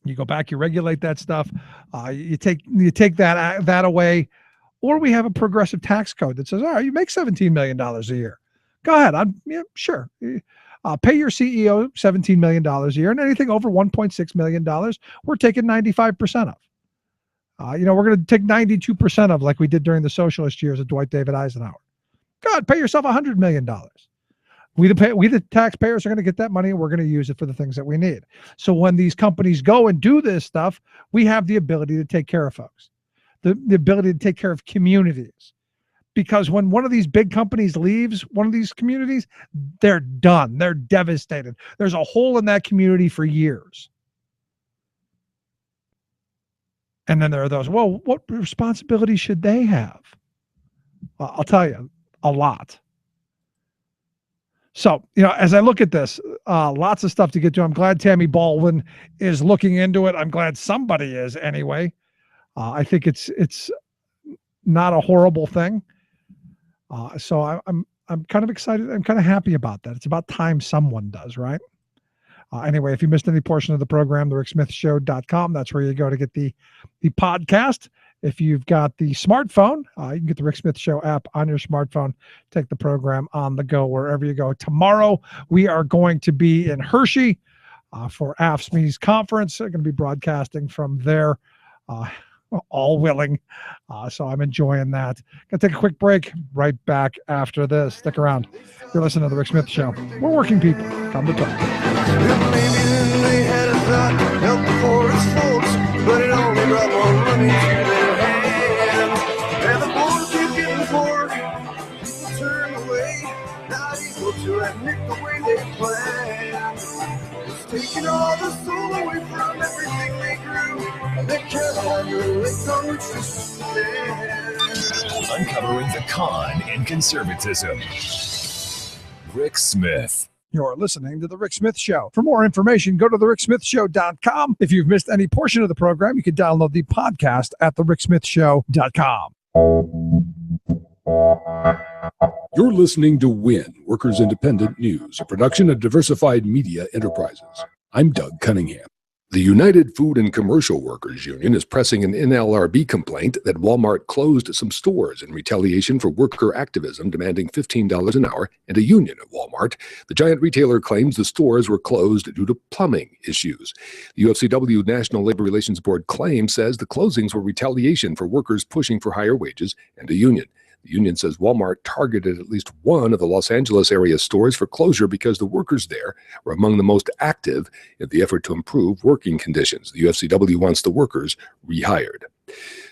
You go back, you regulate that stuff, you take that away, or we have a progressive tax code that says, all right, you make $17 million a year. Go ahead. Sure. Pay your CEO $17 million a year, and anything over $1.6 million, we're taking 95% of. We're going to take 92% of, like we did during the socialist years of Dwight David Eisenhower. God, pay yourself $100 million. We the taxpayers are going to get that money, and we're going to use it for the things that we need. So when these companies go and do this stuff, we have the ability to take care of folks, the ability to take care of communities. Because when one of these big companies leaves one of these communities, they're done. They're devastated. There's a hole in that community for years. And then there are those, well, what responsibility should they have? Well, I'll tell you, a lot. So, as I look at this, lots of stuff to get to. I'm glad Tammy Baldwin is looking into it. I'm glad somebody is anyway. I think it's not a horrible thing. So I'm kind of excited. I'm kind of happy about that. It's about time someone does, right? Anyway, if you missed any portion of the program, thericksmithshow.com. That's where you go to get the podcast. If you've got the smartphone, you can get the Rick Smith Show app on your smartphone. Take the program on the go wherever you go. Tomorrow, we are going to be in Hershey for AFSCME's conference. We're going to be broadcasting from there, all willing. So I'm enjoying that. Going to take a quick break. Right back after this. Stick around. You're listening to The Rick Smith Show. We're working people. Come to talk. They had a thought, help the poorest folks, but it only brought more money to their hands. And the poor keep getting poorer, people turn away, not equal to admit the way they planned. It's taking all the soul away from everything they grew, and they count on your legs on which to stand. Uncovering the con in conservatism. Rick Smith. You're listening to The Rick Smith Show. For more information, go to thericksmithshow.com. If you've missed any portion of the program, you can download the podcast at thericksmithshow.com. You're listening to WIN, Workers Independent News, a production of Diversified Media Enterprises. I'm Doug Cunningham. The United Food and Commercial Workers Union is pressing an NLRB complaint that Walmart closed some stores in retaliation for worker activism demanding $15 an hour and a union at Walmart. The giant retailer claims the stores were closed due to plumbing issues. The UFCW National Labor Relations Board claim says the closings were retaliation for workers pushing for higher wages and a union. The union says Walmart targeted at least one of the Los Angeles area stores for closure because the workers there were among the most active in the effort to improve working conditions. The UFCW wants the workers rehired.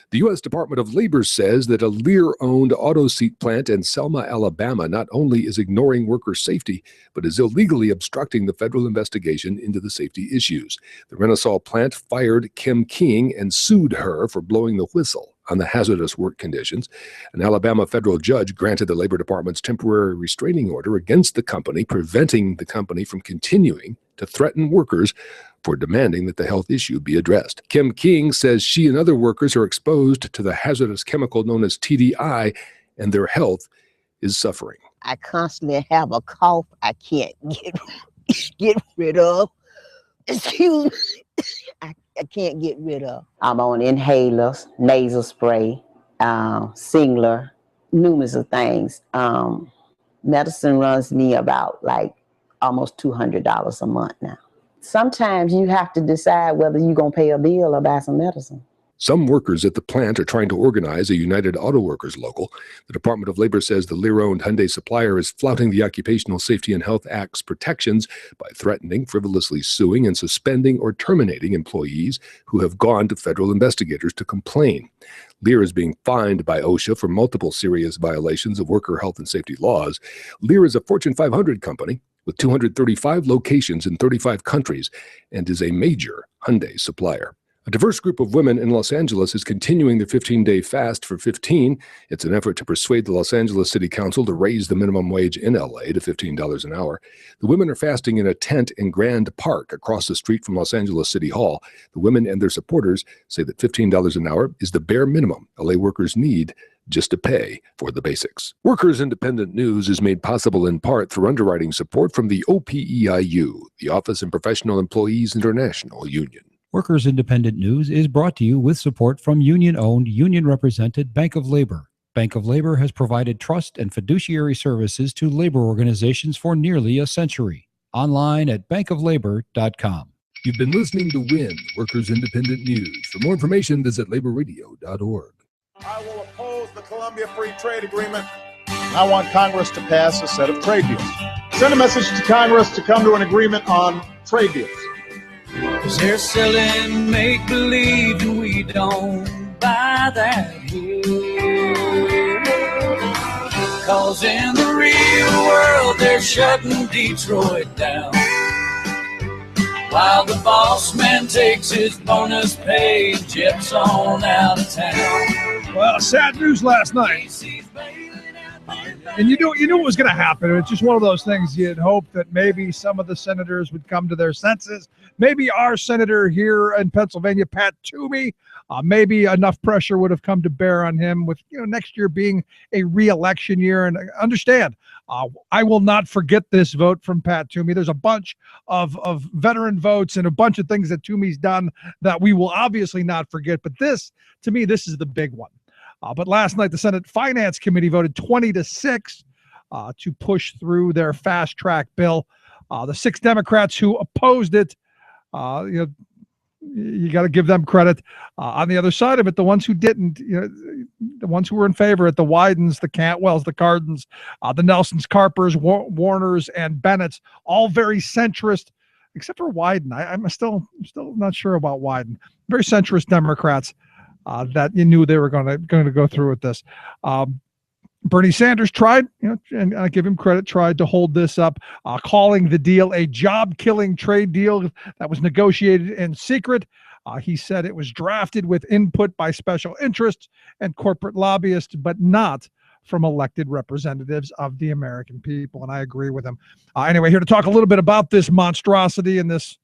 The U.S. Department of Labor says that a Lear-owned auto seat plant in Selma, Alabama, not only is ignoring worker safety, but is illegally obstructing the federal investigation into the safety issues. The Renosol plant fired Kim King and sued her for blowing the whistle on the hazardous work conditions. An Alabama federal judge granted the Labor Department's temporary restraining order against the company, preventing the company from continuing to threaten workers for demanding that the health issue be addressed. Kim King says she and other workers are exposed to the hazardous chemical known as TDI, and their health is suffering. I constantly have a cough I can't get rid of. Excuse me. I can't get rid of. I'm on inhalers, nasal spray, Singler, numerous of things. Medicine runs me about like almost $200 a month now. Sometimes you have to decide whether you're going to pay a bill or buy some medicine. Some workers at the plant are trying to organize a United Auto Workers local. The Department of Labor says the Lear-owned Hyundai supplier is flouting the Occupational Safety and Health Act's protections by threatening, frivolously suing, and suspending or terminating employees who have gone to federal investigators to complain. Lear is being fined by OSHA for multiple serious violations of worker health and safety laws. Lear is a Fortune 500 company with 235 locations in 35 countries and is a major Hyundai supplier. A diverse group of women in Los Angeles is continuing their 15-day fast for 15. It's an effort to persuade the Los Angeles City Council to raise the minimum wage in LA to $15 an hour. The women are fasting in a tent in Grand Park across the street from Los Angeles City Hall. The women and their supporters say that $15 an hour is the bare minimum LA workers need just to pay for the basics. Workers Independent News is made possible in part through underwriting support from the OPEIU, the Office of Professional Employees International Union. Workers Independent News is brought to you with support from union-owned, union-represented Bank of Labor. Bank of Labor has provided trust and fiduciary services to labor organizations for nearly a century. Online at bankoflabor.com. You've been listening to WIN, Workers Independent News. For more information, visit laborradio.org. I will oppose the Colombia Free Trade Agreement. I want Congress to pass a set of trade deals. Send a message to Congress to come to an agreement on trade deals. 'Cause they're selling make-believe and we don't buy that here. 'Cause in the real world they're shutting Detroit down, while the boss man takes his bonus pay and jets on out of town. Well, sad news last night. And you knew it was going to happen. It's just one of those things you'd hope that maybe some of the senators would come to their senses. Maybe our senator here in Pennsylvania, Pat Toomey, maybe enough pressure would have come to bear on him with next year being a re-election year. And understand, I will not forget this vote from Pat Toomey. There's a bunch of veteran votes and a bunch of things that Toomey's done that we will obviously not forget. But this, to me, this is the big one. But last night, the Senate Finance Committee voted 20-6 to push through their fast track bill. The 6 Democrats who opposed it, you got to give them credit. On the other side of it, the ones who didn't, the ones who were in favor, the Wydens, the Cantwells, the Cardins, the Nelsons, Carpers, Warners, and Bennett's, all very centrist, except for Wyden. I'm still not sure about Wyden. Very centrist Democrats that you knew they were going to go through with this. Bernie Sanders tried, and I give him credit, tried to hold this up, calling the deal a job-killing trade deal that was negotiated in secret. He said it was drafted with input by special interests and corporate lobbyists, but not from elected representatives of the American people, and I agree with him. Anyway, here to talk a little bit about this monstrosity and this,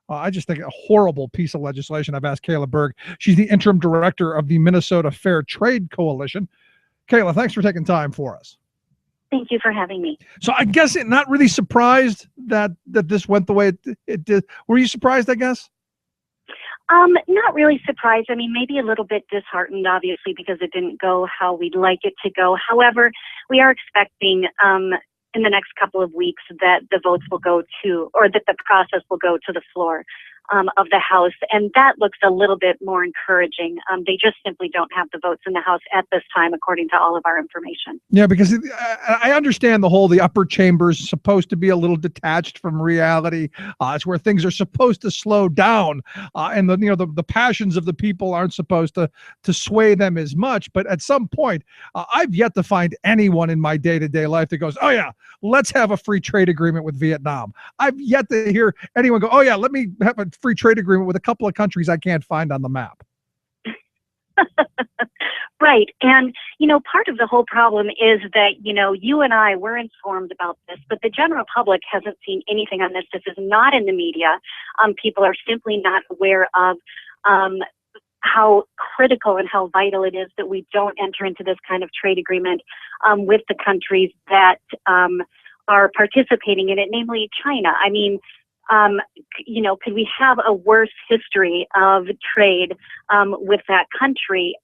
I just think, a horrible piece of legislation. I've asked Kayla Berg. She's the interim director of the Minnesota Fair Trade Coalition. Kayla, thanks for taking time for us. Thank you for having me. So I guess not really surprised that this went the way it did. Were you surprised, I guess? Not really surprised. I mean, maybe a little bit disheartened, obviously, because it didn't go how we'd like it to go. However, we are expecting in the next couple of weeks that the votes will go to, or that the process will go to the floor of the House, and that looks a little bit more encouraging. They just simply don't have the votes in the House at this time, according to all of our information. Yeah, because I understand the upper chamber is supposed to be a little detached from reality. It's where things are supposed to slow down, and the passions of the people aren't supposed to sway them as much. But at some point, I've yet to find anyone in my day-to-day life that goes, "Oh yeah, let's have a free trade agreement with Vietnam." I've yet to hear anyone go, "Oh yeah, let me have a free trade agreement with a couple of countries I can't find on the map." Right. And, part of the whole problem is that, you and I were informed about this, but the general public hasn't seen anything on this. This is not in the media. People are simply not aware of how critical and how vital it is that we don't enter into this kind of trade agreement with the countries that are participating in it, namely China. I mean, could we have a worse history of trade with that country?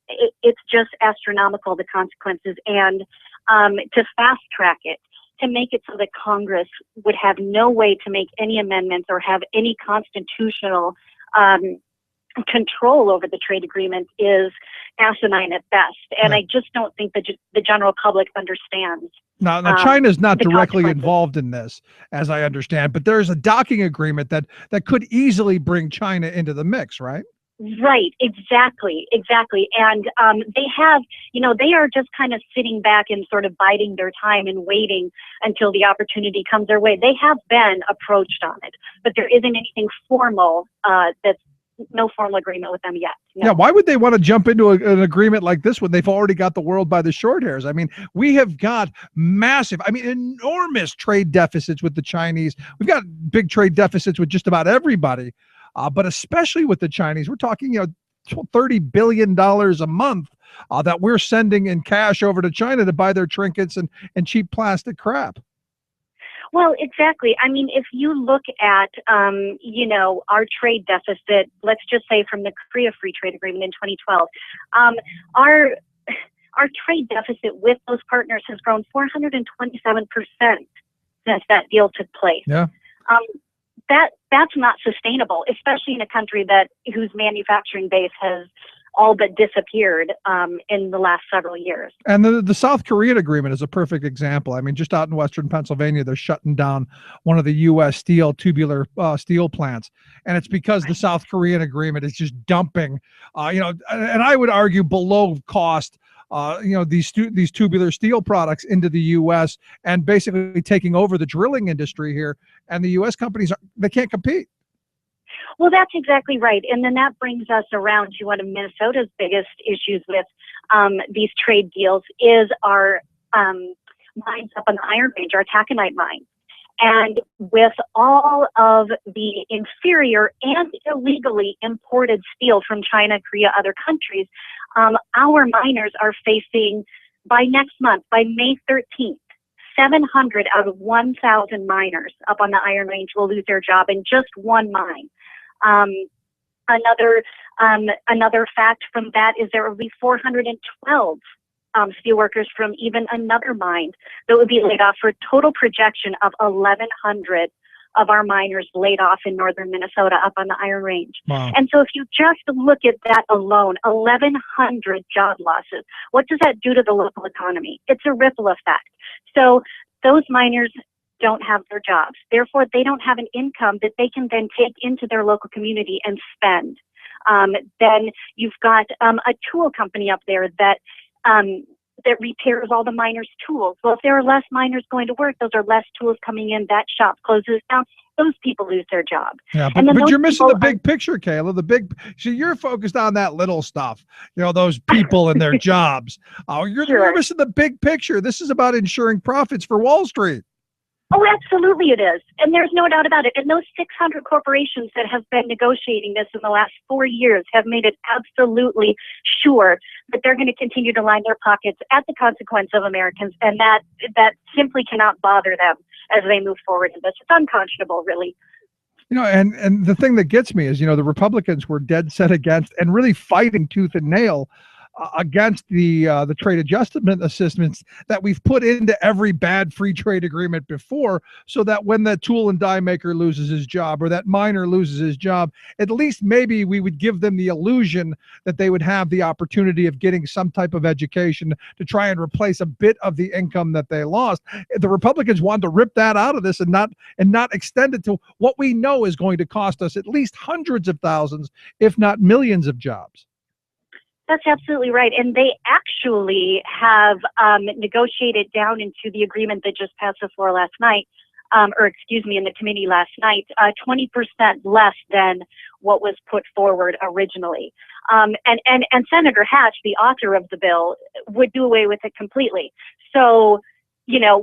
It's just astronomical, the consequences. And to fast track it, to make it so that Congress would have no way to make any amendments or have any constitutional control over the trade agreement is asinine at best. And I just don't think that the general public understands. Now China's not directly involved in this, as I understand, but there's a docking agreement that could easily bring China into the mix, right? Right, exactly. And they have, they are just kind of sitting back and sort of biding their time and waiting until the opportunity comes their way. They have been approached on it, but there isn't anything formal that's no formal agreement with them yet. No. Yeah, why would they want to jump into an agreement like this when they've already got the world by the short hairs? I mean, we have got enormous trade deficits with the Chinese. We've got big trade deficits with just about everybody, but especially with the Chinese. We're talking, $30 billion a month that we're sending in cash over to China to buy their trinkets and cheap plastic crap. Well, exactly. I mean, if you look at, our trade deficit, let's just say from the Korea Free Trade Agreement in 2012, our trade deficit with those partners has grown 427% since that deal took place. Yeah. That's not sustainable, especially in a country whose manufacturing base has all but disappeared in the last several years. And the South Korean agreement is a perfect example. I mean, just out in Western Pennsylvania, they're shutting down one of the U.S. tubular steel plants. And it's because the South Korean agreement is just dumping, and I would argue below cost, these tubular steel products into the U.S. and basically taking over the drilling industry here. And the U.S. companies, they can't compete. Well, that's exactly right. And then that brings us around to one of Minnesota's biggest issues with these trade deals is our mines up on the Iron Range, our taconite mines. And with all of the inferior and illegally imported steel from China, Korea, other countries, our miners are facing, by next month, by May 13th, 700 out of 1,000 miners up on the Iron Range will lose their job in just one mine. Another fact from that is there will be 412 steelworkers from even another mine that would be laid off, for a total projection of 1,100 of our miners laid off in northern Minnesota up on the Iron Range. Wow. And so if you just look at that alone, 1,100 job losses, what does that do to the local economy? It's a ripple effect. So those miners don't have their jobs. Therefore, they don't have an income that they can then take into their local community and spend. Then you've got a tool company up there that repairs all the miners' tools. Well, if there are less miners going to work, those are less tools coming in. That shop closes down. Those people lose their job. Yeah, but you're missing the big picture, Kayla. So you're focused on that little stuff, those people and their jobs. You're missing the big picture. This is about ensuring profits for Wall Street. Oh, absolutely it is. And there's no doubt about it. And those 600 corporations that have been negotiating this in the last 4 years have made it absolutely sure that they're going to continue to line their pockets at the consequence of Americans. And that simply cannot bother them as they move forward in this. It's unconscionable, really. And the thing that gets me is, the Republicans were dead set against and really fighting tooth and nail against the trade adjustment assistance that we've put into every bad free trade agreement before, so that when that tool and die maker loses his job or that miner loses his job, at least maybe we would give them the illusion that they would have the opportunity of getting some type of education to try and replace a bit of the income that they lost. The Republicans wanted to rip that out of this and not extend it to what we know is going to cost us at least hundreds of thousands, if not millions of jobs. That's absolutely right. And they actually have negotiated down into the agreement that just passed the floor last night, in the committee last night, 20% less than what was put forward originally. And Senator Hatch, the author of the bill, would do away with it completely. So,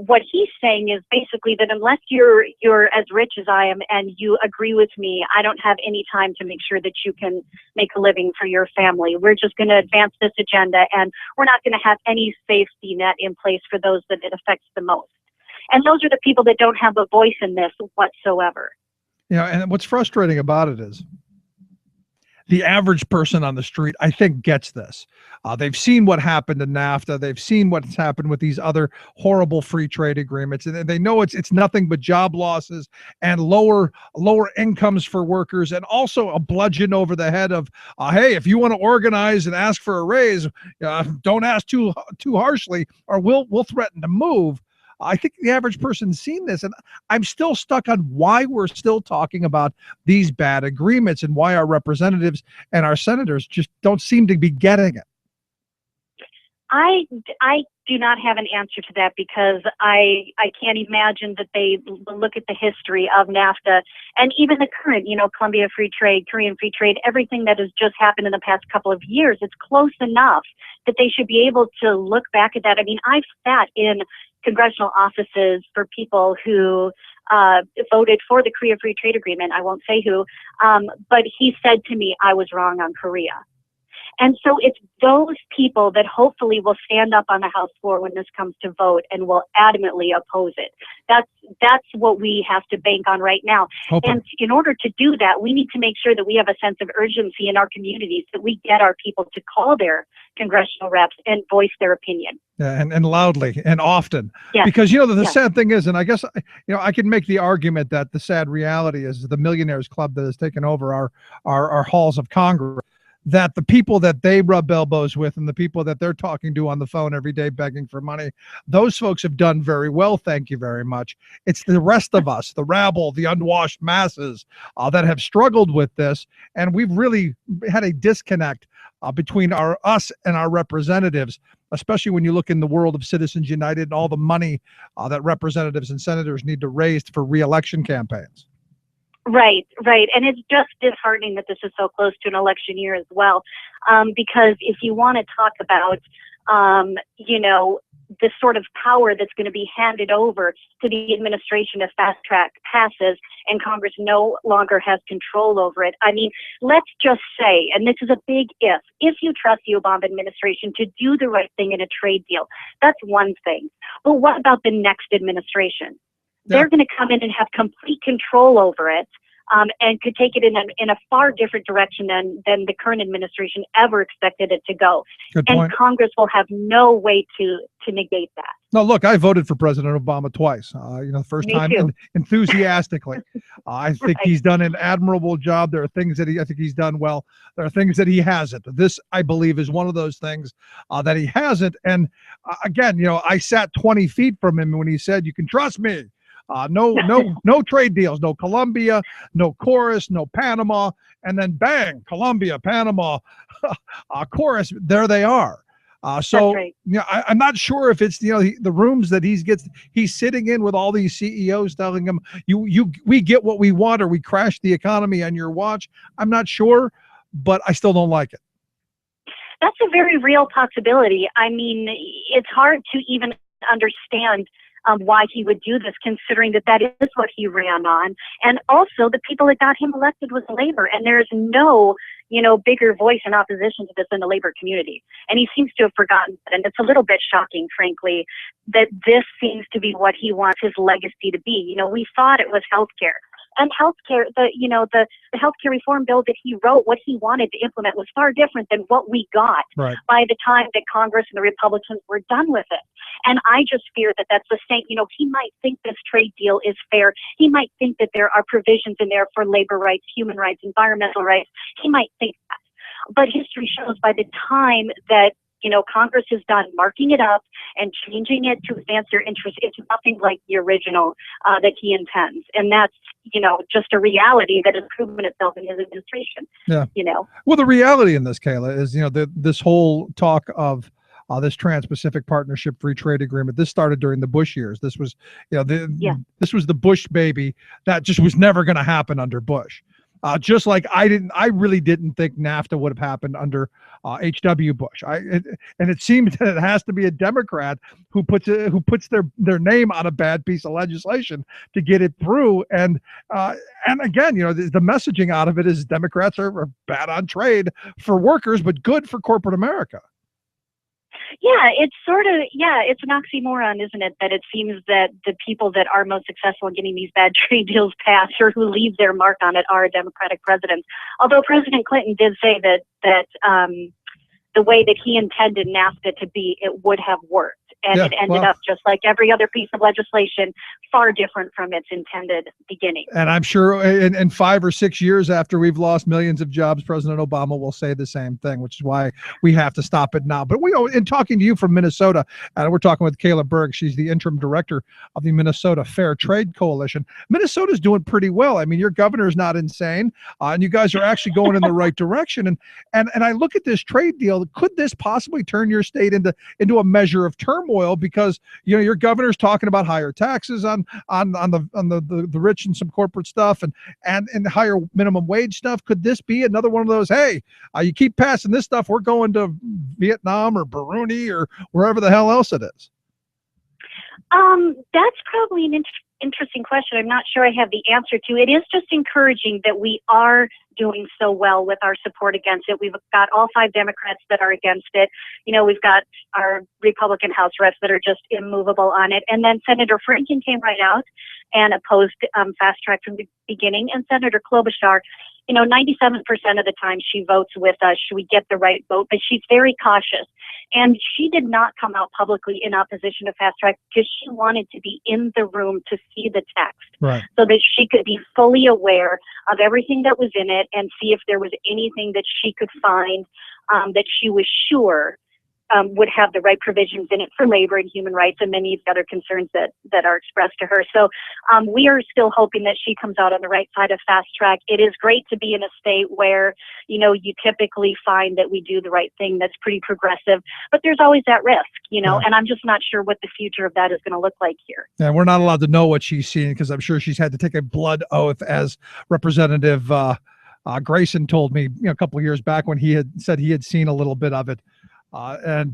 what he's saying is basically that unless you're as rich as I am and you agree with me, I don't have any time to make sure that you can make a living for your family. We're just going to advance this agenda, and we're not going to have any safety net in place for those that it affects the most. And those are the people that don't have a voice in this whatsoever. And what's frustrating about it is the average person on the street, I think, gets this. They've seen what happened in NAFTA. They've seen what's happened with these other horrible free trade agreements, and they know it's nothing but job losses and lower incomes for workers, and also a bludgeon over the head of, hey, if you want to organize and ask for a raise, don't ask too harshly, or we'll threaten to move. I think the average person's seen this, and I'm still stuck on why we're still talking about these bad agreements and why our representatives and our senators just don't seem to be getting it. I do not have an answer to that, because I can't imagine that they look at the history of NAFTA and even the current, Colombia Free Trade, Korean Free Trade, everything that has just happened in the past couple of years. It's close enough that they should be able to look back at that. I mean, I've sat in congressional offices for people who voted for the Korea Free Trade Agreement. I won't say who, but he said to me, I was wrong on Korea. And so it's those people that hopefully will stand up on the House floor when this comes to vote and will adamantly oppose it. That's what we have to bank on right now. And in order to do that, we need to make sure that we have a sense of urgency in our communities, that we get our people to call their congressional reps and voice their opinion. Yeah, and loudly and often. Yes. Because, the sad thing is, and I guess, I can make the argument that the sad reality is the Millionaires Club that has taken over our halls of Congress, that the people that they rub elbows with and the people that they're talking to on the phone every day begging for money, those folks have done very well, thank you very much. It's the rest of us, the rabble, the unwashed masses that have struggled with this, and we've really had a disconnect between us and our representatives, especially when you look in the world of Citizens United and all the money that representatives and senators need to raise for re-election campaigns. Right. And it's just disheartening that this is so close to an election year as well. Because if you want to talk about, this sort of power that's going to be handed over to the administration if fast track passes and Congress no longer has control over it. I mean, let's just say, and this is a big if you trust the Obama administration to do the right thing in a trade deal, that's one thing. But what about the next administration? They're going to come in and have complete control over it. And could take it in a far different direction than the current administration ever expected it to go. Good and point. Congress will have no way to negate that. No, look, I voted for President Obama twice. The first Me time too. Enthusiastically. I think he's done an admirable job. There are things that I think he's done well. There are things that he hasn't. This, I believe, is one of those things that he hasn't. And again, I sat 20 feet from him when he said, "You can trust me." No trade deals, no Colombia, no Chorus, no Panama, and then bang, Colombia, Panama, Chorus, there they are. So right. I'm not sure if it's the rooms that he's sitting in with all these CEOs telling him we get what we want or we crash the economy on your watch. I'm not sure, but I still don't like it. That's a very real possibility. I mean, it's hard to even understand why he would do this, considering that is what he ran on. And also the people that got him elected was labor. And there's no, bigger voice in opposition to this in the labor community. And he seems to have forgotten that. And it's a little bit shocking, frankly, that this seems to be what he wants his legacy to be. We thought it was healthcare. And healthcare, the healthcare reform bill that he wrote, what he wanted to implement was far different than what we got by the time that Congress and the Republicans were done with it. And I just fear that that's the same. He might think this trade deal is fair. He might think that there are provisions in there for labor rights, human rights, environmental rights. He might think that. But history shows by the time that Congress is done marking it up and changing it to advance their interests, it's nothing like the original that he intends. And that's, just a reality that has proven itself in his administration. Yeah. Well, the reality in this, Kayla, is, this whole talk of this Trans-Pacific Partnership Free Trade Agreement, this started during the Bush years. This was, this was the Bush baby that just was never going to happen under Bush. Just like I really didn't think NAFTA would have happened under H.W. Bush. And it seems that it has to be a Democrat who puts their name on a bad piece of legislation to get it through. And again, the messaging out of it is Democrats are bad on trade for workers, but good for corporate America. Yeah, it's it's an oxymoron, isn't it? That it seems that the people that are most successful in getting these bad trade deals passed or who leave their mark on it are Democratic presidents. Although President Clinton did say that the way that he intended NAFTA to be, it would have worked. And it ended up just like every other piece of legislation, far different from its intended beginning. And I'm sure in 5 or 6 years after we've lost millions of jobs, President Obama will say the same thing, which is why we have to stop it now. But in talking to you from Minnesota, and we're talking with Kayla Berg, she's the interim director of the Minnesota Fair Trade Coalition. Minnesota's doing pretty well. I mean, your governor's not insane, and you guys are actually going in the right direction. And I look at this trade deal. Could this possibly turn your state into a measure of turmoil? Because your governor's talking about higher taxes on the rich and some corporate stuff and higher minimum wage stuff. Could this be another one of those? Hey, you keep passing this stuff, we're going to Vietnam or Burundi or wherever the hell else it is. That's probably an interesting question. I'm not sure I have the answer to. It is just encouraging that we are doing so well with our support against it. We've got all 5 Democrats that are against it. We've got our Republican House reps that are just immovable on it. And then Senator Franken came right out and opposed fast track from the beginning. And Senator Klobuchar, 97% of the time she votes with us. We get the right vote, but she's very cautious. And she did not come out publicly in opposition to fast track because she wanted to be in the room to see the text, so that she could be fully aware of everything that was in it and see if there was anything that she could find that she was sure would have the right provisions in it for labor and human rights and many of the other concerns that are expressed to her. So we are still hoping that she comes out on the right side of fast track. It is great to be in a state where, you typically find that we do the right thing that's pretty progressive, but there's always that risk, and I'm just not sure what the future of that is going to look like here. And we're not allowed to know what she's seen because I'm sure she's had to take a blood oath, as Representative Grayson told me a couple of years back when he had said he had seen a little bit of it. and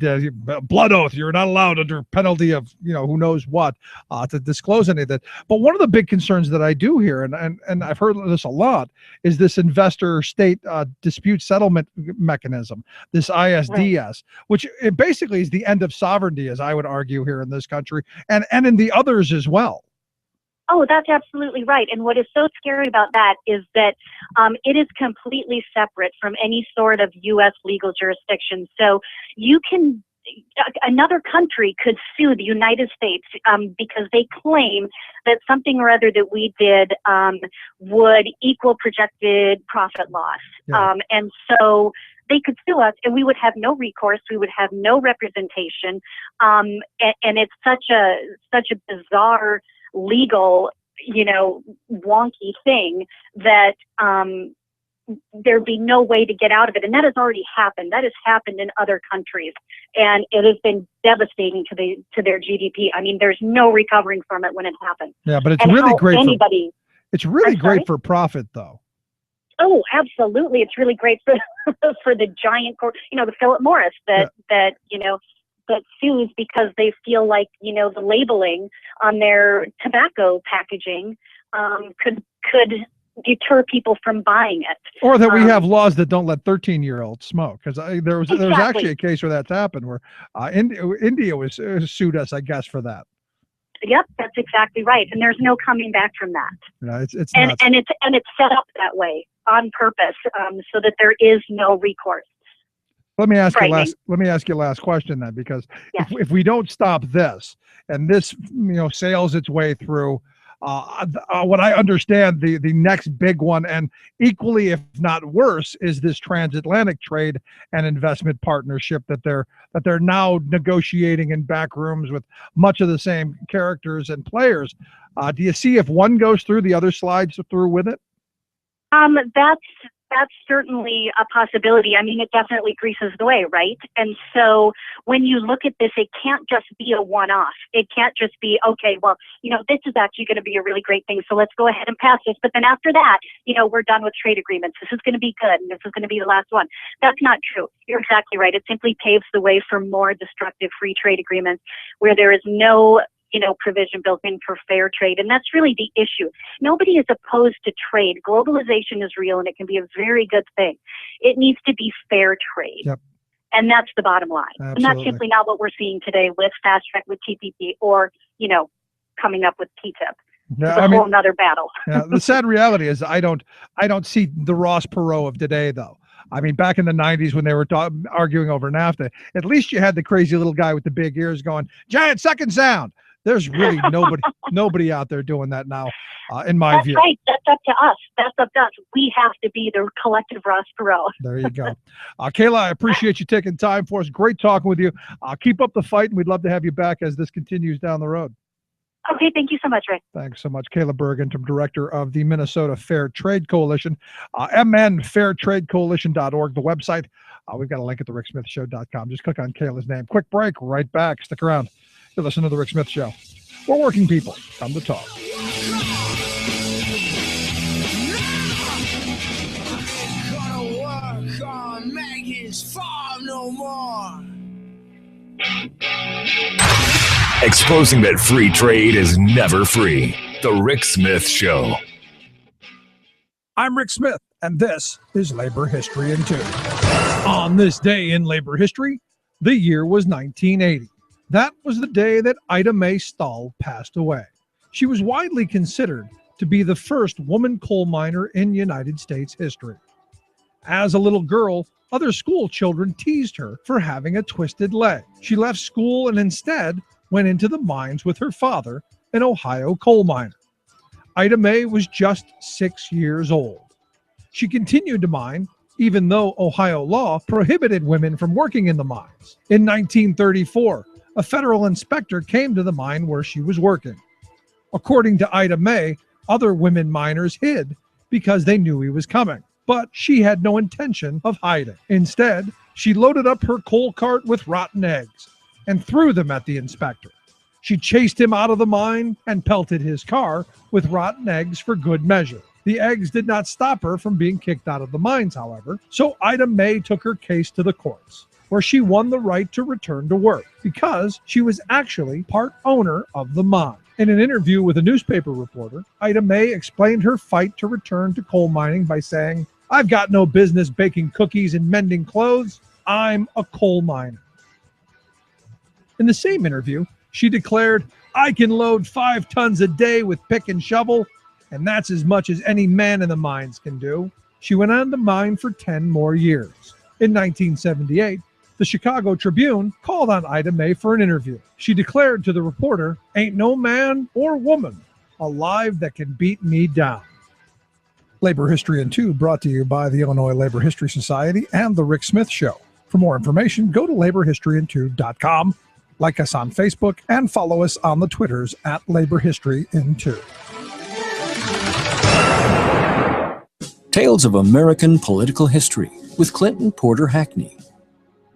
blood oath. You're not allowed under penalty of, who knows what, to disclose any of that. But one of the big concerns that I do hear, and I've heard this a lot, is this investor state dispute settlement mechanism, this ISDS, which it basically is the end of sovereignty, as I would argue, here in this country and in the others as well. Oh, that's absolutely right. And what is so scary about that is that it is completely separate from any sort of U.S. legal jurisdiction. So another country could sue the United States because they claim that something or other that we did would equal projected profit loss. Yeah. And so they could sue us and we would have no recourse. We would have no representation. And it's such a bizarre legal, wonky thing that there'd be no way to get out of it. And that has already happened. That has happened in other countries. And it has been devastating to their GDP. I mean, there's no recovering from it when it happens. Yeah, but it's really great. It's really great for profit, though. Oh, absolutely. It's really great for the giant, the Philip Morris that sues because they feel like, the labeling on their tobacco packaging could deter people from buying it. Or that we have laws that don't let 13-year-olds smoke. Because there was actually a case where that's happened, where India was sued us, I guess, for that. Yep, that's exactly right. And there's no coming back from that. Yeah, it's and it's set up that way on purpose so that there is no recourse. Let me ask you last question then, because if we don't stop this and this sails its way through, what I understand the next big one, and equally if not worse, is this transatlantic trade and investment partnership that they're now negotiating in back rooms with much of the same characters and players. Do you see if one goes through, the other slides through with it? That's certainly a possibility. I mean, it definitely greases the way, right? And so when you look at this, it can't just be a one-off. It can't just be, okay, well, this is actually going to be a really great thing, so let's go ahead and pass this. But then after that, we're done with trade agreements. This is going to be good, and this is going to be the last one. That's not true. You're exactly right. It simply paves the way for more destructive free trade agreements where there is no provision built in for fair trade. And that's really the issue. Nobody is opposed to trade. Globalization is real and it can be a very good thing. It needs to be fair trade. Yep. And that's the bottom line. Absolutely. And that's simply not what we're seeing today with Fast Track, with TPP, or, coming up with TTIP. Yeah, it's a whole nother battle. Yeah, the sad reality is I don't see the Ross Perot of today, though. I mean, back in the 90s when they were arguing over NAFTA, at least you had the crazy little guy with the big ears going, giant second sound. There's really nobody out there doing that now, in my view. That's right. That's up to us. That's up to us. We have to be the collective Ross Perot. There you go. Kayla, I appreciate you taking time for us. Great talking with you. Keep up the fight, and we'd love to have you back as this continues down the road. Okay, thank you so much, Ray. Thanks so much. Kayla Bergen, Director of the Minnesota Fair Trade Coalition, mnfairtradecoalition.org, the website. We've got a link at thericksmithshow.com. Just click on Kayla's name. Quick break, right back. Stick around. You're listening to The Rick Smith Show. We're working people. Come to talk. Exposing that free trade is never free. The Rick Smith Show. I'm Rick Smith, and this is Labor History in 2. On this day in labor history, the year was 1980. That was the day that Ida Mae Stahl passed away. She was widely considered to be the first woman coal miner in United States history. As a little girl, other school children teased her for having a twisted leg. She left school and instead went into the mines with her father, an Ohio coal miner. Ida Mae was just 6 years old. She continued to mine, even though Ohio law prohibited women from working in the mines. In 1934, a federal inspector came to the mine where she was working. According to Ida Mae, other women miners hid because they knew he was coming, but she had no intention of hiding. Instead, she loaded up her coal cart with rotten eggs and threw them at the inspector. She chased him out of the mine and pelted his car with rotten eggs for good measure. The eggs did not stop her from being kicked out of the mines, however, so Ida Mae took her case to the courts, where she won the right to return to work because she was actually part owner of the mine. In an interview with a newspaper reporter, Ida May explained her fight to return to coal mining by saying, "I've got no business baking cookies and mending clothes. I'm a coal miner." In the same interview, she declared, "I can load 5 tons a day with pick and shovel, and that's as much as any man in the mines can do." She went on to mine for 10 more years. In 1978, the Chicago Tribune called on Ida May for an interview. She declared to the reporter, "Ain't no man or woman alive that can beat me down." Labor History in 2 brought to you by the Illinois Labor History Society and The Rick Smith Show. For more information, go to laborhistoryin2.com. Like us on Facebook and follow us on the Twitters at Labor History in 2. Tales of American Political History with Clinton Porter Hackney.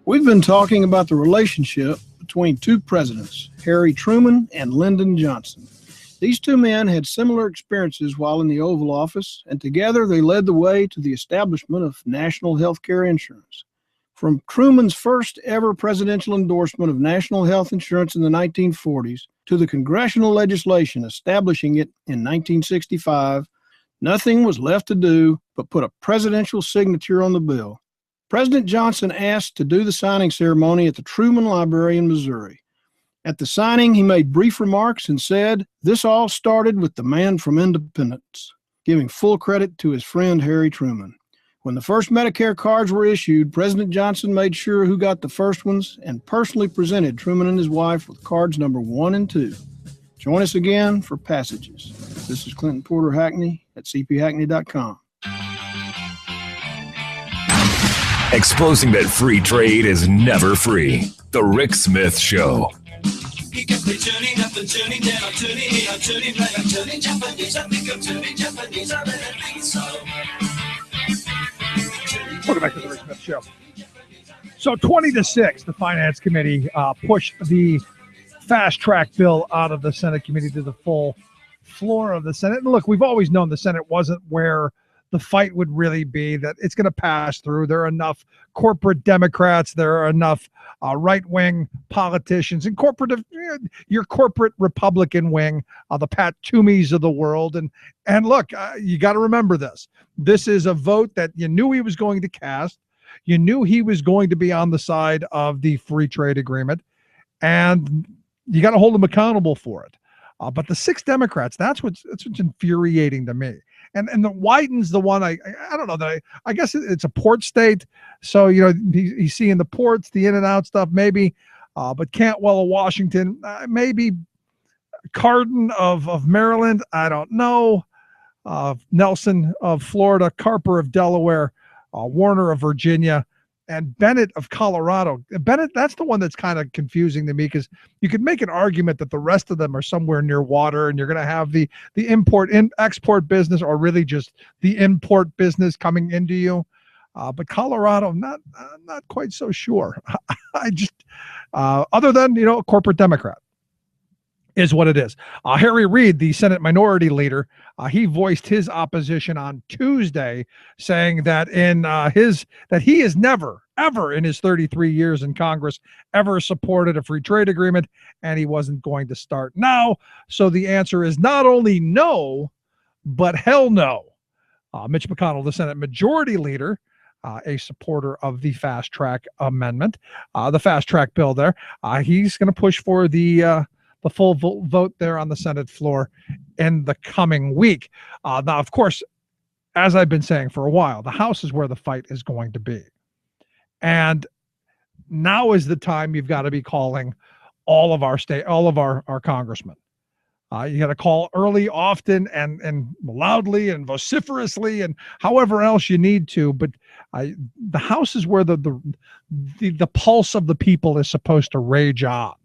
We've been talking about the relationship between two presidents, Harry Truman and Lyndon Johnson. These two men had similar experiences while in the Oval Office, and together they led the way to the establishment of national health care insurance. From Truman's first ever presidential endorsement of national health insurance in the 1940s to the congressional legislation establishing it in 1965, nothing was left to do but put a presidential signature on the bill. President Johnson asked to do the signing ceremony at the Truman Library in Missouri. At the signing, he made brief remarks and said, "This all started with the man from Independence," giving full credit to his friend Harry Truman. When the first Medicare cards were issued, President Johnson made sure who got the first ones and personally presented Truman and his wife with cards number 1 and 2. Join us again for Passages. This is Clinton Porter Hackney at cphackney.com. Exposing that free trade is never free. The Rick Smith Show. He kept me turning up and turning down, turning here, turning back, I'm turning Japanese, I think I'm turning Japanese, I really think so. Welcome back to the Rick Smith Show. So 20-6, the Finance Committee pushed the fast track bill out of the Senate committee to the full floor of the Senate. And look, we've always known the Senate wasn't where the fight would really be, that it's going to pass through. There are enough corporate Democrats. There are enough right-wing politicians and your corporate Republican wing, the Pat Toomeys of the world. And look, you got to remember this. This is a vote that you knew he was going to cast. You knew he was going to be on the side of the free trade agreement, and you got to hold him accountable for it. But the 6 Democrats, that's what's infuriating to me. And the Wyden's the one I don't know, that I guess it's a port state, so he's seeing the ports, the in and out stuff maybe, but Cantwell of Washington, maybe Cardin of Maryland, I don't know, Nelson of Florida, Carper of Delaware, Warner of Virginia, and Bennett of Colorado. Bennett, that's the one that's kind of confusing to me, because you could make an argument that the rest of them are somewhere near water, and you're going to have the import and export business, or really just the import business coming into you. But Colorado, not quite so sure. I just, other than, a corporate Democrat is what it is. Harry Reid, the Senate Minority Leader, he voiced his opposition on Tuesday, saying that he has never, ever in his 33 years in Congress ever supported a free trade agreement, and he wasn't going to start now. So the answer is not only no, but hell no. Mitch McConnell, the Senate Majority Leader, a supporter of the fast track amendment, the fast track bill there, he's going to push for the full vote there on the Senate floor in the coming week. Now, of course, as I've been saying for a while, the House is where the fight is going to be. And now is the time you've got to be calling all of our congressmen. You got to call early, often, and loudly and vociferously and however else you need to. But the House is where the pulse of the people is supposed to rage on.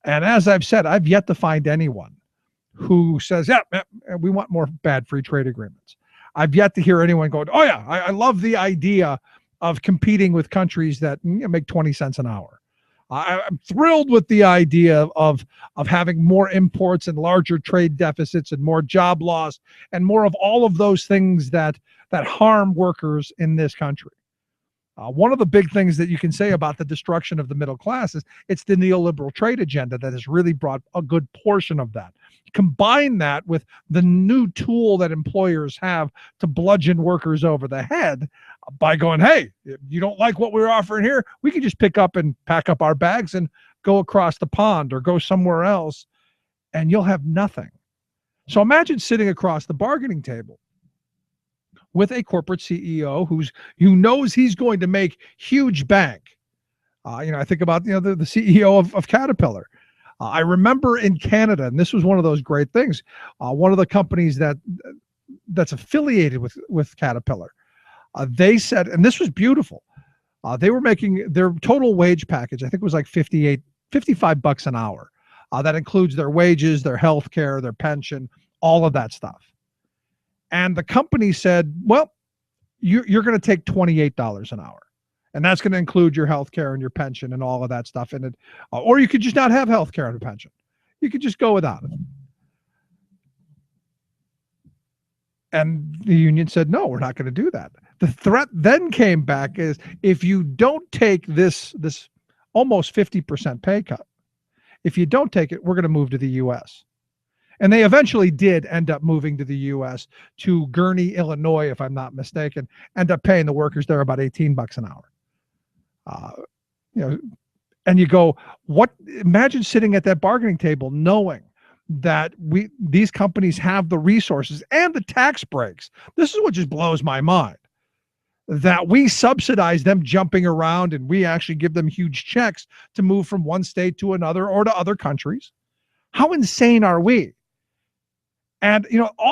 And as I've said, I've yet to find anyone who says, yeah, we want more bad free trade agreements. I've yet to hear anyone going, oh yeah, I love the idea of competing with countries that make 20 cents an hour. I'm thrilled with the idea of having more imports and larger trade deficits and more job loss and more of all of those things that harm workers in this country. One of the big things that you can say about the destruction of the middle class is it's the neoliberal trade agenda that has really brought a good portion of that. Combine that with the new tool that employers have to bludgeon workers over the head by going, hey, if you don't like what we're offering here, we can just pick up and pack up our bags and go across the pond or go somewhere else, and you'll have nothing. So imagine sitting across the bargaining table with a corporate CEO who knows he's going to make huge bank. I think about the CEO of Caterpillar. I remember in Canada, and this was one of those great things. One of the companies that's affiliated with Caterpillar, they said, and this was beautiful. They were making their total wage package, I think it was like $55 an hour. That includes their wages, their health care, their pension, all of that stuff. And the company said, well, you're going to take $28 an hour. And that's going to include your health care and your pension and all of that stuff in it. Or you could just not have health care and a pension. You could just go without it. And the union said, no, we're not going to do that. The threat then came back is if you don't take this almost 50% pay cut, if you don't take it, we're going to move to the U.S. And they eventually did end up moving to the U.S. to Gurnee, Illinois, if I'm not mistaken, end up paying the workers there about $18 an hour. And you go, imagine sitting at that bargaining table knowing that these companies have the resources and the tax breaks. This is what just blows my mind, that we subsidize them jumping around and we actually give them huge checks to move from one state to another or to other countries. How insane are we? And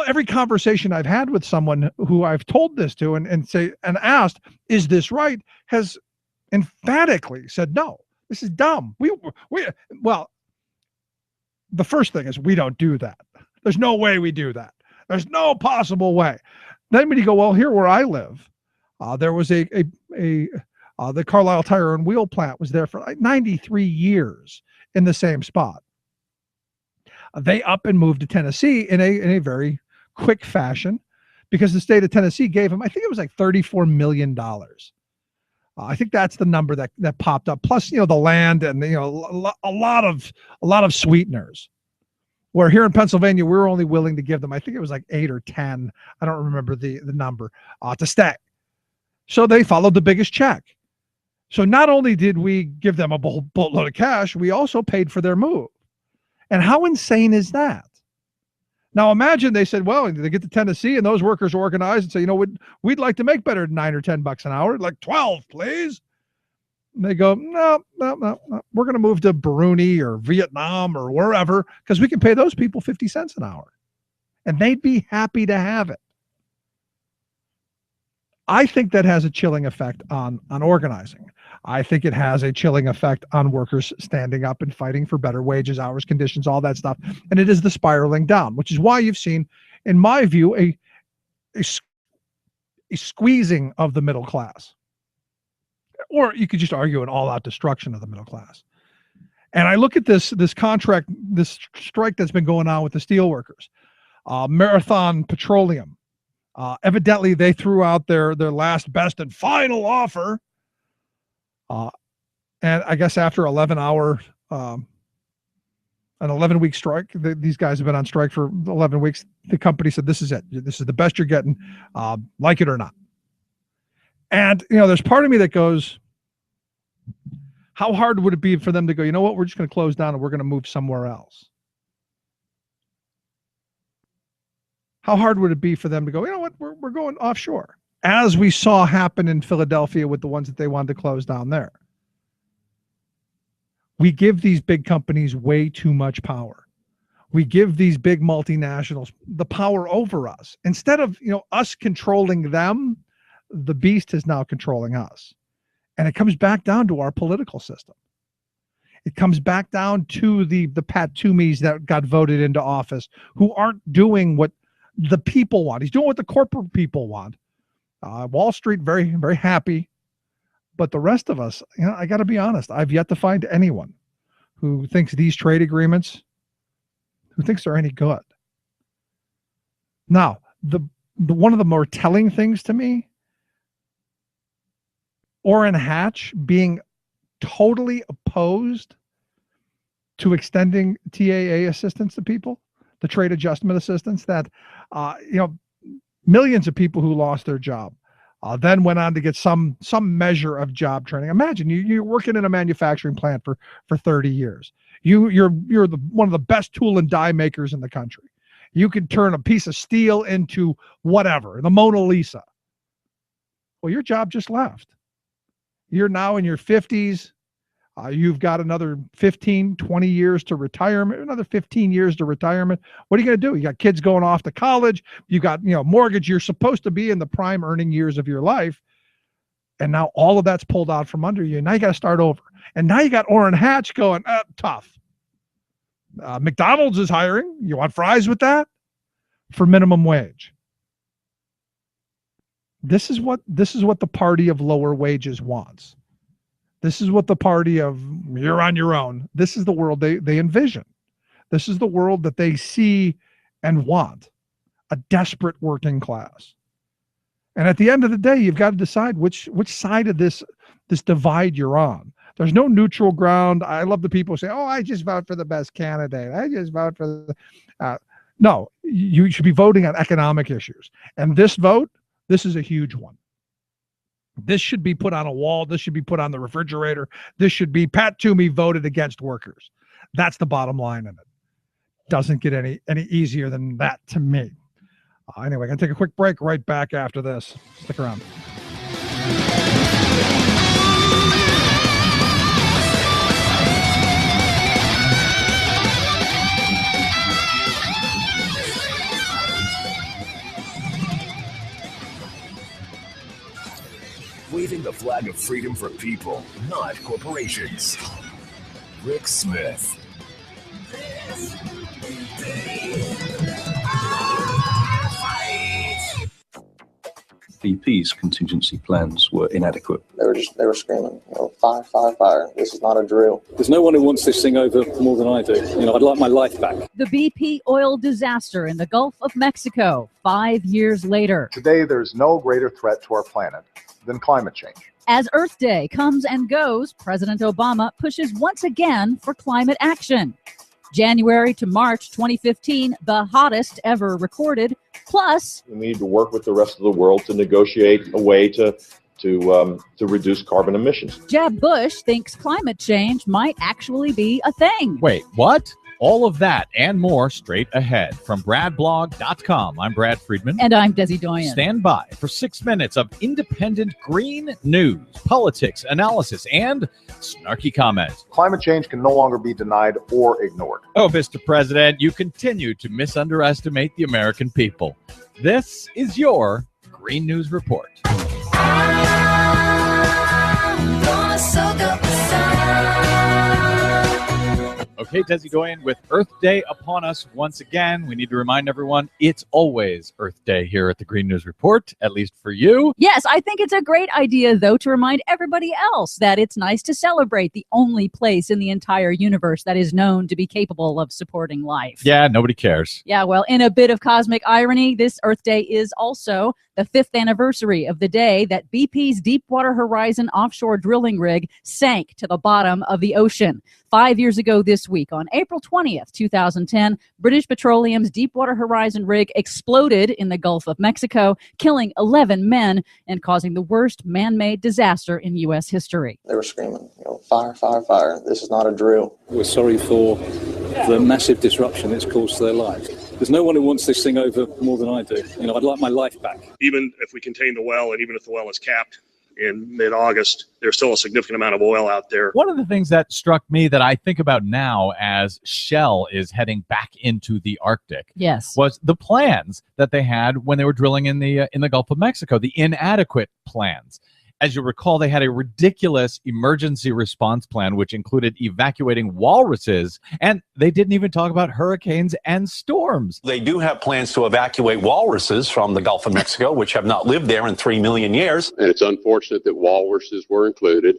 every conversation I've had with someone who I've told this to and asked, is this right, has emphatically said, no, this is dumb. Well, the first thing is we don't do that. There's no way we do that. There's no possible way. Then when you go, well, here where I live, there was the Carlisle Tire and Wheel plant was there for like 93 years in the same spot. They up and moved to Tennessee in a very quick fashion because the state of Tennessee gave them, I think it was like $34 million. I think that's the number that popped up. Plus, the land and a lot of sweeteners. Where here in Pennsylvania, we were only willing to give them, I think it was like 8 or 10. I don't remember the number to stay. So they followed the biggest check. So not only did we give them a boatload of cash, we also paid for their move. And how insane is that? Now imagine they said, well, they get to Tennessee and those workers organize and say, we'd like to make better than $9 or $10 an hour, like 12, please. And they go, no. We're going to move to Burundi or Vietnam or wherever because we can pay those people 50 cents an hour. And they'd be happy to have it. I think that has a chilling effect on organizing. I think it has a chilling effect on workers standing up and fighting for better wages, hours, conditions, all that stuff. And it is the spiraling down, which is why you've seen, in my view, a squeezing of the middle class. Or you could just argue an all-out destruction of the middle class. And I look at this contract, this strike that's been going on with the steelworkers, Marathon Petroleum. Evidently, they threw out their last, best, and final offer. And I guess after an 11-week strike, these guys have been on strike for 11 weeks. The company said, this is it. This is the best you're getting, like it or not. And, there's part of me that goes, how hard would it be for them to go, you know what, we're just going to close down and we're going to move somewhere else? How hard would it be for them to go, you know what, we're going offshore, as we saw happen in Philadelphia with the ones that they wanted to close down there? We give these big companies way too much power. We give these big multinationals the power over us. Instead of, us controlling them, the beast is now controlling us. And it comes back down to our political system. It comes back down to the Pat Toomeys that got voted into office who aren't doing what the people want. He's doing what the corporate people want. Wall Street, very, very happy. But the rest of us, I got to be honest, I've yet to find anyone who thinks these trade agreements, who thinks they're any good. Now, the one of the more telling things to me, Orrin Hatch being totally opposed to extending TAA assistance to people, the trade adjustment assistance that, millions of people who lost their job then went on to get some measure of job training. Imagine you're working in a manufacturing plant for 30 years. You're one of the best tool and die makers in the country. You can turn a piece of steel into whatever, the Mona Lisa. Well, your job just left. You're now in your 50s. You've got another 15, 20 years to retirement, another 15 years to retirement. What are you going to do? You got kids going off to college. You got, mortgage. You're supposed to be in the prime earning years of your life. And now all of that's pulled out from under you. Now you got to start over. And now you got Orrin Hatch going, tough. McDonald's is hiring. You want fries with that? For minimum wage. This is what the party of lower wages wants. This is what the party of you're on your own. This is the world they envision. This is the world that they see and want. A desperate working class. And at the end of the day, you've got to decide which side of this divide you're on. There's no neutral ground. I love the people who say, I just vote for the best candidate. I just vote for the... No, you should be voting on economic issues. And this vote, this is a huge one. This should be put on a wall. This should be put on the refrigerator. This should be Pat Toomey voted against workers. That's the bottom line of it. Doesn't get any easier than that to me. Anyway, I'm going to take a quick break right back after this. Stick around. Waving the flag of freedom for people, not corporations. Rick Smith. BP's contingency plans were inadequate. They were screaming, fire, fire, fire. This is not a drill. There's no one who wants this thing over more than I do. I'd like my life back. The BP oil disaster in the Gulf of Mexico, 5 years later. Today, there's no greater threat to our planet than climate change. As Earth Day comes and goes, President Obama pushes once again for climate action. January to March 2015, the hottest ever recorded. Plus, we need to work with the rest of the world to negotiate a way to reduce carbon emissions. Jeb Bush thinks climate change might actually be a thing. Wait, what? All of that and more straight ahead. From BradBlog.com, I'm Brad Friedman. And I'm Desi Doyen. Stand by for 6 minutes of independent green news, politics, analysis, and snarky comments. Climate change can no longer be denied or ignored. Oh, Mr. President, you continue to misunderestimate the American people. This is your Green News Report. Okay, Desi Doyen, with Earth Day upon us once again, we need to remind everyone it's always Earth Day here at the Green News Report, at least for you. Yes, I think it's a great idea, though, to remind everybody else that it's nice to celebrate the only place in the entire universe that is known to be capable of supporting life. Yeah, nobody cares. Yeah, well, in a bit of cosmic irony, this Earth Day is also the 5th anniversary of the day that BP's Deepwater Horizon offshore drilling rig sank to the bottom of the ocean. 5 years ago this week, on April 20th, 2010, British Petroleum's Deepwater Horizon rig exploded in the Gulf of Mexico, killing 11 men and causing the worst man-made disaster in U.S. history. They were screaming, fire, fire, fire. This is not a drill. We're sorry for the massive disruption it's caused to their lives. There's no one who wants this thing over more than I do. I'd like my life back. Even if we contain the well, and even if the well is capped in mid-August, there's still a significant amount of oil out there. One of the things that struck me that I think about now as Shell is heading back into the Arctic, yes, was the plans that they had when they were drilling in the Gulf of Mexico, the inadequate plans. As you recall, they had a ridiculous emergency response plan, which included evacuating walruses, and they didn't even talk about hurricanes and storms. They do have plans to evacuate walruses from the Gulf of Mexico, which have not lived there in 3 million years. And it's unfortunate that walruses were included,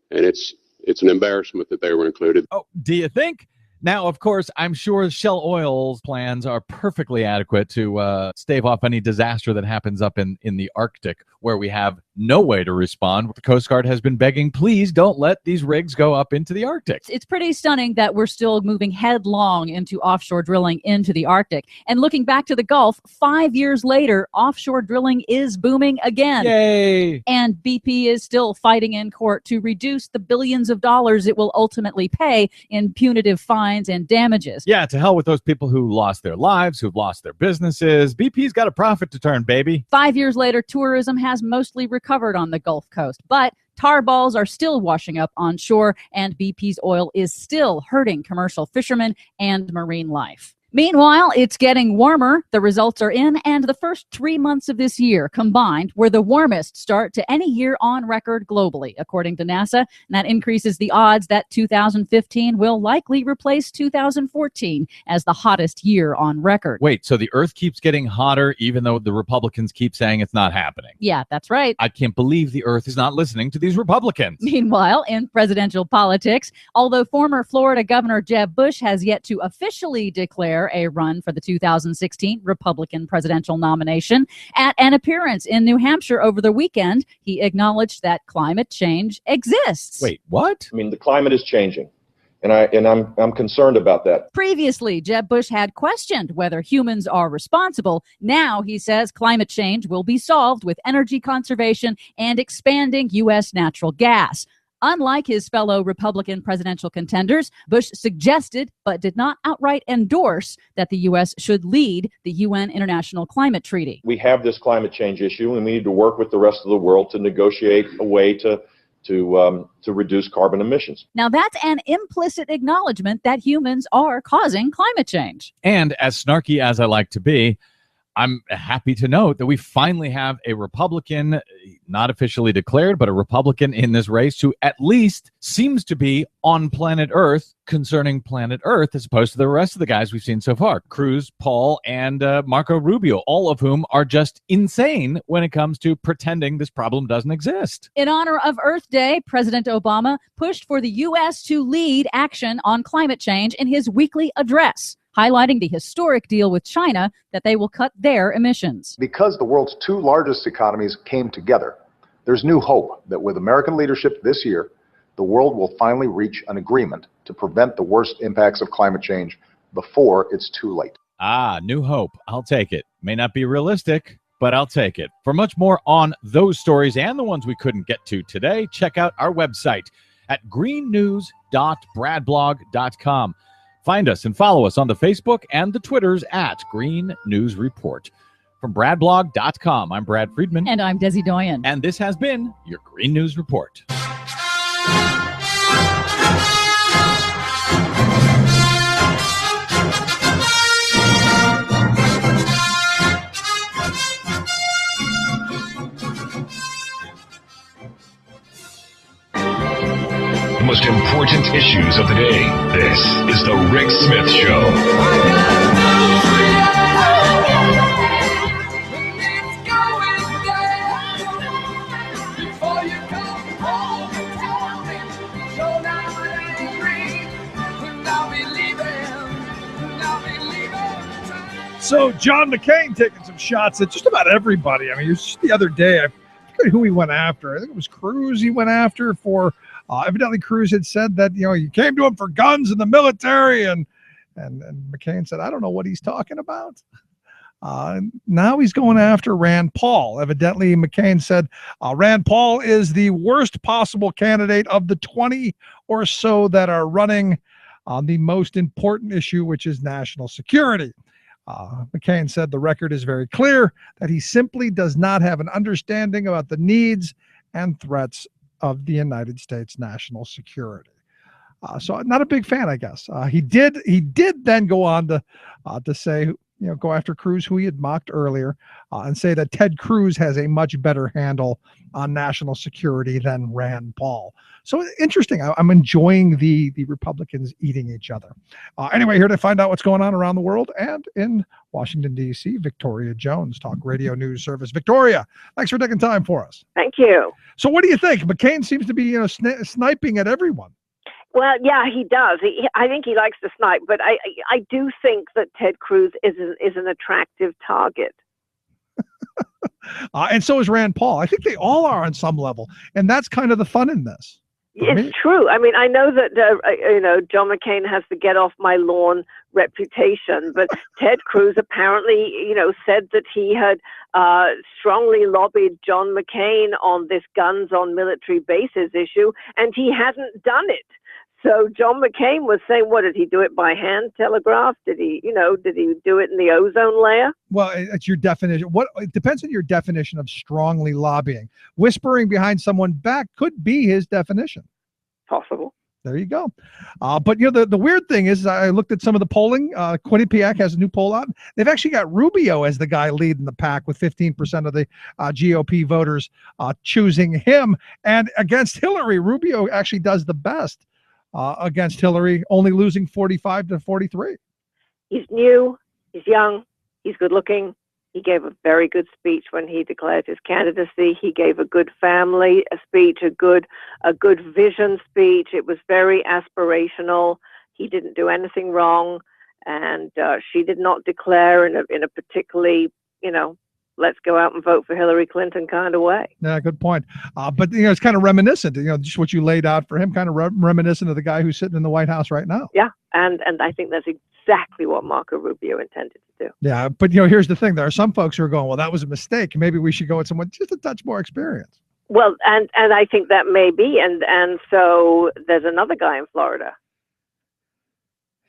and it's an embarrassment that they were included. Oh, do you think Now, of course, I'm sure Shell Oil's plans are perfectly adequate to stave off any disaster that happens up in the Arctic, where we have no way to respond. The Coast Guard has been begging, please don't let these rigs go up into the Arctic. It's pretty stunning that we're still moving headlong into offshore drilling into the Arctic. And looking back to the Gulf, 5 years later, offshore drilling is booming again. Yay! And BP is still fighting in court to reduce the billions of dollars it will ultimately pay in punitive fines and damages. Yeah, to hell with those people who lost their lives, who've lost their businesses. BP's got a profit to turn, baby. 5 years later, tourism has mostly recovered on the Gulf Coast, but tar balls are still washing up on shore, and BP's oil is still hurting commercial fishermen and marine life. Meanwhile, it's getting warmer. The results are in, and the first 3 months of this year combined were the warmest start to any year on record globally, according to NASA. And that increases the odds that 2015 will likely replace 2014 as the hottest year on record. Wait, so the Earth keeps getting hotter even though the Republicans keep saying it's not happening? Yeah, that's right. I can't believe the Earth is not listening to these Republicans. Meanwhile, in presidential politics, although former Florida Governor Jeb Bush has yet to officially declare a run for the 2016 Republican presidential nomination, at an appearance in New Hampshire over the weekend, he acknowledged that climate change exists. Wait, what? I mean, the climate is changing, and I'm concerned about that. Previously, Jeb Bush had questioned whether humans are responsible. Now he says climate change will be solved with energy conservation and expanding U.S. natural gas. Unlike his fellow Republican presidential contenders, Bush suggested but did not outright endorse that the U.S. should lead the UN International Climate Treaty. We have this climate change issue, and we need to work with the rest of the world to negotiate a way to reduce carbon emissions. Now, that's an implicit acknowledgement that humans are causing climate change. And as snarky as I like to be, I'm happy to note that we finally have a Republican, not officially declared, but a Republican in this race who at least seems to be on planet Earth concerning planet Earth, as opposed to the rest of the guys we've seen so far. Cruz, Paul, and Marco Rubio, all of whom are just insane when it comes to pretending this problem doesn't exist. In honor of Earth Day, President Obama pushed for the U.S. to lead action on climate change in his weekly address, highlighting the historic deal with China that they will cut their emissions. Because the world's two largest economies came together, there's new hope that with American leadership this year, the world will finally reach an agreement to prevent the worst impacts of climate change before it's too late. Ah, new hope. I'll take it. May not be realistic, but I'll take it. For much more on those stories and the ones we couldn't get to today, check out our website at greennews.bradblog.com. Find us and follow us on the Facebook and the Twitters at Green News Report. From bradblog.com, I'm Brad Friedman. And I'm Desi Doyen. And this has been your Green News Report. The most important issues of the day. This is the Rick Smith Show. So John McCain taking some shots at just about everybody. I mean, it was just the other day, I forget who he went after. I think it was Cruz he went after for, evidently Cruz had said that, you came to him for guns in the military. And McCain said, I don't know what he's talking about. Now he's going after Rand Paul. Evidently, McCain said Rand Paul is the worst possible candidate of the 20 or so that are running on the most important issue, which is national security. McCain said the record is very clear that he simply does not have an understanding about the needs and threats of the United States national security. So not a big fan, I guess. He did then go on to say, go after Cruz, who he had mocked earlier, and say that Ted Cruz has a much better handle on national security than Rand Paul. So interesting. I'm enjoying the Republicans eating each other. Anyway, here to find out what's going on around the world and in Washington, D.C., Victoria Jones, Talk Radio News Service. Victoria, thanks for taking time for us. Thank you. So what do you think? McCain seems to be sniping at everyone. Well, yeah, he does. I think he likes to snipe, but I do think that Ted Cruz is an attractive target. And so is Rand Paul. I think they all are on some level, and that's kind of the fun in this. It's true. I mean, I know that John McCain has the get off my lawn reputation, but Ted Cruz apparently, said that he had strongly lobbied John McCain on this guns on military bases issue, and he hasn't done it. So John McCain was saying, what did he do it by hand telegraph? Did he do it in the ozone layer? Well, it's your definition. It depends on your definition of strongly lobbying. Whispering behind someone's back could be his definition. Possible. There you go. But the weird thing is, I looked at some of the polling. Quinnipiac has a new poll out. They've actually got Rubio as the guy leading the pack with 15% of the GOP voters choosing him. And against Hillary, Rubio actually does the best against Hillary, only losing 45-43. He's new. He's young. He's good looking. He gave a very good speech when he declared his candidacy. He gave a good family speech, a good vision speech. It was very aspirational. He didn't do anything wrong, and she did not declare in a particularly, let's go out and vote for Hillary Clinton kind of way. Yeah, good point. But it's kind of reminiscent. Just what you laid out for him, kind of reminiscent of the guy who's sitting in the White House right now. Yeah, and I think that's exactly what Marco Rubio intended to do. Yeah, but here's the thing: there are some folks who are going, "Well, that was a mistake. Maybe we should go with someone just a touch more experience." Well, and I think that may be, and so there's another guy in Florida.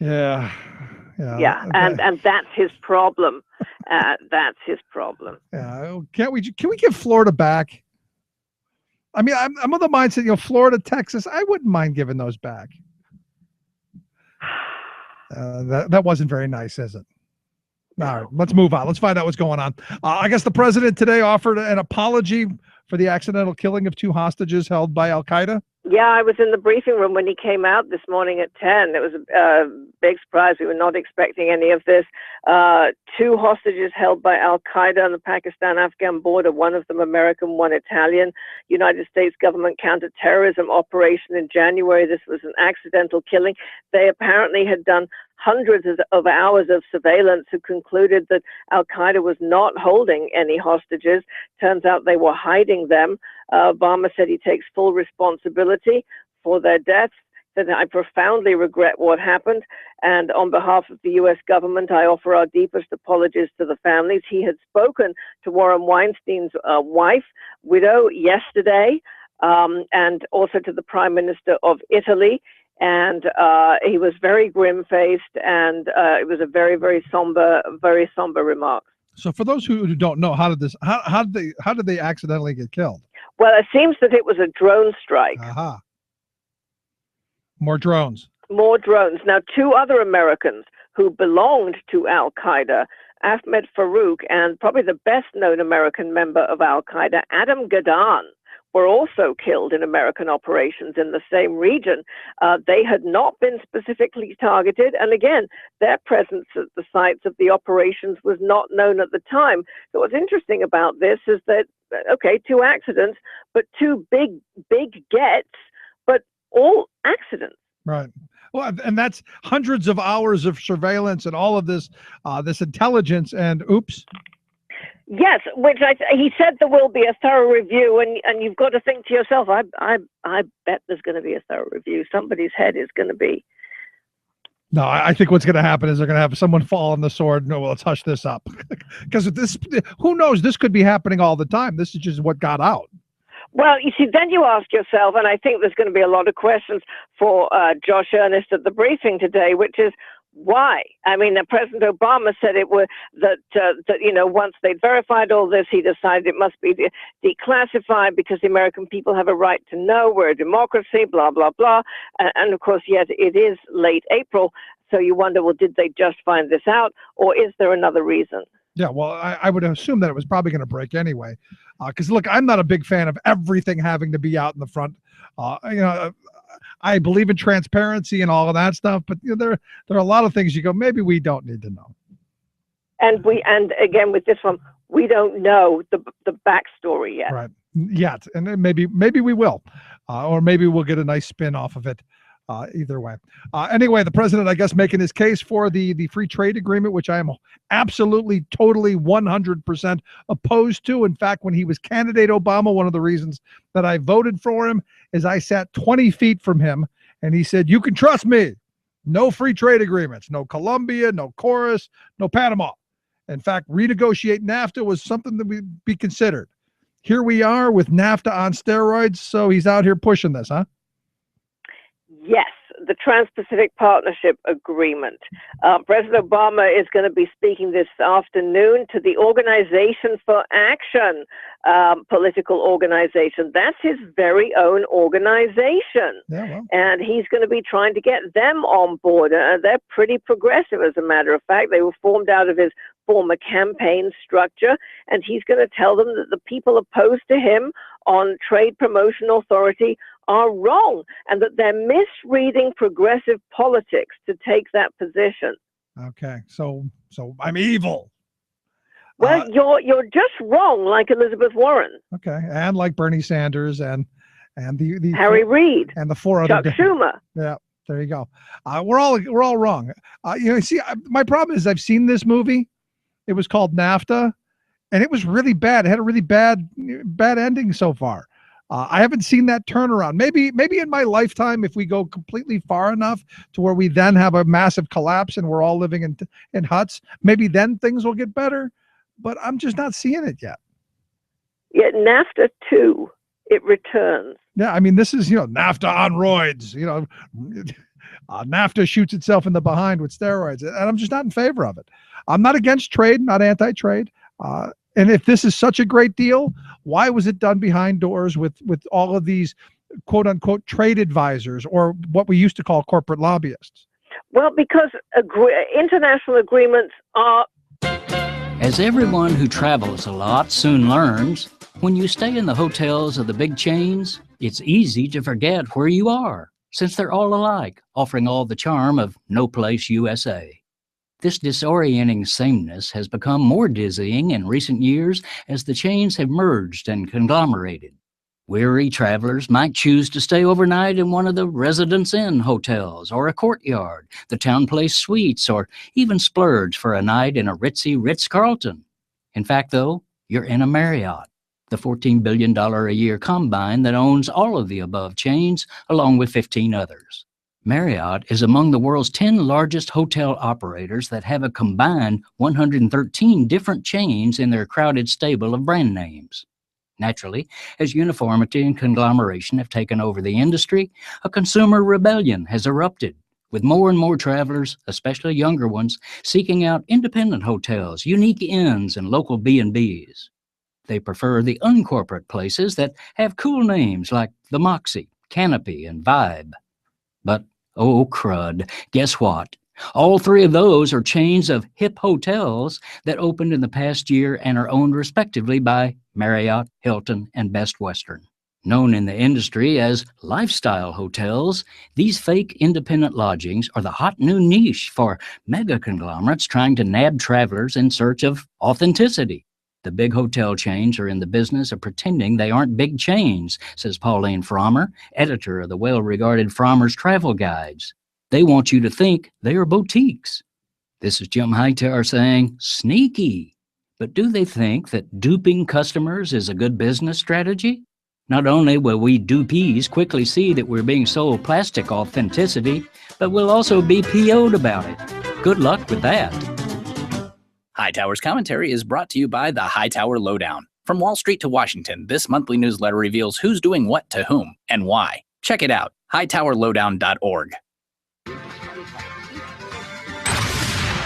Yeah. Yeah, and that's his problem. That's his problem. Yeah, can we give Florida back? I mean, I'm of the mindset, Florida, Texas, I wouldn't mind giving those back. That wasn't very nice, is it? All right, let's move on. Let's find out what's going on. I guess the president today offered an apology for the accidental killing of 2 hostages held by Al-Qaeda. Yeah, I was in the briefing room when he came out this morning at 10. It was a big surprise. We were not expecting any of this. 2 hostages held by Al-Qaeda on the Pakistan-Afghan border, one of them American, one Italian. United States government counterterrorism operation in January. This was an accidental killing. They apparently had done hundreds of hours of surveillance who concluded that Al-Qaeda was not holding any hostages. Turns out they were hiding them. Obama said he takes full responsibility for their deaths. Said, I profoundly regret what happened. And on behalf of the U.S. government, I offer our deepest apologies to the families. He had spoken to Warren Weinstein's widow, yesterday, and also to the Prime Minister of Italy. And he was very grim-faced, and it was a very, very somber remark. So, for those who don't know, how did they accidentally get killed? Well, it seems that it was a drone strike. Aha. More drones. More drones. Now, 2 other Americans who belonged to Al-Qaeda, Ahmed Farouk, and probably the best-known American member of Al-Qaeda, Adam Gadahn, were also killed in American operations in the same region. They had not been specifically targeted. And again, their presence at the sites of the operations was not known at the time. So what's interesting about this is that, okay, 2 accidents, but 2 big gets, but all accidents. Right. Well, and that's hundreds of hours of surveillance and all of this intelligence, and oops. Yes, which he said there will be a thorough review, and you've got to think to yourself, I bet there's going to be a thorough review. Somebody's head is going to be. No, I think what's going to happen is they're going to have someone fall on the sword. No, well, let's hush this up, because who knows? This could be happening all the time. This is just what got out. Well, you see, then you ask yourself, and I think there's going to be a lot of questions for Josh Earnest at the briefing today, which is, why? I mean, President Obama said it was that once they'd verified all this, he decided it must be declassified because the American people have a right to know. We're a democracy, blah, blah, blah. And of course, yet it is late April. So you wonder, well, did they just find this out, or is there another reason? Yeah, well, I would assume that it was probably going to break anyway. Because, look, I'm not a big fan of everything having to be out in the front. I believe in transparency and all of that stuff, but there are a lot of things you go, maybe we don't need to know. And again, with this one, we don't know the backstory yet. Right. Yet. And then maybe we will. Or maybe we'll get a nice spin off of it Either way. Anyway, the president, I guess, making his case for the free trade agreement, which I am absolutely, totally, 100% opposed to. In fact, when he was candidate Obama, one of the reasons that I voted for him is I sat 20 feet from him, and he said, "You can trust me. No free trade agreements, no Colombia, no Chorus, no Panama." In fact, renegotiate NAFTA was something that would be considered. Here we are with NAFTA on steroids, so he's out here pushing this, huh? Yes, the Trans-Pacific Partnership Agreement. President Obama is going to be speaking this afternoon to the Organization for Action, political organization. That's his very own organization. Yeah, well. And he's going to be trying to get them on board. They're pretty progressive, as a matter of fact. They were formed out of his former campaign structure, and he's going to tell them that the people opposed to him on Trade Promotion Authority are wrong, and that they're misreading progressive politics to take that position. Okay, so I'm evil. Well, you're just wrong, like Elizabeth Warren. Okay, and like Bernie Sanders and the Harry Reid and the four Chuck other Schumer. Yeah, there you go. We're all wrong. See, my problem is I've seen this movie. It was called NAFTA, and it was really bad. It had a really bad ending so far. I haven't seen that turnaround. Maybe in my lifetime, if we go completely far enough to where we then have a massive collapse and we're all living in huts, maybe then things will get better. But I'm just not seeing it yet. Yet NAFTA 2, it returns. Yeah, I mean, this is, NAFTA on roids. NAFTA shoots itself in the behind with steroids. And I'm just not in favor of it. I'm not against trade, not anti-trade. And if this is such a great deal, why was it done behind doors with all of these quote unquote trade advisors, or what we used to call corporate lobbyists? Well, because international agreements are... As everyone who travels a lot soon learns, when you stay in the hotels of the big chains, it's easy to forget where you are, since they're all alike, offering all the charm of No Place USA. This disorienting sameness has become more dizzying in recent years as the chains have merged and conglomerated. Weary travelers might choose to stay overnight in one of the Residence Inn hotels or a Courtyard, the Town Place Suites, or even splurge for a night in a ritzy Ritz-Carlton. In fact, though, you're in a Marriott, the $14 billion a year combine that owns all of the above chains, along with 15 others. Marriott is among the world's 10 largest hotel operators that have a combined 113 different chains in their crowded stable of brand names. Naturally, as uniformity and conglomeration have taken over the industry, a consumer rebellion has erupted, with more and more travelers, especially younger ones, seeking out independent hotels, unique inns, and local B&Bs. They prefer the uncorporate places that have cool names like the Moxie, Canopy, and Vibe. But oh, crud, guess what? All three of those are chains of hip hotels that opened in the past year and are owned respectively by Marriott, Hilton, and Best Western. Known in the industry as lifestyle hotels, these fake independent lodgings are the hot new niche for mega conglomerates trying to nab travelers in search of authenticity. The big hotel chains are in the business of pretending they aren't big chains, says Pauline Frommer, editor of the well-regarded Frommer's Travel Guides. They want you to think they are boutiques. This is Jim Hightower saying, sneaky. But do they think that duping customers is a good business strategy? Not only will we dupees quickly see that we're being sold plastic authenticity, but we'll also be PO'd about it. Good luck with that. Hightower's commentary is brought to you by the Hightower Lowdown. From Wall Street to Washington, this monthly newsletter reveals who's doing what to whom and why. Check it out, hightowerlowdown.org.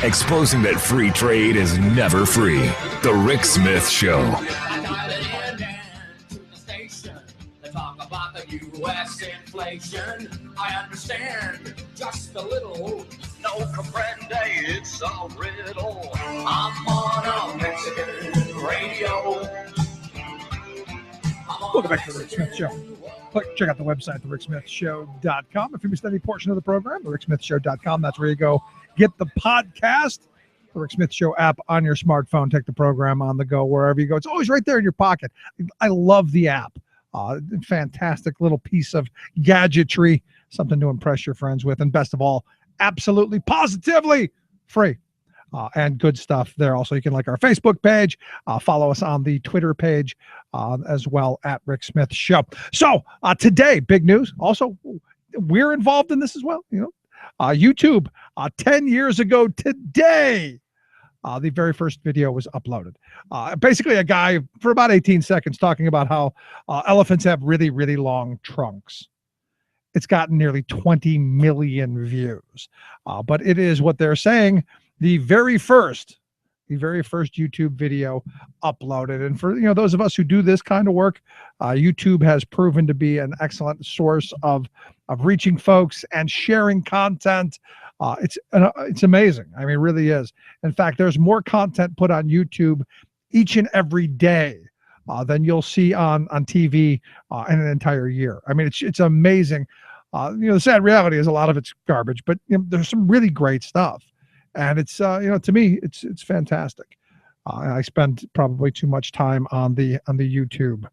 Exposing that free trade is never free. The Rick Smith Show. U.S. inflation, I understand just a little. No comprende, it's a riddle. I'm on a Mexican radio. Welcome back to the Rick Smith Show. Check out the website, thericksmithshow.com. If you missed any portion of the program, thericksmithshow.com. That's where you go get the podcast. The Rick Smith Show app on your smartphone. Take the program on the go wherever you go. It's always right there in your pocket. I love the app. Fantastic little piece of gadgetry something to impress your friends with. And best of all, absolutely, positively free. And good stuff there. Also, you can like our Facebook page, follow us on the Twitter page as well at Rick Smith Show. So today, big news. Also, we're involved in this as well. YouTube 10 years ago today. The very first video was uploaded. Basically, a guy for about 18 seconds talking about how elephants have really, really long trunks. It's gotten nearly 20 million views. But it is what they're saying. The very first YouTube video uploaded. And for those of us who do this kind of work, YouTube has proven to be an excellent source of reaching folks and sharing content. It's amazing. I mean, it really is. In fact, there's more content put on YouTube each and every day than you'll see on TV in an entire year. I mean, it's amazing. The sad reality is a lot of it's garbage, but there's some really great stuff. And it's, to me, it's fantastic. I spend probably too much time on the YouTube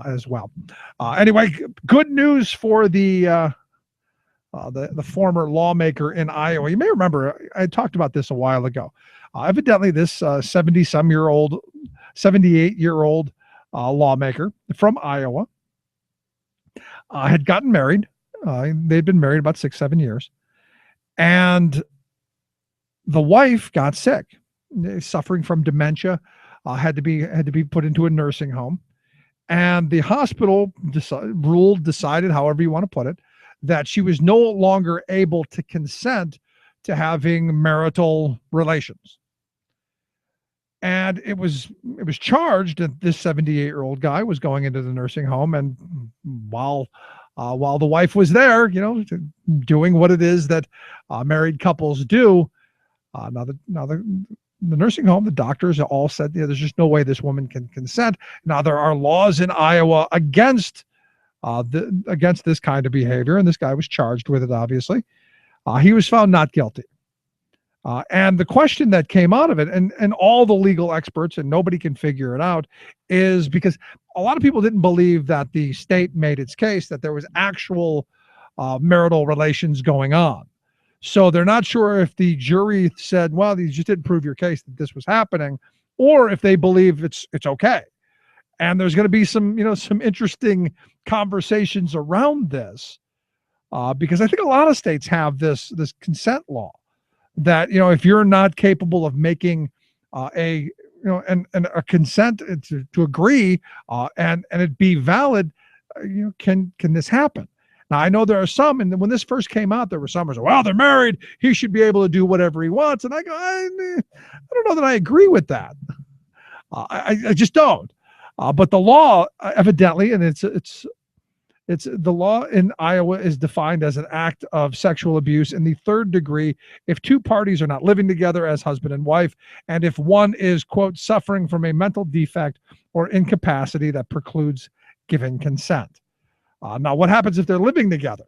as well. Anyway, good news for the former lawmaker in Iowa. You may remember I talked about this a while ago. Evidently, this 78-year-old lawmaker from Iowa had gotten married. They'd been married about 6-7 years, and the wife got sick, suffering from dementia, had to be put into a nursing home, and the hospital decided, however you want to put it, that she was no longer able to consent to having marital relations. And it was charged that this 78-year-old guy was going into the nursing home, and while the wife was there, doing what it is that married couples do. Now the nursing home, the doctors all said, there's just no way this woman can consent. Now there are laws in Iowa against this kind of behavior, and this guy was charged with it. Obviously, he was found not guilty. And the question that came out of it, and all the legal experts, and nobody can figure it out, is because a lot of people didn't believe that the state made its case that there was actual marital relations going on. So they're not sure if the jury said, well, you just didn't prove your case that this was happening, or if they believe it's okay. And there's going to be some interesting conversations around this, because I think a lot of states have this consent law that, if you're not capable of making a consent to agree and it be valid, can this happen? Now, I know there are some, and when this first came out, there were some who said, well, they're married, he should be able to do whatever he wants. And I go, I don't know that I agree with that. I just don't. But the law, evidently, and it's the law in Iowa is defined as an act of sexual abuse in the third degree if two parties are not living together as husband and wife, and if one is, quote, suffering from a mental defect or incapacity that precludes giving consent. Now, what happens if they're living together?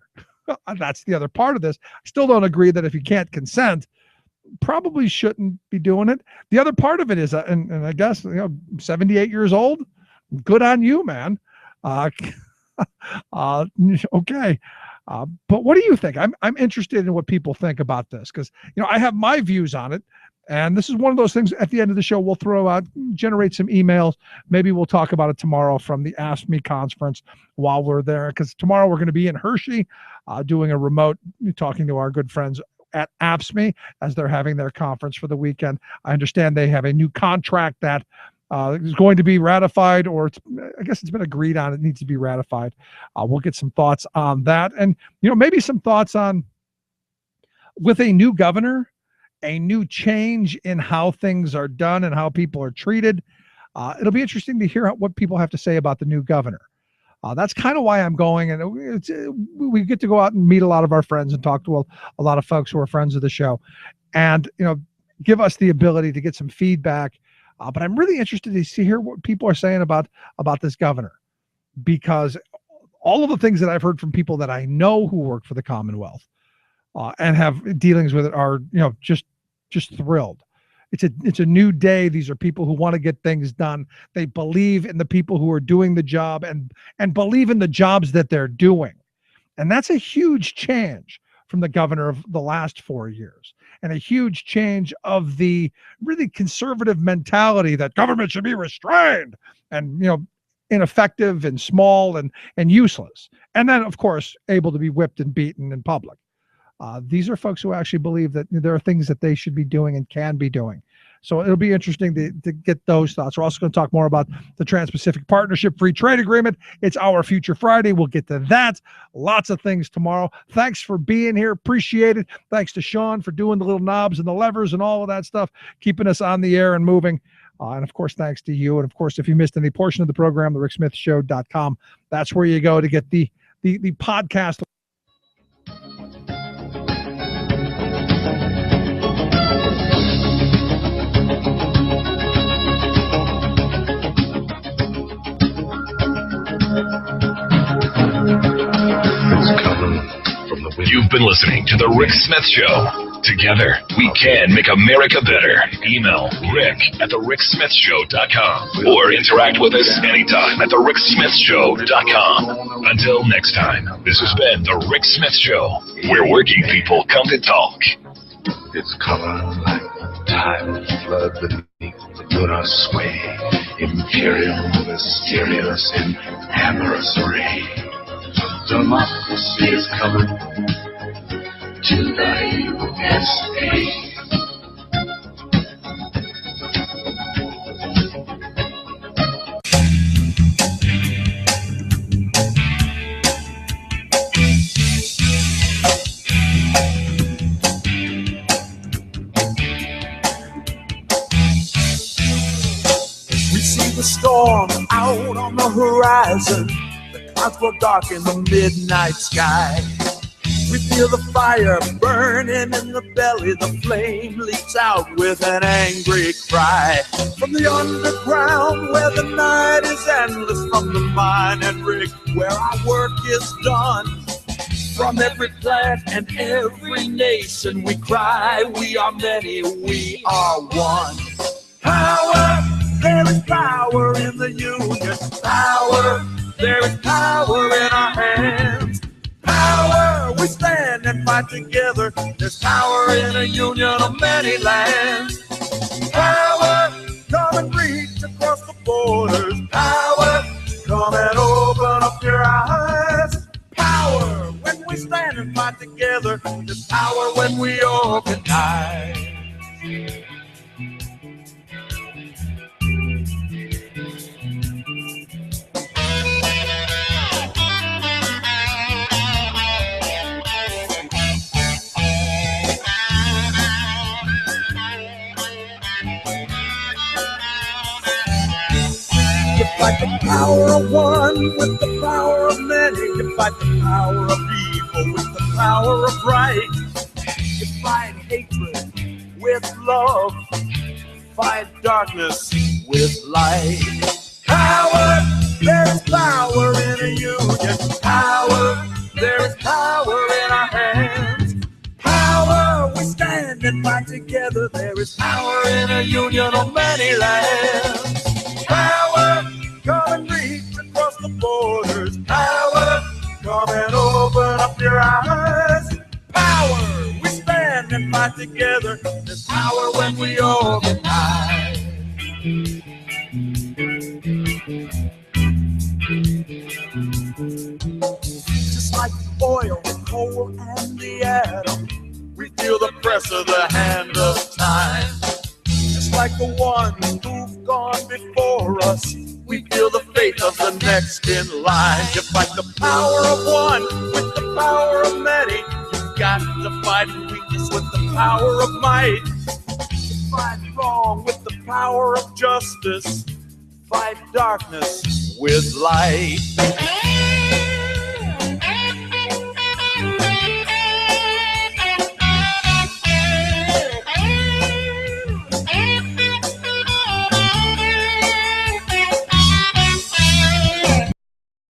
That's the other part of this. I still don't agree that if you can't consent, probably shouldn't be doing it. The other part of it is, and I guess, 78 years old, good on you, man. Okay. But what do you think? I'm interested in what people think about this, because, I have my views on it. And this is one of those things at the end of the show we'll throw out, generate some emails. Maybe we'll talk about it tomorrow from the Ask Me conference while we're there, because tomorrow we're going to be in Hershey doing a remote, talking to our good friends at AFSCME as they're having their conference for the weekend. I understand they have a new contract that is going to be ratified, or I guess it's been agreed on. It needs to be ratified. We'll get some thoughts on that. And, maybe some thoughts on, with a new governor, a new change in how things are done and how people are treated. It'll be interesting to hear what people have to say about the new governor. That's kind of why I'm going, and we get to go out and meet a lot of our friends and talk to a lot of folks who are friends of the show, and give us the ability to get some feedback. But I'm really interested to hear what people are saying about this governor, because all of the things that I've heard from people that I know who work for the Commonwealth and have dealings with it are just thrilled. It's a new day. These are people who want to get things done. They believe in the people who are doing the job and believe in the jobs that they're doing. And that's a huge change from the governor of the last 4 years, and a huge change of the really conservative mentality that government should be restrained and, ineffective and small and useless. And then, of course, able to be whipped and beaten in public. These are folks who actually believe that there are things that they should be doing and can be doing. So it'll be interesting to get those thoughts. We're also going to talk more about the Trans-Pacific Partnership Free Trade Agreement. It's Our Future Friday. We'll get to that. Lots of things tomorrow. Thanks for being here. Appreciate it. Thanks to Sean for doing the little knobs and the levers and all of that stuff, keeping us on the air and moving. And of course, thanks to you. And of course, if you missed any portion of the program, thericksmithshow.com. That's where you go to get the podcast. You've been listening to The Rick Smith Show. Together, we can make America better. Email rick@thericksmithshow.com or interact with us anytime at thericksmithshow.com. Until next time, this has been The Rick Smith Show, where working people come to talk. It's coming like tide flood beneath the lunar sway. Imperial, mysterious, and amorous array. Democracy is coming to the USA. We see the storm out on the horizon. Clouds grow dark in the midnight sky. We feel the fire burning in the belly. The flame leaps out with an angry cry. From the underground where the night is endless, from the mine and rig where our work is done, from every plant and every nation we cry, we are many, we are one. Power, there is power in the union. Power, there is power in our hands. Power, we stand and fight together. There's power in a union of many lands. Power, come and reach across the borders. Power, come and open up your eyes. Power, when we stand and fight together. There's power when we organize. Fight the power of one with the power of many. You fight the power of evil with the power of right. You fight hatred with love. Fight darkness with light. Power, there is power in a union. Power, there is power in our hands. Power, we stand and fight together. There is power in a union of many lands. Power, come and reach across the borders. Power, come and open up your eyes. Power, we stand and fight together. There's power when we organize. Just like oil, coal, and the atom, we feel the press of the hand of time. Just like the ones who've gone before us, we feel the fate of the next in line. You fight the power of one with the power of many. You've got to fight weakness with the power of might. You fight wrong with the power of justice. Fight darkness with light.